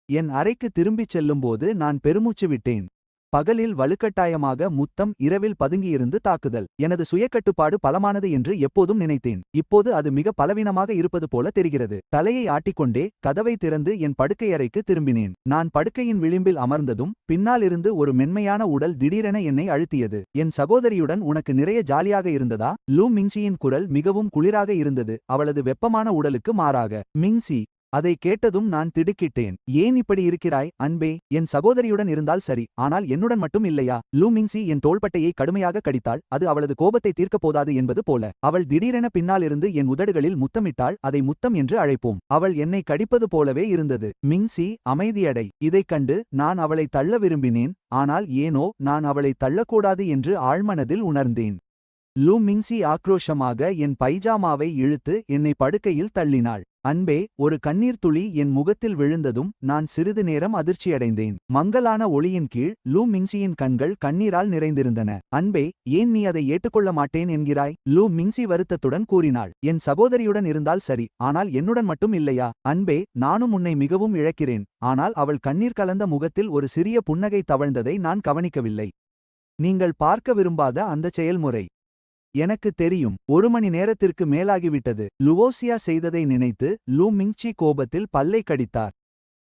என் அறைக்கு திரும்பிச் செல்லும்போது நான் பெருமூச்சு விட்டேன். பகலில் வலுக்கட்டாயமாக முத்தம், இரவில் பதுங்கியிருந்து தாக்குதல். எனது சுயக்கட்டுப்பாடு பலமானது என்று எப்போதும் நினைத்தேன். இப்போது அது மிக பலவீனமாக இருப்பது போல தெரிகிறது. தலையை ஆட்டிக்கொண்டே கதவை திறந்து என் படுக்கையறைக்கு திரும்பினேன். நான் படுக்கையின் விளிம்பில் அமர்ந்ததும் பின்னாலிருந்து ஒரு மென்மையான உடல் திடீரென என்னை அழுத்தியது. என் சகோதரியுடன் உனக்கு நிறைய ஜாலியாக இருந்ததா? லூ மிங்சியின் குரல் மிகவும் குளிராக இருந்தது, அவளது வெப்பமான உடலுக்கு மாறாக. மிங்சி. அதை கேட்டதும் நான் திடுக்கிட்டேன். ஏன் இப்படி இருக்கிறாய், அன்பே? என் சகோதரியுடன் இருந்தால் சரி, ஆனால் என்னுடன் மட்டும் இல்லையா? லூ மிங்சி என் தோள்பட்டையை கடுமையாக கடித்தாள். அது அவளது கோபத்தை தீர்க்கப் போதாது என்பது போல. அவள் திடீரென பின்னாலிருந்து என் உதடுகளில் முத்தமிட்டாள். அதை முத்தம் என்று அழைப்போம். அவள் என்னை கடிப்பது போலவே இருந்தது. மிங்சி, அமைதியடை. இதைக் கண்டு நான் அவளை தள்ள விரும்பினேன். ஆனால் ஏனோ நான் அவளை தள்ளக்கூடாது என்று ஆழ்மனதில் உணர்ந்தேன். லூ மிங்சி ஆக்ரோஷமாக என் பைஜாமாவை இழுத்து என்னை படுக்கையில் தள்ளினாள். அன்பே, ஒரு கண்ணீர் துளி என் முகத்தில் விழுந்ததும் நான் சிறிது நேரம் அதிர்ச்சியடைந்தேன். மங்கலான ஒளியின் கீழ் லூ மிங்சியின் கண்கள் கண்ணீரால் நிறைந்திருந்தன. அன்பே, ஏன் நீ அதை ஏற்றுக்கொள்ள மாட்டேன் என்கிறாய்? லூ மிங்சி வருத்தத்துடன் கூறினாள். என் சகோதரியுடன் இருந்தால் சரி, ஆனால் என்னுடன் மட்டும் இல்லையா? அன்பே, நானும் உன்னை மிகவும் இழக்கிறேன். ஆனால் அவள் கண்ணீர் கலந்த முகத்தில் ஒரு சிறிய புன்னகை தவழ்ந்ததை நான் கவனிக்கவில்லை. நீங்கள் பார்க்க விரும்பாத அந்த செயல்முறை. எனக்கு தெரியும். 1 மணி நேரத்திற்கு மேலாகிவிட்டது. லுவோசியா செய்ததை நினைத்து லூ மிங்சி கோபத்தில் பல்லை கடித்தார்.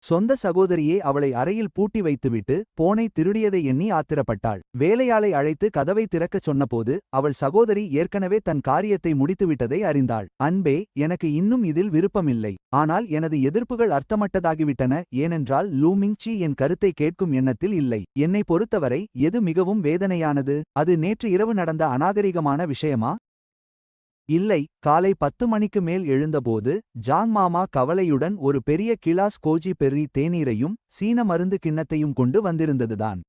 சொந்த சகோதரியே அவளை அறையில் பூட்டி வைத்துவிட்டு போனை திருடியதை எண்ணி ஆத்திரப்பட்டாள். வேலையாளை அழைத்து கதவை திறக்கச் சொன்னபோது அவள் சகோதரி ஏற்கனவே தன் காரியத்தை முடித்துவிட்டதை அறிந்தாள். அன்பே, எனக்கு இன்னும் இதில் விருப்பமில்லை. ஆனால் எனது எதிர்ப்புகள் அர்த்தமட்டதாகிவிட்டன. ஏனென்றால் லூ மிங்சி என் கருத்தை கேட்கும் எண்ணத்தில் இல்லை. என்னை பொறுத்தவரை எது மிகவும் வேதனையானது? அது நேற்று இரவு நடந்த அநாகரிகமான விஷயமா? இல்லை. காலை 10 மணிக்கு மேல் எழுந்தபோது ஜாங் மாமா கவலையுடன் ஒரு பெரிய கிளாஸ் கோஜி பெர்ரி தேநீரையும் சீன மருந்து கிண்ணத்தையும் கொண்டு வந்திருந்ததுதான்.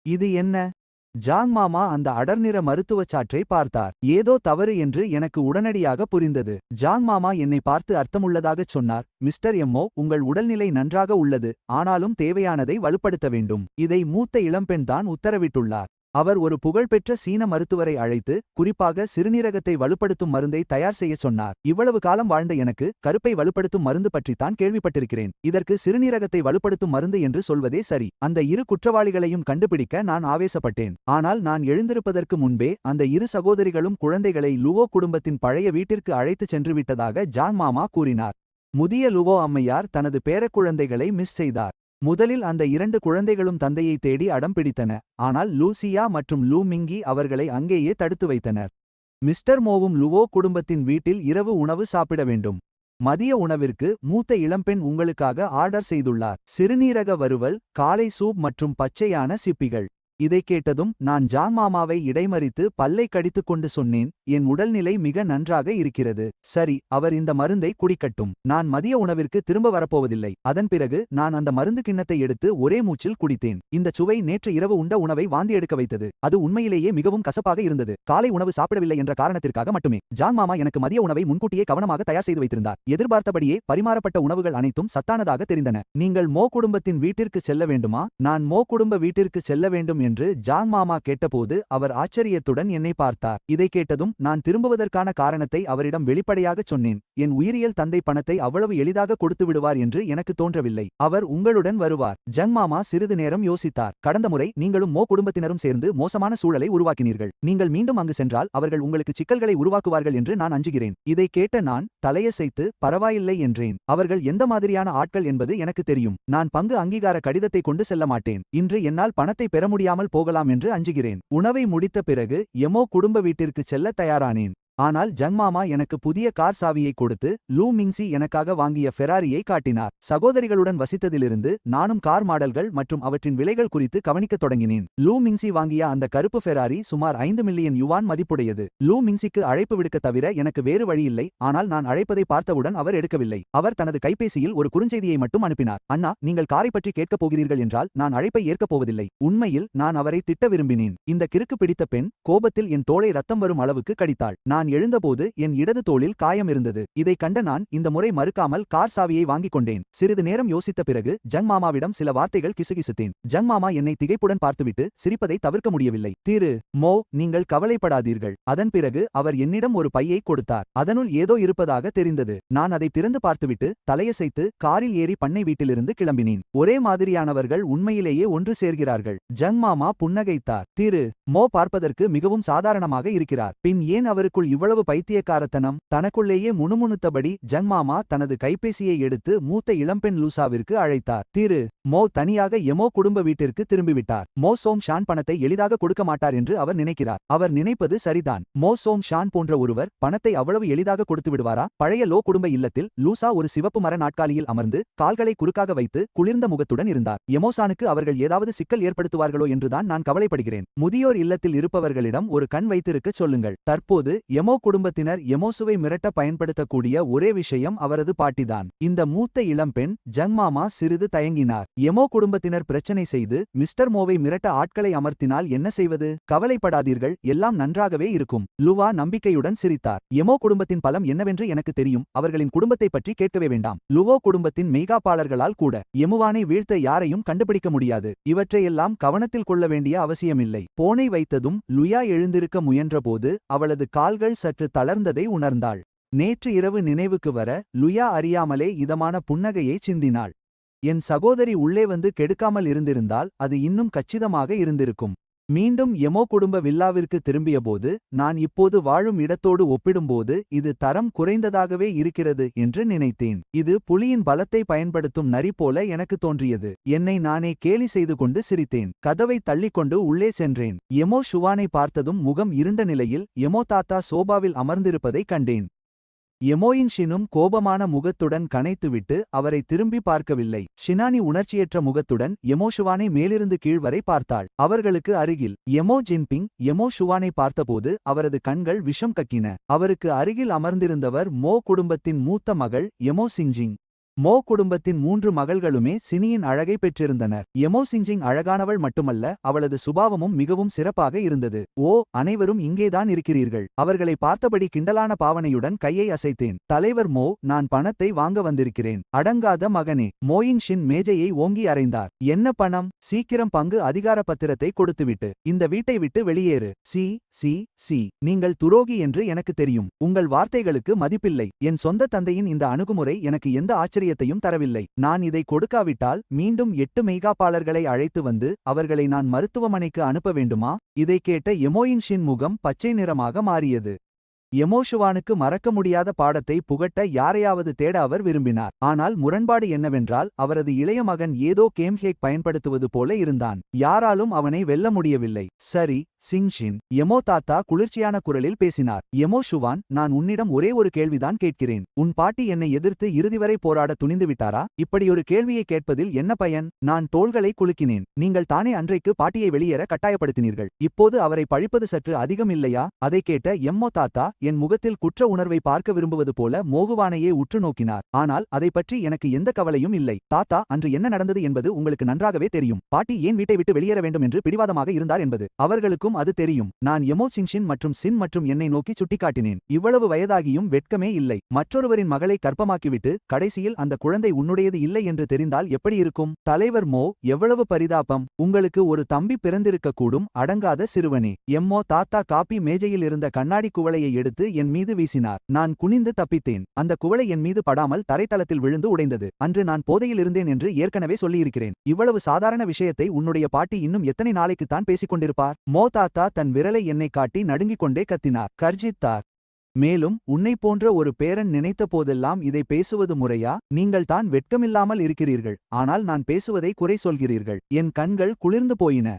இது என்ன? ஜாங் மாமா அந்த அடர்நிற மருத்துவச் சாற்றை பார்த்தார். ஏதோ தவறு என்று எனக்கு உடனடியாக புரிந்தது. ஜாங் மாமா என்னை பார்த்து அர்த்தமுள்ளதாகச் சொன்னார். மிஸ்டர் எம்மோ, உங்கள் உடல்நிலை நன்றாக உள்ளது, ஆனாலும் தேவையானதை வலுப்படுத்த வேண்டும். இதை மூத்த இளம்பெண்தான் உத்தரவிட்டுள்ளார். அவர் ஒரு புகழ்பெற்ற சீன மருத்துவரை அழைத்து குறிப்பாக சிறுநீரகத்தை வலுப்படுத்தும் மருந்தை தயார் செய்ய சொன்னார். இவ்வளவு காலம் வாழ்ந்த எனக்கு கருப்பை வலுப்படுத்தும் மருந்து பற்றித்தான் கேள்விப்பட்டிருக்கிறேன். இதற்கு சிறுநீரகத்தை வலுப்படுத்தும் மருந்து என்று சொல்வதே சரி. அந்த இரு குற்றவாளிகளையும் கண்டுபிடிக்க நான் ஆவேசப்பட்டேன். ஆனால் நான் எழுந்திருப்பதற்கு முன்பே அந்த இரு சகோதரிகளும் குழந்தைகளை லுவோ குடும்பத்தின் பழைய வீட்டிற்கு அழைத்துச் சென்று விட்டதாக ஜாங் மாமா கூறினார். முதிய லுவோ அம்மையார் தனது பேரக்குழந்தைகளை மிஸ் செய்தார். முதலில் அந்த 2 குழந்தைகளும் தந்தையை தேடி அடம் பிடித்தன. ஆனால் லூசியா மற்றும் லூ மிங்கி அவர்களை அங்கேயே தடுத்து வைத்தனர். மிஸ்டர் மோவும் லுவோ குடும்பத்தின் வீட்டில் இரவு உணவு சாப்பிட வேண்டும். மதிய உணவிற்கு மூத்த இளம்பெண் உங்களுக்காக ஆர்டர் செய்துள்ளார். சிறுநீரக வறுவல், காளை சூப் மற்றும் பச்சையான சிப்பிகள். இதை கேட்டதும் நான் ஜாங் மாமாவை இடைமறித்து பல்லை கடித்துக்கொண்டு சொன்னேன், என் உடல்நிலை மிக நன்றாக இருக்கிறது. சரி, அவர் இந்த மருந்தை குடிக்கட்டும். நான் மதிய உணவிற்கு திரும்ப வரப்போவதில்லை. அதன் பிறகு நான் அந்த மருந்து கிண்ணத்தை எடுத்து ஒரே மூச்சில் குடித்தேன். இந்த சுவை நேற்று இரவு உண்ட உணவை வாந்தி எடுக்க வைத்தது. அது உண்மையிலேயே மிகவும் கசப்பாக இருந்தது. காலை உணவு சாப்பிடவில்லை என்ற காரணத்திற்காக மட்டுமே. ஜாங் மாமா எனக்கு மதிய உணவை முன்கூட்டியே கவனமாக தயார் செய்து வைத்திருந்தார். எதிர்பார்த்தபடியே பரிமாறப்பட்ட உணவுகள் அனைத்தும் சத்தானதாக தெரிந்தன. நீங்கள் மோ குடும்பத்தின் வீட்டிற்கு செல்ல வேண்டுமா? நான் மோ குடும்ப வீட்டிற்கு செல்ல வேண்டும் என்று ஜாங் மாமா கேட்டபோது அவர் ஆச்சரியத்துடன் என்னை பார்த்தார். இதை கேட்டதும் நான் திரும்புவதற்கான காரணத்தை அவரிடம் வெளிப்படையாகச் சொன்னேன். என் உயிரியல் தந்தை பணத்தை அவ்வளவு எளிதாக கொடுத்து விடுவார் என்று எனக்கு தோன்றவில்லை. அவர் உங்களுடன் வருவார். ஜங் மாமா சிறிது நேரம் யோசித்தார். கடந்த முறை நீங்களும் மோ குடும்பத்தினரும் சேர்ந்து மோசமான சூழலை உருவாக்கினீர்கள். நீங்கள் மீண்டும் அங்கு சென்றால் அவர்கள் உங்களுக்கு சிக்கல்களை உருவாக்குவார்கள் என்று நான் அஞ்சுகிறேன். இதை கேட்ட நான் தலையசைத்து பரவாயில்லை என்றேன். அவர்கள் எந்த மாதிரியான ஆட்கள் என்பது எனக்கு தெரியும். நான் பங்கு அங்கீகார கடிதத்தை கொண்டு செல்ல மாட்டேன். இன்று என்னால் பணத்தை பெற முடியாமல் போகலாம் என்று அஞ்சுகிறேன். உணவை முடித்த பிறகு எமோ குடும்ப வீட்டிற்கு செல்ல தயாரானேன். ஆனால் ஜங் மாமா எனக்கு புதிய கார் சாவியை கொடுத்து லூ மிங்சி எனக்காக வாங்கிய ஃபெராரியை காட்டினார். சகோதரிகளுடன் வசித்ததிலிருந்து நானும் கார் மாடல்கள் மற்றும் அவற்றின் விலைகள் குறித்து கவனிக்கத் தொடங்கினேன். லூ மிங்சி வாங்கிய அந்த கருப்பு ஃபெராரி சுமார் 5 மில்லியன் யுவான் மதிப்புடையது. லூ மிங்சிக்கு அழைப்பு விடுக்க தவிர எனக்கு வேறு வழியில்லை. ஆனால் நான் அழைப்பதை பார்த்தவுடன் அவர் எடுக்கவில்லை. அவர் தனது கைபேசியில் ஒரு குறுஞ்செய்தியை மட்டும் அனுப்பினார். அண்ணா, நீங்கள் காரை பற்றி கேட்கப் போகிறீர்கள் என்றால் நான் அழைப்பை ஏற்கப் போவதில்லை. உண்மையில் நான் அவரை திட்ட விரும்பினேன். இந்த கிறுக்கு பிடித்த பெண் கோபத்தில் என் தோளை ரத்தம் வரும் அளவுக்கு கடித்தாள். நான் எழுந்தபோது என் இடது தோளில் காயம் இருந்தது. இதை கண்ட நான் இந்த முறை மறுக்காமல் கார் சாவியை வாங்கிக் கொண்டேன். சிறிது நேரம் யோசித்த பிறகு ஜங் மாமாவிடம் சில வார்த்தைகள் கிசுகிசுத்தேன். ஜங் மாமா என்னை திகைப்புடன் பார்த்துவிட்டு சிரிப்பதை தவிர்க்க முடியவில்லை. திரு மோ, நீங்கள் கவலைப்படாதீர்கள். அதன் பிறகு அவர் என்னிடம் ஒரு பையை கொடுத்தார். அதனுள் ஏதோ இருப்பதாக தெரிந்தது. நான் அதை திறந்து பார்த்துவிட்டு தலையசைத்து காரில் ஏறி பண்ணை வீட்டிலிருந்து கிளம்பினேன். ஒரே மாதிரியானவர்கள் உண்மையிலேயே ஒன்று சேர்கிறார்கள். ஜங் மாமா புன்னகைத்தார். திரு மோ பார்ப்பதற்கு மிகவும் சாதாரணமாக இருக்கிறார். பின் ஏன் அவருக்குள் இவ்வளவு பைத்தியக்காரத்தனம்? தனக்குள்ளேயே முணுமுணுத்தபடி ஜங் மாமா தனது கைபேசியை எடுத்து மூத்த இளம்பெண் லூசாவிற்கு அழைத்தார். திரு மோ தனியாக எமோ குடும்ப வீட்டிற்கு திரும்பிவிட்டார். மோ சோங் ஷான் பணத்தை எளிதாக கொடுக்க மாட்டார் என்று அவர் நினைக்கிறார். அவர் நினைப்பது சரிதான். மோ சோங் ஷான் போன்ற ஒருவர் பணத்தை அவ்வளவு எளிதாக கொடுத்து விடுவாரா? பழைய லோ குடும்ப இல்லத்தில் லூசா ஒரு சிவப்பு மர நாட்காலியில் அமர்ந்து கால்களை குறுக்காக வைத்து குளிர்ந்த முகத்துடன் இருந்தார். எமோசானுக்கு அவர்கள் ஏதாவது சிக்கல் ஏற்படுத்துவார்களோ என்றுதான் நான் கவலைப்படுகிறேன். முதியோர் இல்லத்தில் இருப்பவர்களிடம் ஒரு கண் வைத்திருக்க சொல்லுங்கள். தற்போது எமோ குடும்பத்தினர் எமோசுவை மிரட்ட பயன்படுத்தக்கூடிய ஒரே விஷயம் அவரது பாட்டிதான். இந்த மூத்த இளம்பெண் ஜங் மாமா சிறிது தயங்கினார். எமோ குடும்பத்தினர் பிரச்சனை செய்து மிஸ்டர் மோவை மிரட்ட ஆட்களை அமர்த்தினால் என்ன செய்வது? கவலைப்படாதீர்கள், எல்லாம் நன்றாகவே இருக்கும். லுவா நம்பிக்கையுடன் சிரித்தார். எமோ குடும்பத்தின் பலம் என்னவென்று எனக்கு தெரியும். அவர்களின் குடும்பத்தை பற்றி கேட்கவே வேண்டாம். லுவோ குடும்பத்தின் மெய்காப்பாளர்களால் கூட எமுவானை வீழ்த்த யாரையும் கண்டுபிடிக்க முடியாது. இவற்றையெல்லாம் கவனத்தில் கொள்ள வேண்டிய அவசியமில்லை. போனை வைத்ததும் லுயா எழுந்திருக்க முயன்றபோது அவளது கால்கள் சற்று தளர்ந்ததை உணர்ந்தாள். நேற்று இரவு நினைவுக்கு வர லுயா அறியாமலே இதமான புன்னகையை சிந்தினாள். என் சகோதரி உள்ளே வந்து கெடுக்காமல் இருந்திருந்தால் அது இன்னும் கச்சிதமாக இருந்திருக்கும். மீண்டும் எமோ குடும்ப வில்லாவிற்கு திரும்பியபோது நான் இப்போது வாழும் இடத்தோடு ஒப்பிடும்போது இது தரம் குறைந்ததாகவே இருக்கிறது என்று நினைத்தேன். இது புலியின் பலத்தை பயன்படுத்தும் நரி போல எனக்கு தோன்றியது. என்னை நானே கேலி செய்து கொண்டு சிரித்தேன். கதவை தள்ளிக்கொண்டு உள்ளே சென்றேன். எமோ ஷுவானை பார்த்ததும் முகம் இருண்ட நிலையில் எமோ தாத்தா சோபாவில் அமர்ந்திருப்பதைக் கண்டேன். எமோயின் ஷினும் கோபமான முகத்துடன் கனைத்துவிட்டு அவரை திரும்பி பார்க்கவில்லை. ஷினானி உணர்ச்சியற்ற முகத்துடன் எமோ ஷுவானை மேலிருந்து கீழ் வரை பார்த்தாள். அவர்களுக்கு அருகில் எமோ ஜின்பிங் எமோ ஷுவானை பார்த்தபோது அவரது கண்கள் விஷம் கக்கின. அவருக்கு அருகில் அமர்ந்திருந்தவர் மோ குடும்பத்தின் மூத்த மகள் எமோ சிஞ்சிங். மோ குடும்பத்தின் 3 மகள்களுமே சினியின் அழகை பெற்றிருந்தனர். எமோ சிஞ்சிங் அழகானவள் மட்டுமல்ல, அவளது சுபாவமும் மிகவும் சிறப்பாக இருந்தது. ஓ, அனைவரும் இங்கேதான் இருக்கிறீர்கள். அவர்களை பார்த்தபடி கிண்டலான பாவனையுடன் கையை அசைத்தேன். தலைவர் மோ, நான் பணத்தை வாங்க வந்திருக்கிறேன். அடங்காத மகனே. மோயிங் ஷின் மேஜையை ஓங்கி அறைந்தார். என்ன பணம்? சீக்கிரம் பங்கு அதிகார பத்திரத்தை கொடுத்துவிட்டு இந்த வீட்டை விட்டு வெளியேறு. சி சி சி நீங்கள் துரோகி என்று எனக்கு தெரியும். உங்கள் வார்த்தைகளுக்கு மதிப்பில்லை. என் சொந்த தந்தையின் இந்த அணுகுமுறை எனக்கு எந்த ஆச்சரியத்தையும் தரவில்லை. நான் இதை கொடுக்காவிட்டால் மீண்டும் 8 மெய்காப்பாளர்களை அழைத்து வந்து அவர்களை நான் மருத்துவமனைக்கு அனுப்ப வேண்டுமா? இதை கேட்ட எமோயின் ஷின் முகம் பச்சை நிறமாக மாறியது. எமோஷுவானுக்கு மறக்க முடியாத பாடத்தை புகட்ட யாரையாவது தேட அவர் விரும்பினார். ஆனால் முரண்பாடு என்னவென்றால், அவரது இளைய மகன் ஏதோ கேம்ஹேக் பயன்படுத்துவது போல இருந்தான். யாராலும் அவனை வெல்ல முடியவில்லை. சரி சிங்ஷின். எமோ தாத்தா குளிர்ச்சியான குரலில் பேசினார். எமோஷுவான், நான் உன்னிடம் ஒரே ஒரு கேள்விதான் கேட்கிறேன். உன் பாட்டி என்னை எதிர்த்து இறுதிவரை போராட துணிந்துவிட்டாரா? இப்படியொரு கேள்வியை கேட்பதில் என்ன பயன்? நான் தோள்களை குலுக்கினேன். நீங்கள் தானே அன்றைக்கு பாட்டியை வெளியேற கட்டாயப்படுத்தினீர்கள். இப்போது அவரை பழிப்பது சற்று அதிகம் இல்லையா? அதை கேட்ட எம்மோ தாத்தா என் முகத்தில் குற்ற உணர்வை பார்க்க விரும்புவது போல மோகுவானையே உற்று நோக்கினார். ஆனால் அதை பற்றி எனக்கு எந்த கவலையும் இல்லை. தாத்தா, அன்று என்ன நடந்தது என்பது உங்களுக்கு நன்றாகவே தெரியும். பாட்டி ஏன் வீட்டை விட்டு வெளியேற வேண்டும் என்று பிடிவாதமாக இருந்தார் என்பது அவர்களுக்கும் அது தெரியும். நான் எமோ சிங்ஷின் மற்றும் சின் மற்றும் என்னை நோக்கி சுட்டிக்காட்டினேன். இவ்வளவு வயதாகியும் வெட்கமே இல்லை. மற்றொருவரின் மகளை கர்ப்பமாக்கிவிட்டு கடைசியில் அந்த குழந்தை உன்னுடையது இல்லை என்று தெரிந்தால் எப்படி இருக்கும்? தலைவர் மோ, எவ்வளவு பரிதாபம். உங்களுக்கு ஒரு தம்பி பிறந்திருக்க கூடும். அடங்காத சிறுவனே. எம்மோ தாத்தா காப்பி மேஜையில் இருந்த கண்ணாடி குவளையை எடுத்து என் மீது வீசினார். நான் குனிந்து தப்பித்தேன். அந்த குவளை என் மீது படாமல் தரைத்தளத்தில் விழுந்து உடைந்தது. அன்று நான் போதையில் இருந்தேன் என்று ஏற்கனவே சொல்லியிருக்கிறேன். இவ்வளவு சாதாரண விஷயத்தை உன்னுடைய பாட்டி இன்னும் எத்தனை நாளைக்குத்தான் பேசிக் கொண்டிருப்பார்? மோ தாத்தா தன் விரலை என்னை காட்டி நடுங்கிக் கொண்டே கத்தினார். கர்ஜித்தார். மேலும், உன்னை போன்ற ஒரு பேரன் நினைத்த போதெல்லாம் இதை பேசுவது முறையா? நீங்கள் தான் வெட்கமில்லாமல் இருக்கிறீர்கள். ஆனால் நான் பேசுவதை குறை சொல்கிறீர்கள். என் கண்கள் குளிர்ந்து போயின.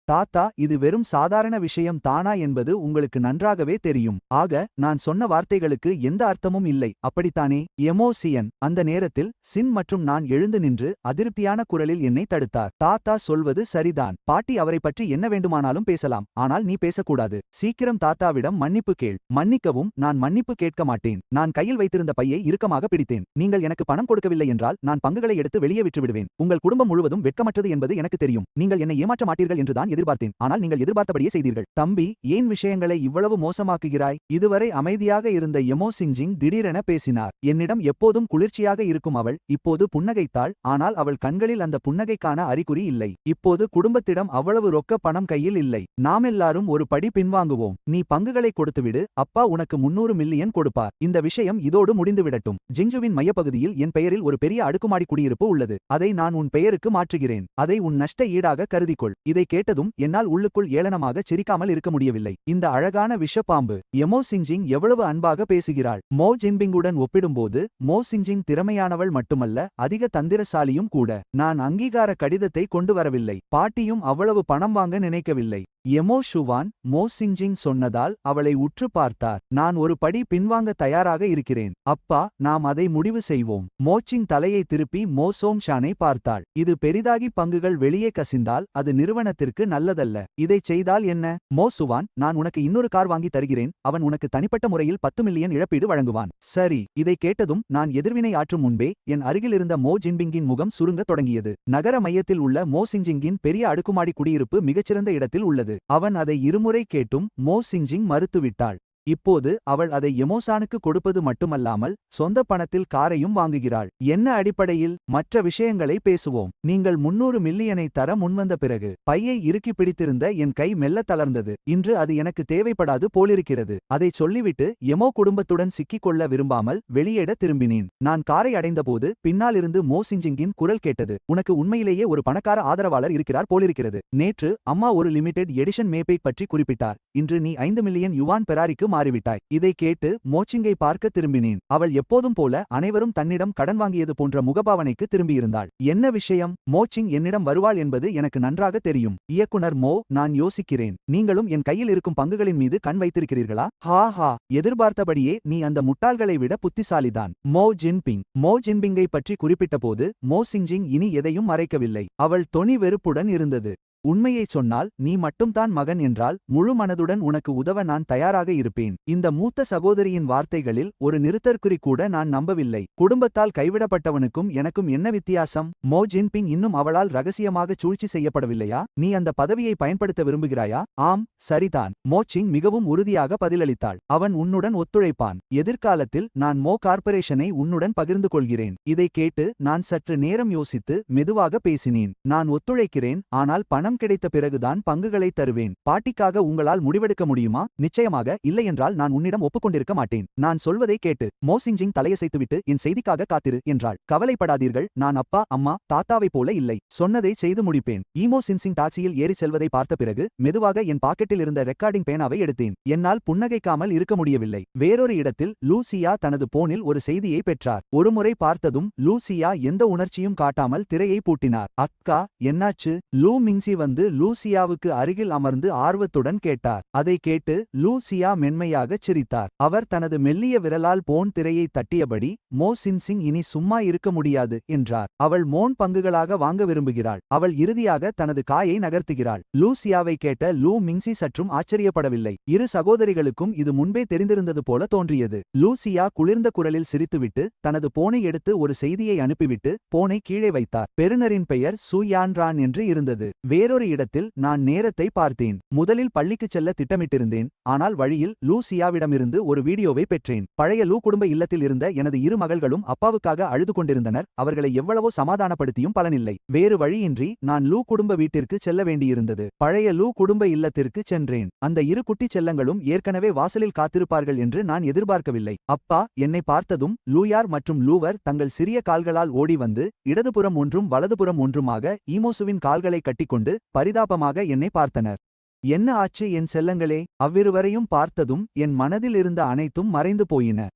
தாத்தா, இது வெறும் சாதாரண விஷயம் தானா என்பது உங்களுக்கு நன்றாகவே தெரியும். ஆக, நான் சொன்ன வார்த்தைகளுக்கு எந்த அர்த்தமும் இல்லை, அப்படித்தானே? எமோசியன். அந்த நேரத்தில் சின் மற்றும் நான் எழுந்து நின்று அதிருப்தியான குரலில் என்னை தடுத்தார். தாத்தா சொல்வது சரிதான். பாட்டி அவரை பற்றி என்ன வேண்டுமானாலும் பேசலாம். ஆனால் நீ பேசக்கூடாது. சீக்கிரம் தாத்தாவிடம் மன்னிப்பு கேள். மன்னிக்கவும், நான் மன்னிப்பு கேட்க மாட்டேன். நான் கையில் வைத்திருந்த பையை இறுக்கமாக பிடித்தேன். நீங்கள் எனக்கு பணம் கொடுக்கவில்லை என்றால் நான் பங்குகளை எடுத்து வெளியே விற்றுவிடுவேன். உங்கள் குடும்பம் முழுவதும் வெட்கமற்றது என்பது எனக்கு தெரியும். நீங்கள் என்னை ஏமாற்ற மாட்டீர்கள் என்றுதான் எதிர்பார்த்தேன். ஆனால் நீங்கள் எதிர்பார்த்தபடியே செய்தீர்கள். தம்பி, ஏன் விஷயங்களை இவ்வளவு மோசமாக்குகிறாய்? இதுவரை அமைதியாக இருந்த எமோ சிங்ஜிங் திடீரென பேசினார். என்னிடம் எப்போதும் குளிர்ச்சியாக இருக்கும் அவள் இப்போது புன்னகைத்தாள். ஆனால் அவள் கண்களில் அந்த புன்னகைக்கான அறிகுறி இல்லை. இப்போது குடும்பத்திடம் அவ்வளவு ரொக்க பணம் கையில் இல்லை. நாமெல்லாரும் ஒரு படி பின்வாங்குவோம். நீ பங்குகளை கொடுத்துவிடு. அப்பா உனக்கு 300 மில்லியன் கொடுப்பார். இந்த விஷயம் இதோடு முடிந்துவிடட்டும். ஜிங்ஜுவின் மையப்பகுதியில் என் பெயரில் ஒரு பெரிய அடுக்குமாடி குடியிருப்பு உள்ளது. அதை நான் உன் பெயருக்கு மாற்றுகிறேன். அதை உன் நஷ்ட ஈடாக கருதிக்கொள். இதை கேட்டதும் என்னால் உள்ளுக்குள் ஏளனமாக சிரிக்காமல் இருக்க முடியவில்லை. இந்த அழகான விஷப்பாம்பு. எமோ சிங்ஜிங் எவ்வளவு அன்பாக பேசுகிறாள். மோ ஜின்பிங்குடன் ஒப்பிடும்போது மோ சிங்ஜிங் திறமையானவள் மட்டுமல்ல, அதிக தந்திரசாலியும் கூட. நான் அங்கீகார கடிதத்தை கொண்டு வரவில்லை. பாட்டியும் அவ்வளவு பணம் வாங்க நினைக்கவில்லை. எமோ ஷுவான் மோ சிங்ஜிங் சொன்னதால் அவளை உற்று பார்த்தார். நான் ஒரு படி பின்வாங்க தயாராக இருக்கிறேன். அப்பா, நாம் அதை முடிவு செய்வோம். மோச்சிங் தலையை திருப்பி மோ சோங் ஷானை பார்த்தாள். இது பெரிதாகி பங்குகள் வெளியே கசிந்தால் அது நிறுவனத்திற்கு நல்லதல்ல. இதைச் செய்தால் என்ன? மோ சுவான், நான் உனக்கு இன்னொரு கார் வாங்கி தருகிறேன். அவன் உனக்கு தனிப்பட்ட முறையில் 10 மில்லியன் இழப்பீடு வழங்குவான். சரி. இதை கேட்டதும் நான் எதிர்வினை ஆற்றும் முன்பே என் அருகில் இருந்த மோ ஜின்பிங்கின் முகம் சுருங்க தொடங்கியது. நகர மையத்தில் உள்ள மோ சிங்ஜிங்கின் பெரிய அடுக்குமாடி குடியிருப்பு மிகச்சிறந்த இடத்தில் உள்ளது. அவன் அதை இருமுறை கேட்டும் மோ சிங்ஜிங் மறுத்துவிட்டாள். இப்போது அவள் அதை எமோசானுக்கு கொடுப்பது மட்டுமல்லாமல் சொந்த பணத்தில் காரையும் வாங்குகிறாள். என்ன அடிப்படையில்? மற்ற விஷயங்களை பேசுவோம். நீங்கள் 300 மில்லியனை தர முன்வந்த பிறகு பையை இறுக்கி பிடித்திருந்த என் கை மெல்ல தளர்ந்தது. இன்று அது எனக்கு தேவைப்படாது போலிருக்கிறது. அதை சொல்லிவிட்டு எமோ குடும்பத்துடன் சிக்கிக்கொள்ள விரும்பாமல் வெளியேட திரும்பினேன். நான் காரை அடைந்தபோது பின்னாலிருந்து மோ சிங்ஜிங்கின் குரல் கேட்டது. உனக்கு உண்மையிலேயே ஒரு பணக்கார ஆதரவாளர் இருக்கிறார் போலிருக்கிறது. நேற்று அம்மா ஒரு லிமிடெட் எடிஷன் மேப்பை பற்றி குறிப்பிட்டார். இன்று நீ 5 மில்லியன் யுவான் பெராரிக்கு மாறிவிட்டாய். இதை கேட்டு மோச்சிங்கை பார்க்க திரும்பினேன். அவள் எப்போதும் போல அனைவரும் தன்னிடம் கடன் வாங்கியது போன்ற முகபாவனைக்கு திரும்பியிருந்தாள். என்ன விஷயம்? மோச்சிங் என்னிடம் வருவாள் என்பது எனக்கு நன்றாக தெரியும். இயக்குனர் மோ, நான் யோசிக்கிறேன். நீங்களும் என் கையில் இருக்கும் பங்குகளின் மீது கண் வைத்திருக்கிறீர்களா? ஹா ஹா, எதிர்பார்த்தபடியே நீ அந்த முட்டாள்களை விட புத்திசாலிதான். மோ ஜின்பிங்கை பற்றி குறிப்பிட்டபோது மோ சிங்ஜிங் இனி எதையும் மறைக்கவில்லை. அவள் தொனி வெறுப்புடன் இருந்தது. உண்மையைச் சொன்னால் நீ மட்டும்தான் மகன் என்றால் முழு மனதுடன் உனக்கு உதவ நான் தயாராக இருப்பேன். இந்த மூத்த சகோதரியின் வார்த்தைகளில் ஒரு நிறுத்தற்குறி கூட நான் நம்பவில்லை. குடும்பத்தால் கைவிடப்பட்டவனுக்கும் எனக்கும் என்ன வித்தியாசம்? மோ ஜின்பிங் இன்னும் அவளால் ரகசியமாக சூழ்ச்சி செய்யப்படவில்லையா? நீ அந்த பதவியை பயன்படுத்த விரும்புகிறாயா? ஆம், சரிதான். மோ சிங் மிகவும் உறுதியாக பதிலளித்தாள். அவன் உன்னுடன் ஒத்துழைப்பான். எதிர்காலத்தில் நான் மோ கார்ப்பரேஷனை உன்னுடன் பகிர்ந்து கொள்கிறேன். இதை கேட்டு நான் சற்று நேரம் யோசித்து மெதுவாக பேசினேன். நான் ஒத்துழைக்கிறேன், ஆனால் பணம் கிடைத்த பிறகுதான் பங்குகளை தருவேன். பாட்டிக்காக உங்களால் முடிவெடுக்க முடியுமா? நிச்சயமாக இல்லையென்றால் நான் உன்னிடம் ஒப்புக்கொண்டிருக்க மாட்டேன். நான் சொல்வதை கேட்டு மோ சிங்ஜிங் தலையசைத்துவிட்டு என் செய்திக்காக காத்திரு என்றாள். கவலைப்படாதீர்கள், நான் அப்பா அம்மா தாத்தாவைப் போல இல்லை. சொன்னதை செய்து முடிப்பேன். ஈமோ சின்சிங் டாக்ஸியில் ஏறிச் செல்வதை பார்த்த பிறகு மெதுவாக என் பாக்கெட்டில் இருந்த ரெக்கார்டிங் பேனாவை எடுத்தேன். என்னால் புன்னகைக்காமல் இருக்க முடியவில்லை. வேறொரு இடத்தில் லூசியா தனது போனில் ஒரு செய்தியை பெற்றார். ஒருமுறை பார்த்ததும் லூசியா எந்த உணர்ச்சியும் காட்டாமல் திரையை பூட்டினார். அக்கா, என்னாச்சு? லூ மிங்சி வந்து லூசியாவுக்கு அருகில் அமர்ந்து ஆர்வத்துடன் கேட்டார். அதை கேட்டு லூசியா மென்மையாகச் சிரித்தார். அவர் தனது மெல்லிய விரலால் போன் திரையை தட்டியபடி, மோ சின்சிங் இனி சும்மா இருக்க முடியாது என்றார். அவள் மோன் பங்குகளாக வாங்க விரும்புகிறாள். அவள் இறுதியாக தனது காயை நகர்த்துகிறாள். லூசியாவை கேட்ட லூ மிங்சி சற்றும் ஆச்சரியப்படவில்லை. இரு சகோதரிகளுக்கும் இது முன்பே தெரிந்திருந்தது போல தோன்றியது. லூசியா குளிர்ந்த குரலில் சிரித்துவிட்டு தனது போனை எடுத்து ஒரு செய்தியை அனுப்பிவிட்டு போனை கீழே வைத்தார். பெறுநரின் பெயர் சு யான்ரான் என்று இருந்தது. வேறொரு இடத்தில் நான் நேரத்தை பார்த்தேன். முதலில் பள்ளிக்குச் செல்ல திட்டமிட்டிருந்தேன். ஆனால் வழியில் லூசியாவிடமிருந்து ஒரு வீடியோவை பெற்றேன். பழைய லூ குடும்ப இல்லத்தில் இருந்த எனது இரு மகள்களும் அப்பாவுக்காக அழுது கொண்டிருந்தனர். அவர்களை எவ்வளவோ சமாதானப்படுத்தியும் பலனில்லை. வேறு வழியின்றி நான் லூ குடும்ப வீட்டிற்கு செல்ல வேண்டியிருந்தது. பழைய லூ குடும்ப இல்லத்திற்கு சென்றேன். அந்த இரு குட்டிச் செல்லங்களும் ஏற்கனவே வாசலில் காத்திருப்பார்கள் என்று நான் எதிர்பார்க்கவில்லை. அப்பா என்னை பார்த்ததும் லூயார் மற்றும் லூவர் தங்கள் சிறிய கால்களால் ஓடி வந்து இடதுபுறம் ஒன்றும் வலதுபுறம் ஒன்றுமாக ஈமோசுவின் கால்களை கட்டிக்கொண்டு பரிதாபமாக என்னை பார்த்தனர். என்ன ஆச்சு என் செல்லங்களே? அவ்விருவரையும் பார்த்ததும் என் மனதில் இருந்த அனைத்தும் மறைந்து போயின.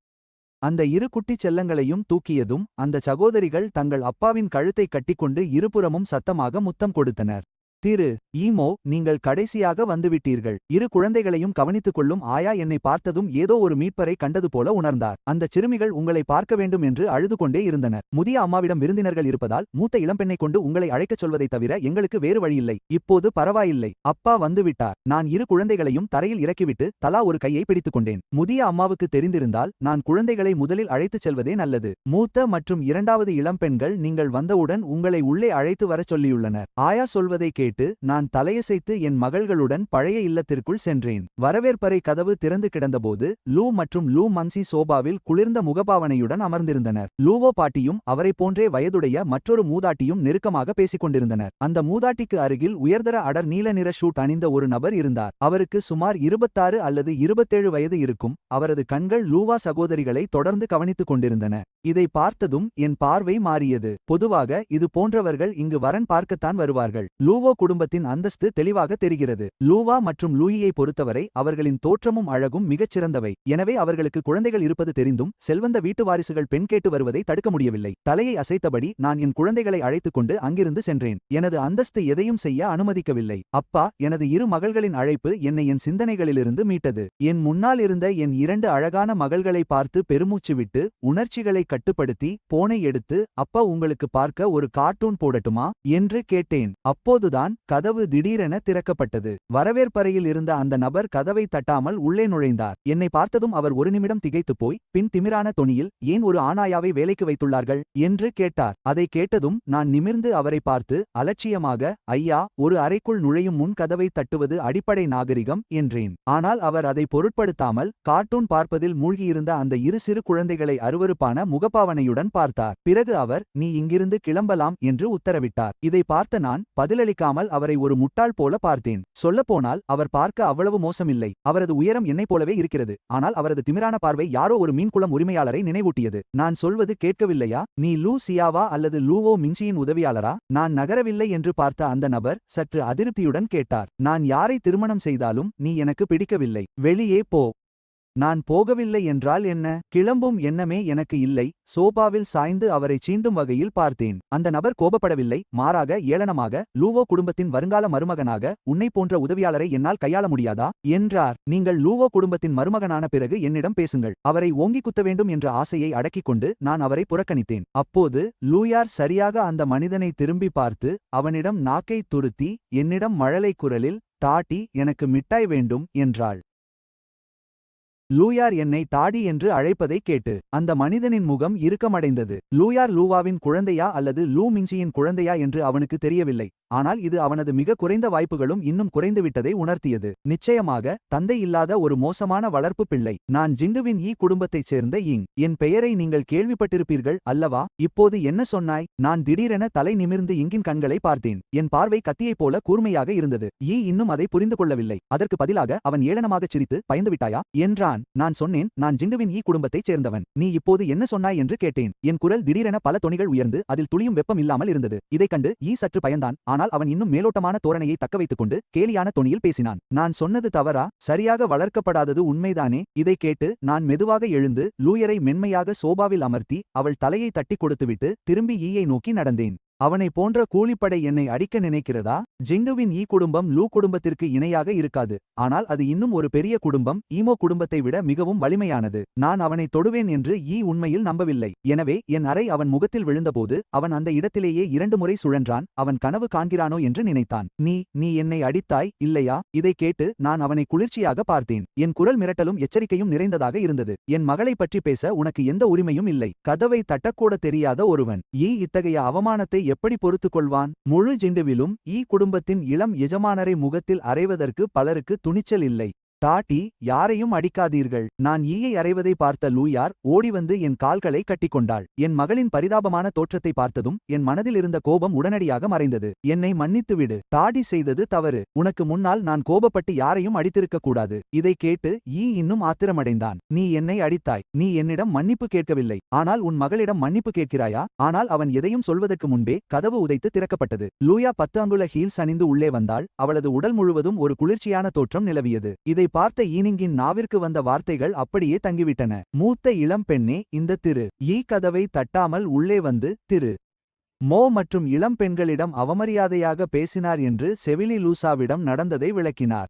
அந்த இரு குட்டிச் செல்லங்களையும் தூக்கியதும் அந்த சகோதரிகள் தங்கள் அப்பாவின் கழுத்தை கட்டிக்கொண்டு இருபுறமும் சத்தமாக முத்தம் கொடுத்தனர். திரு ஈமோ, நீங்கள் கடைசியாக வந்துவிட்டீர்கள். இரு குழந்தைகளையும் கவனித்துக் கொள்ளும் ஆயா என்னை பார்த்ததும் ஏதோ ஒரு மீட்பரை கண்டது போல உணர்ந்தார். அந்த சிறுமிகள் உங்களை பார்க்க வேண்டும் என்று அழுது கொண்டே இருந்தனர். முதிய அம்மாவிடம் விருந்தினர்கள் இருப்பதால் மூத்த இளம்பெண்ணை கொண்டு உங்களை அழைக்கச் சொல்வதைத் தவிர எங்களுக்கு வேறு வழியில்லை. இப்போது பரவாயில்லை, அப்பா வந்துவிட்டார். நான் இரு குழந்தைகளையும் தரையில் இறக்கிவிட்டு தலா ஒரு கையை பிடித்துக் கொண்டேன். முதிய அம்மாவுக்கு தெரிந்திருந்தால் நான் குழந்தைகளை முதலில் அழைத்துச் செல்வதே நல்லது. மூத்த மற்றும் இரண்டாவது இளம்பெண்கள் நீங்கள் வந்தவுடன் உங்களை உள்ளே அழைத்து வரச் சொல்லியுள்ளனர். ஆயா சொல்வதை கேட்டு நான் தலையசைத்து என் மகள்களுடன் பழைய இல்லத்திற்குள் சென்றேன். வரவேற்பறை கதவு திறந்து கிடந்தபோது லூ மற்றும் லூ மங்சி சோபாவில் குளிர்ந்த முகபாவனையுடன் அமர்ந்திருந்தனர். லூவோ பாட்டியும் அவரை போன்றே வயதுடைய மற்றொரு மூதாட்டியும் நெருக்கமாக பேசிக் கொண்டிருந்தனர். அந்த மூதாட்டிக்கு அருகில் உயர்தர அடர் நீல நிற ஷூட் அணிந்த ஒரு நபர் இருந்தார். அவருக்கு சுமார் 26 அல்லது 27 வயது இருக்கும். அவரது கண்கள் லூவா சகோதரிகளை தொடர்ந்து கவனித்துக் கொண்டிருந்தன. இதை பார்த்ததும் என் பார்வை மாறியது. பொதுவாக இது போன்றவர்கள் இங்கு வரன் பார்க்கத்தான் வருவார்கள். லூவோ குடும்பத்தின் அந்தஸ்து தெளிவாக தெரிகிறது. லூவா மற்றும் லூயியை பொறுத்தவரை அவர்களின் தோற்றமும் அழகும் மிகச் சிறந்தவை. எனவே அவர்களுக்கு குழந்தைகள் இருப்பது தெரிந்தும் செல்வந்த வீட்டு வாரிசுகள் பெண் கேட்டு வருவதை தடுக்க முடியவில்லை. தலையை அசைத்தபடி நான் என் குழந்தைகளை அழைத்துக் கொண்டு அங்கிருந்து சென்றேன். எனது அந்தஸ்து எதையும் செய்ய அனுமதிக்கவில்லை. அப்பா, எனது இரு மகள்களின் அழைப்பு என்னை என் சிந்தனைகளிலிருந்து மீட்டது. என் முன்னால் இருந்த என் 2 அழகான மகள்களை பார்த்து பெருமூச்சு விட்டு உணர்ச்சிகளை கட்டுப்படுத்தி போனை எடுத்து, அப்பா உங்களுக்கு பார்க்க ஒரு கார்ட்டூன் போடட்டுமா என்று கேட்டேன். அப்போதுதான் கதவு திடீரென திறக்கப்பட்டது. வரவேற்பறையில் இருந்த அந்த நபர் கதவை தட்டாமல் உள்ளே நுழைந்தார். என்னை பார்த்ததும் அவர் ஒரு நிமிடம் திகைத்துப் போய் பின் திமிரான தொனியில், ஏன் ஒரு ஆணாயாவை வேலைக்கு வைத்துள்ளார்கள் என்று கேட்டார். அதை கேட்டதும் நான் நிமிர்ந்து அவரை பார்த்து அலட்சியமாக, ஐயா, ஒரு அறைக்குள் நுழையும் முன் கதவை தட்டுவது அடிப்படை நாகரிகம் என்றேன். ஆனால் அவர் அதை பொருட்படுத்தாமல் கார்ட்டூன் பார்ப்பதில் மூழ்கியிருந்த அந்த இரு சிறு குழந்தைகளை அருவருப்பான முகப்பாவனையுடன் பார்த்தார். பிறகு அவர், நீ இங்கிருந்து கிளம்பலாம் என்று உத்தரவிட்டார். இதை பார்த்த நான் பதிலளிக்காமல் அவரை ஒரு முட்டாள் போல பார்த்தேன். சொல்லப்போனால் அவர் பார்க்க அவ்வளவு மோசமில்லை. அவரது உயரம் என்னைப் போலவே இருக்கிறது. ஆனால் அவரது திமிரான பார்வை யாரோ ஒரு மீன்குளம் உரிமையாளரை நினைவூட்டியது. நான் சொல்வது கேட்கவில்லையா? நீ லூ சியாவா அல்லது லூவோ மிங்சியின் உதவியாளரா? நான் நகரவில்லை என்று பார்த்த அந்த நபர் சற்று அதிருப்தியுடன் கேட்டார். நான் யாரை திருமணம் செய்தாலும் நீ எனக்கு பிடிக்கவில்லை. வெளியே போ. நான் போகவில்லை என்றால் என்ன? கிளம்பும் எண்ணமே எனக்கு இல்லை. சோபாவில் சாய்ந்து அவரை சீண்டும் வகையில் பார்த்தேன். அந்த நபர் கோபப்படவில்லை, மாறாக ஏளனமாக, லூவோ குடும்பத்தின் வருங்கால மருமகனாக உன்னை போன்ற உதவியாளரை என்னால் கையாள முடியாதா என்றார். நீங்கள் லூவோ குடும்பத்தின் மருமகனான பிறகு என்னிடம் பேசுங்கள். அவரை ஓங்கி குத்த வேண்டும் என்ற ஆசையை அடக்கிக் கொண்டு நான் அவரை புறக்கணித்தேன். அப்போது லூயார் சரியாக அந்த மனிதனை திரும்பி பார்த்து அவனிடம் நாக்கை துருத்தி என்னிடம் மழலை குரலில், டாடி, எனக்கு மிட்டாய் வேண்டும் என்றாள். லூயார் என்னை டாடி என்று அழைப்பதைக் கேட்டு அந்த மனிதனின் முகம் இறுக்கமடைந்தது. லூயார் லூவாவின் குழந்தையா அல்லது லூ மிங்சியின் குழந்தையா என்று அவனுக்கு தெரியவில்லை. ஆனால் இது அவனது மிக குறைந்த வாய்ப்புகளும் இன்னும் குறைந்துவிட்டதை உணர்த்தியது. நிச்சயமாக தந்தை இல்லாத ஒரு மோசமான வளர்ப்பு பிள்ளை. நான் ஜிங்குவின் ஈ குடும்பத்தைச் சேர்ந்த யிங். என் பெயரை நீங்கள் கேள்விப்பட்டிருப்பீர்கள் அல்லவா? இப்போது என்ன சொன்னாய்? நான் திடீரென தலை நிமிர்ந்து இங்கின் கண்களை பார்த்தேன். என் பார்வை கத்தியைப் போல கூர்மையாக இருந்தது. ஈ இன்னும் அதை புரிந்து கொள்ளவில்லை. அதற்கு பதிலாக அவன் ஏளனமாகச் சிரித்து, பயந்துவிட்டாயா என்றான். நான் சொன்னேன், நான் ஜிங்குவின் ஈ குடும்பத்தைச் சேர்ந்தவன். நீ இப்போது என்ன சொன்னாய் என்று கேட்டேன். என் குரல் திடீரென பல தொனிகள் உயர்ந்து அதில் துளியும் வெப்பம் இல்லாமல் இருந்தது. இதைக் கண்டு ஈ சற்று பயந்தான். ஆனால் அவன் இன்னும் மேலோட்டமான தோரணையை தக்கவைத்துக் கொண்டு கேலியான தொனியில் பேசினான். நான் சொன்னது தவறா? சரியாக வளர்க்கப்படாதது உண்மைதானே? இதைக் கேட்டு நான் மெதுவாக எழுந்து லூயரை மென்மையாக சோபாவில் அமர்த்தி அவள் தலையை தட்டிக் கொடுத்துவிட்டு திரும்பி ஈயை நோக்கி நடந்தேன். அவனை போன்ற கூலிப்படை என்னை அடிக்க நினைக்கிறதா? ஜிங்குவின் ஈ குடும்பம் லூ குடும்பத்திற்கு இணையாக இருக்காது. ஆனால் அது இன்னும் ஒரு பெரிய குடும்பம், ஈமோ குடும்பத்தை விட மிகவும் வலிமையானது. நான் அவனை தொடுவேன் என்று ஈ உண்மையில் நம்பவில்லை. எனவே என் அறை அவன் முகத்தில் விழுந்தபோது அவன் அந்த இடத்திலேயே 2 முறை சுழன்றான். அவன் கனவு காண்கிறானோ என்று நினைத்தான். நீ என்னை அடித்தாய், இல்லையா? இதைக் கேட்டு நான் அவனை குளிர்ச்சியாக பார்த்தேன். என் குரல் மிரட்டலும் எச்சரிக்கையும் நிறைந்ததாக இருந்தது. என் மகளை பற்றி பேச உனக்கு எந்த உரிமையும் இல்லை. கதவை தட்டக்கூட தெரியாத ஒருவன். ஈ இத்தகைய அவமானத்தை எப்படி பொறுத்துக் கொள்வான்? முழு ஜிண்டுவிலும் ஈ குடும்பத்தின் இளம் எஜமானரை முகத்தில் அறைவதற்கு பலருக்கு துணிச்சல் இல்லை. டாட்டி, யாரையும் அடிக்காதீர்கள். நான் ஈயை அறைவதை பார்த்த லூயார் ஓடிவந்து என் கால்களை கட்டிக்கொண்டாள். என் மகளின் பரிதாபமான தோற்றத்தை பார்த்ததும் என் மனதில் இருந்த கோபம் உடனடியாக மறைந்தது. என்னை மன்னித்துவிடு. டாடி செய்தது தவறு. உனக்கு முன்னால் நான் கோபப்பட்டு யாரையும் அடித்திருக்க கூடாது. இதைக் கேட்டு ஈ இன்னும் ஆத்திரமடைந்தான். நீ என்னை அடித்தாய். நீ என்னிடம் மன்னிப்பு கேட்கவில்லை. ஆனால் உன் மகளிடம் மன்னிப்பு கேட்கிறாயா? ஆனால் அவன் எதையும் சொல்வதற்கு முன்பே கதவு உதைத்து திறக்கப்பட்டது. லூயா 10 அங்குல ஹீல்ஸ் அணிந்து உள்ளே வந்தாள். அவளது உடல் முழுவதும் ஒரு குளிர்ச்சியான தோற்றம் நிலவியது. இதை பார்த்த ஈனிங்கின் நாவிற்கு வந்த வார்த்தைகள் அப்படியே தங்கிவிட்டன. மூத்த இளம் பெண்ணே, இந்த திரு ஈ கதவை தட்டாமல் உள்ளே வந்து திரு மோ மற்றும் இளம் பெண்களிடம் அவமரியாதையாக பேசினார் என்று செவிலி லூசாவிடம் நடந்ததை விளக்கினார்.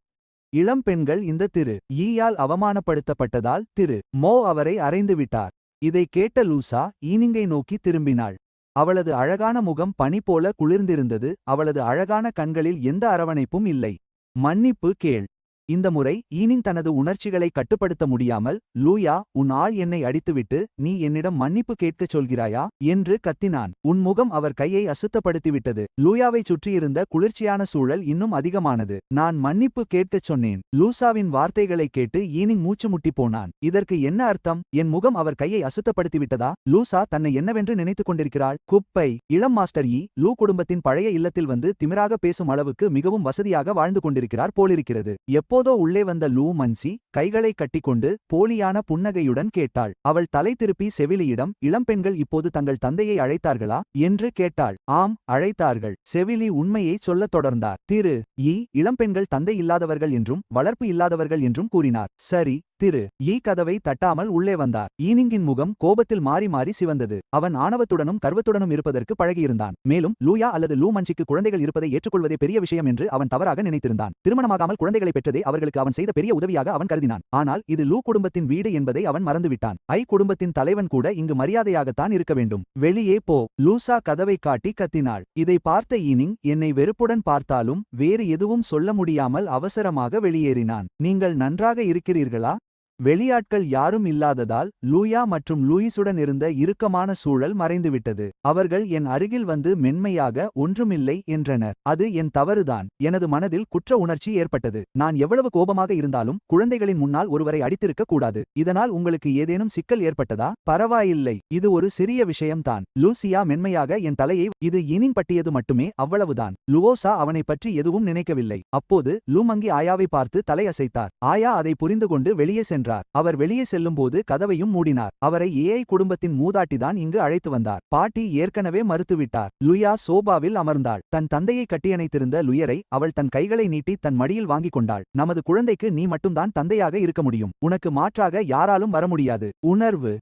இளம் பெண்கள் இந்த திரு ஈயால் அவமானப்படுத்தப்பட்டதால் திரு மோ அவரை அறைந்துவிட்டார். இதை கேட்ட லூசா ஈனிங்கை நோக்கி திரும்பினாள். அவளது அழகான முகம் பனி போல குளிர்ந்திருந்தது. அவளது அழகான கண்களில் எந்த அரவணைப்பும் இல்லை. மன்னிப்பு கேள். இந்த முறை ஈனிங் தனது உணர்ச்சிகளை கட்டுப்படுத்த முடியாமல், லூயா, உன் ஆள் என்னை அடித்துவிட்டு நீ என்னிடம் மன்னிப்பு கேட்கச் சொல்கிறாயா என்று கத்தினான். உன் முகம் அவர் கையை அசுத்தப்படுத்திவிட்டது. லூயாவைச் சுற்றியிருந்த குளிர்ச்சியான சூழல் இன்னும் அதிகமானது. நான் மன்னிப்பு கேட்கச் சொன்னேன். லூசாவின் வார்த்தைகளைக் கேட்டு ஈனிங் மூச்சு முட்டி போனான். இதற்கு என்ன அர்த்தம்? என் முகம் அவர் கையை அசுத்தப்படுத்திவிட்டதா? லூசா தன்னை என்னவென்று நினைத்துக் கொண்டிருக்கிறாள்? குப்பை. இளம் மாஸ்டர் ஈ லூ குடும்பத்தின் பழைய இல்லத்தில் வந்து திமிராக பேசும் அளவுக்கு மிகவும் வசதியாக வாழ்ந்து கொண்டிருக்கிறார் போலிருக்கிறது. எப்போதோ உள்ளே வந்த லூ மன்சி கைகளை கட்டிக்கொண்டு போலியான புன்னகையுடன் கேட்டாள். அவள் தலை திருப்பி செவிலியிடம், இளம்பெண்கள் இப்போது தங்கள் தந்தையை அழைத்தார்களா என்று கேட்டாள். ஆம், அழைத்தார்கள். செவிலி உண்மையை சொல்லத் தொடர்ந்தார். திரு ஈ இளம்பெண்கள் தந்தை இல்லாதவர்கள் என்றும் வளர்ப்பு இல்லாதவர்கள் என்றும் கூறினார். சரி. திரு ஈ கதவை தட்டாமல் உள்ளே வந்தார். ஈனிங்கின் முகம் கோபத்தில் மாறி மாறி சிவந்தது. அவன் ஆணவத்துடனும் கர்வத்துடனும் இருப்பதற்கு பழகியிருந்தான். மேலும் லூயா அல்லது லூ மன்சிக்கு குழந்தைகள் இருப்பதை ஏற்றுக்கொள்வதே பெரிய விஷயம் என்று அவன் தவறாக நினைத்திருந்தான். திருமணமாகாமல் குழந்தைகளை பெற்றதே அவர்களுக்கு அவன் செய்த பெரிய உதவியாக அவன் கருதினான். ஆனால் இது லூ குடும்பத்தின் வீடு என்பதை அவன் மறந்துவிட்டான். ஐ குடும்பத்தின் தலைவன் கூட இங்கு மரியாதையாகத்தான் இருக்க வேண்டும். வெளியே போ. லூசா கதவை காட்டி கத்தினாள். இதை பார்த்த ஈனிங் என்னை வெறுப்புடன் பார்த்தாலும் வேறு எதுவும் சொல்ல முடியாமல் அவசரமாக வெளியேறினான். நீங்கள் நன்றாக இருக்கிறீர்களா? வெளியாட்கள் யாரும் இல்லாததால் லூயா மற்றும் லூயிசுடன் இருந்த இறுக்கமான சூழல் மறைந்துவிட்டது. அவர்கள் என் அருகில் வந்து மென்மையாக ஒன்றுமில்லை என்றனர். அது என் தவறுதான். எனது மனதில் குற்ற உணர்ச்சி ஏற்பட்டது. நான் எவ்வளவு கோபமாக இருந்தாலும் குழந்தைகளின் முன்னால் ஒருவரை அடித்திருக்க கூடாது. இதனால் உங்களுக்கு ஏதேனும் சிக்கல் ஏற்பட்டதா? பரவாயில்லை, இது ஒரு சிறிய விஷயம்தான். லூசியா மென்மையாக என் தலையை இது ஈனிங் பட்டியது மட்டுமே, அவ்வளவுதான். லுவோசா அவனை பற்றி எதுவும் நினைக்கவில்லை. அப்போது லூமங்கி ஆயாவை பார்த்து தலையசைத்தார். ஆயா அதை புரிந்து கொண்டு வெளியே சென்றார். என்றார். அவர் வெளியே செல்லும்போது கதவையும் மூடினார். அவரை ஏஐ குடும்பத்தின் மூதாட்டிதான் இங்கு அழைத்து வந்தார். பாட்டி ஏற்கனவே மறுத்துவிட்டார். லுயா சோபாவில் அமர்ந்தாள். தன் தந்தையை கட்டியணைத்திருந்த லுயரை அவள் தன் கைகளை நீட்டி தன் மடியில் வாங்கிக் கொண்டாள். நமது குழந்தைக்கு நீ மட்டும்தான் தந்தையாக இருக்க முடியும். உனக்கு மாற்றாக யாராலும் வர முடியாது. உணர்வு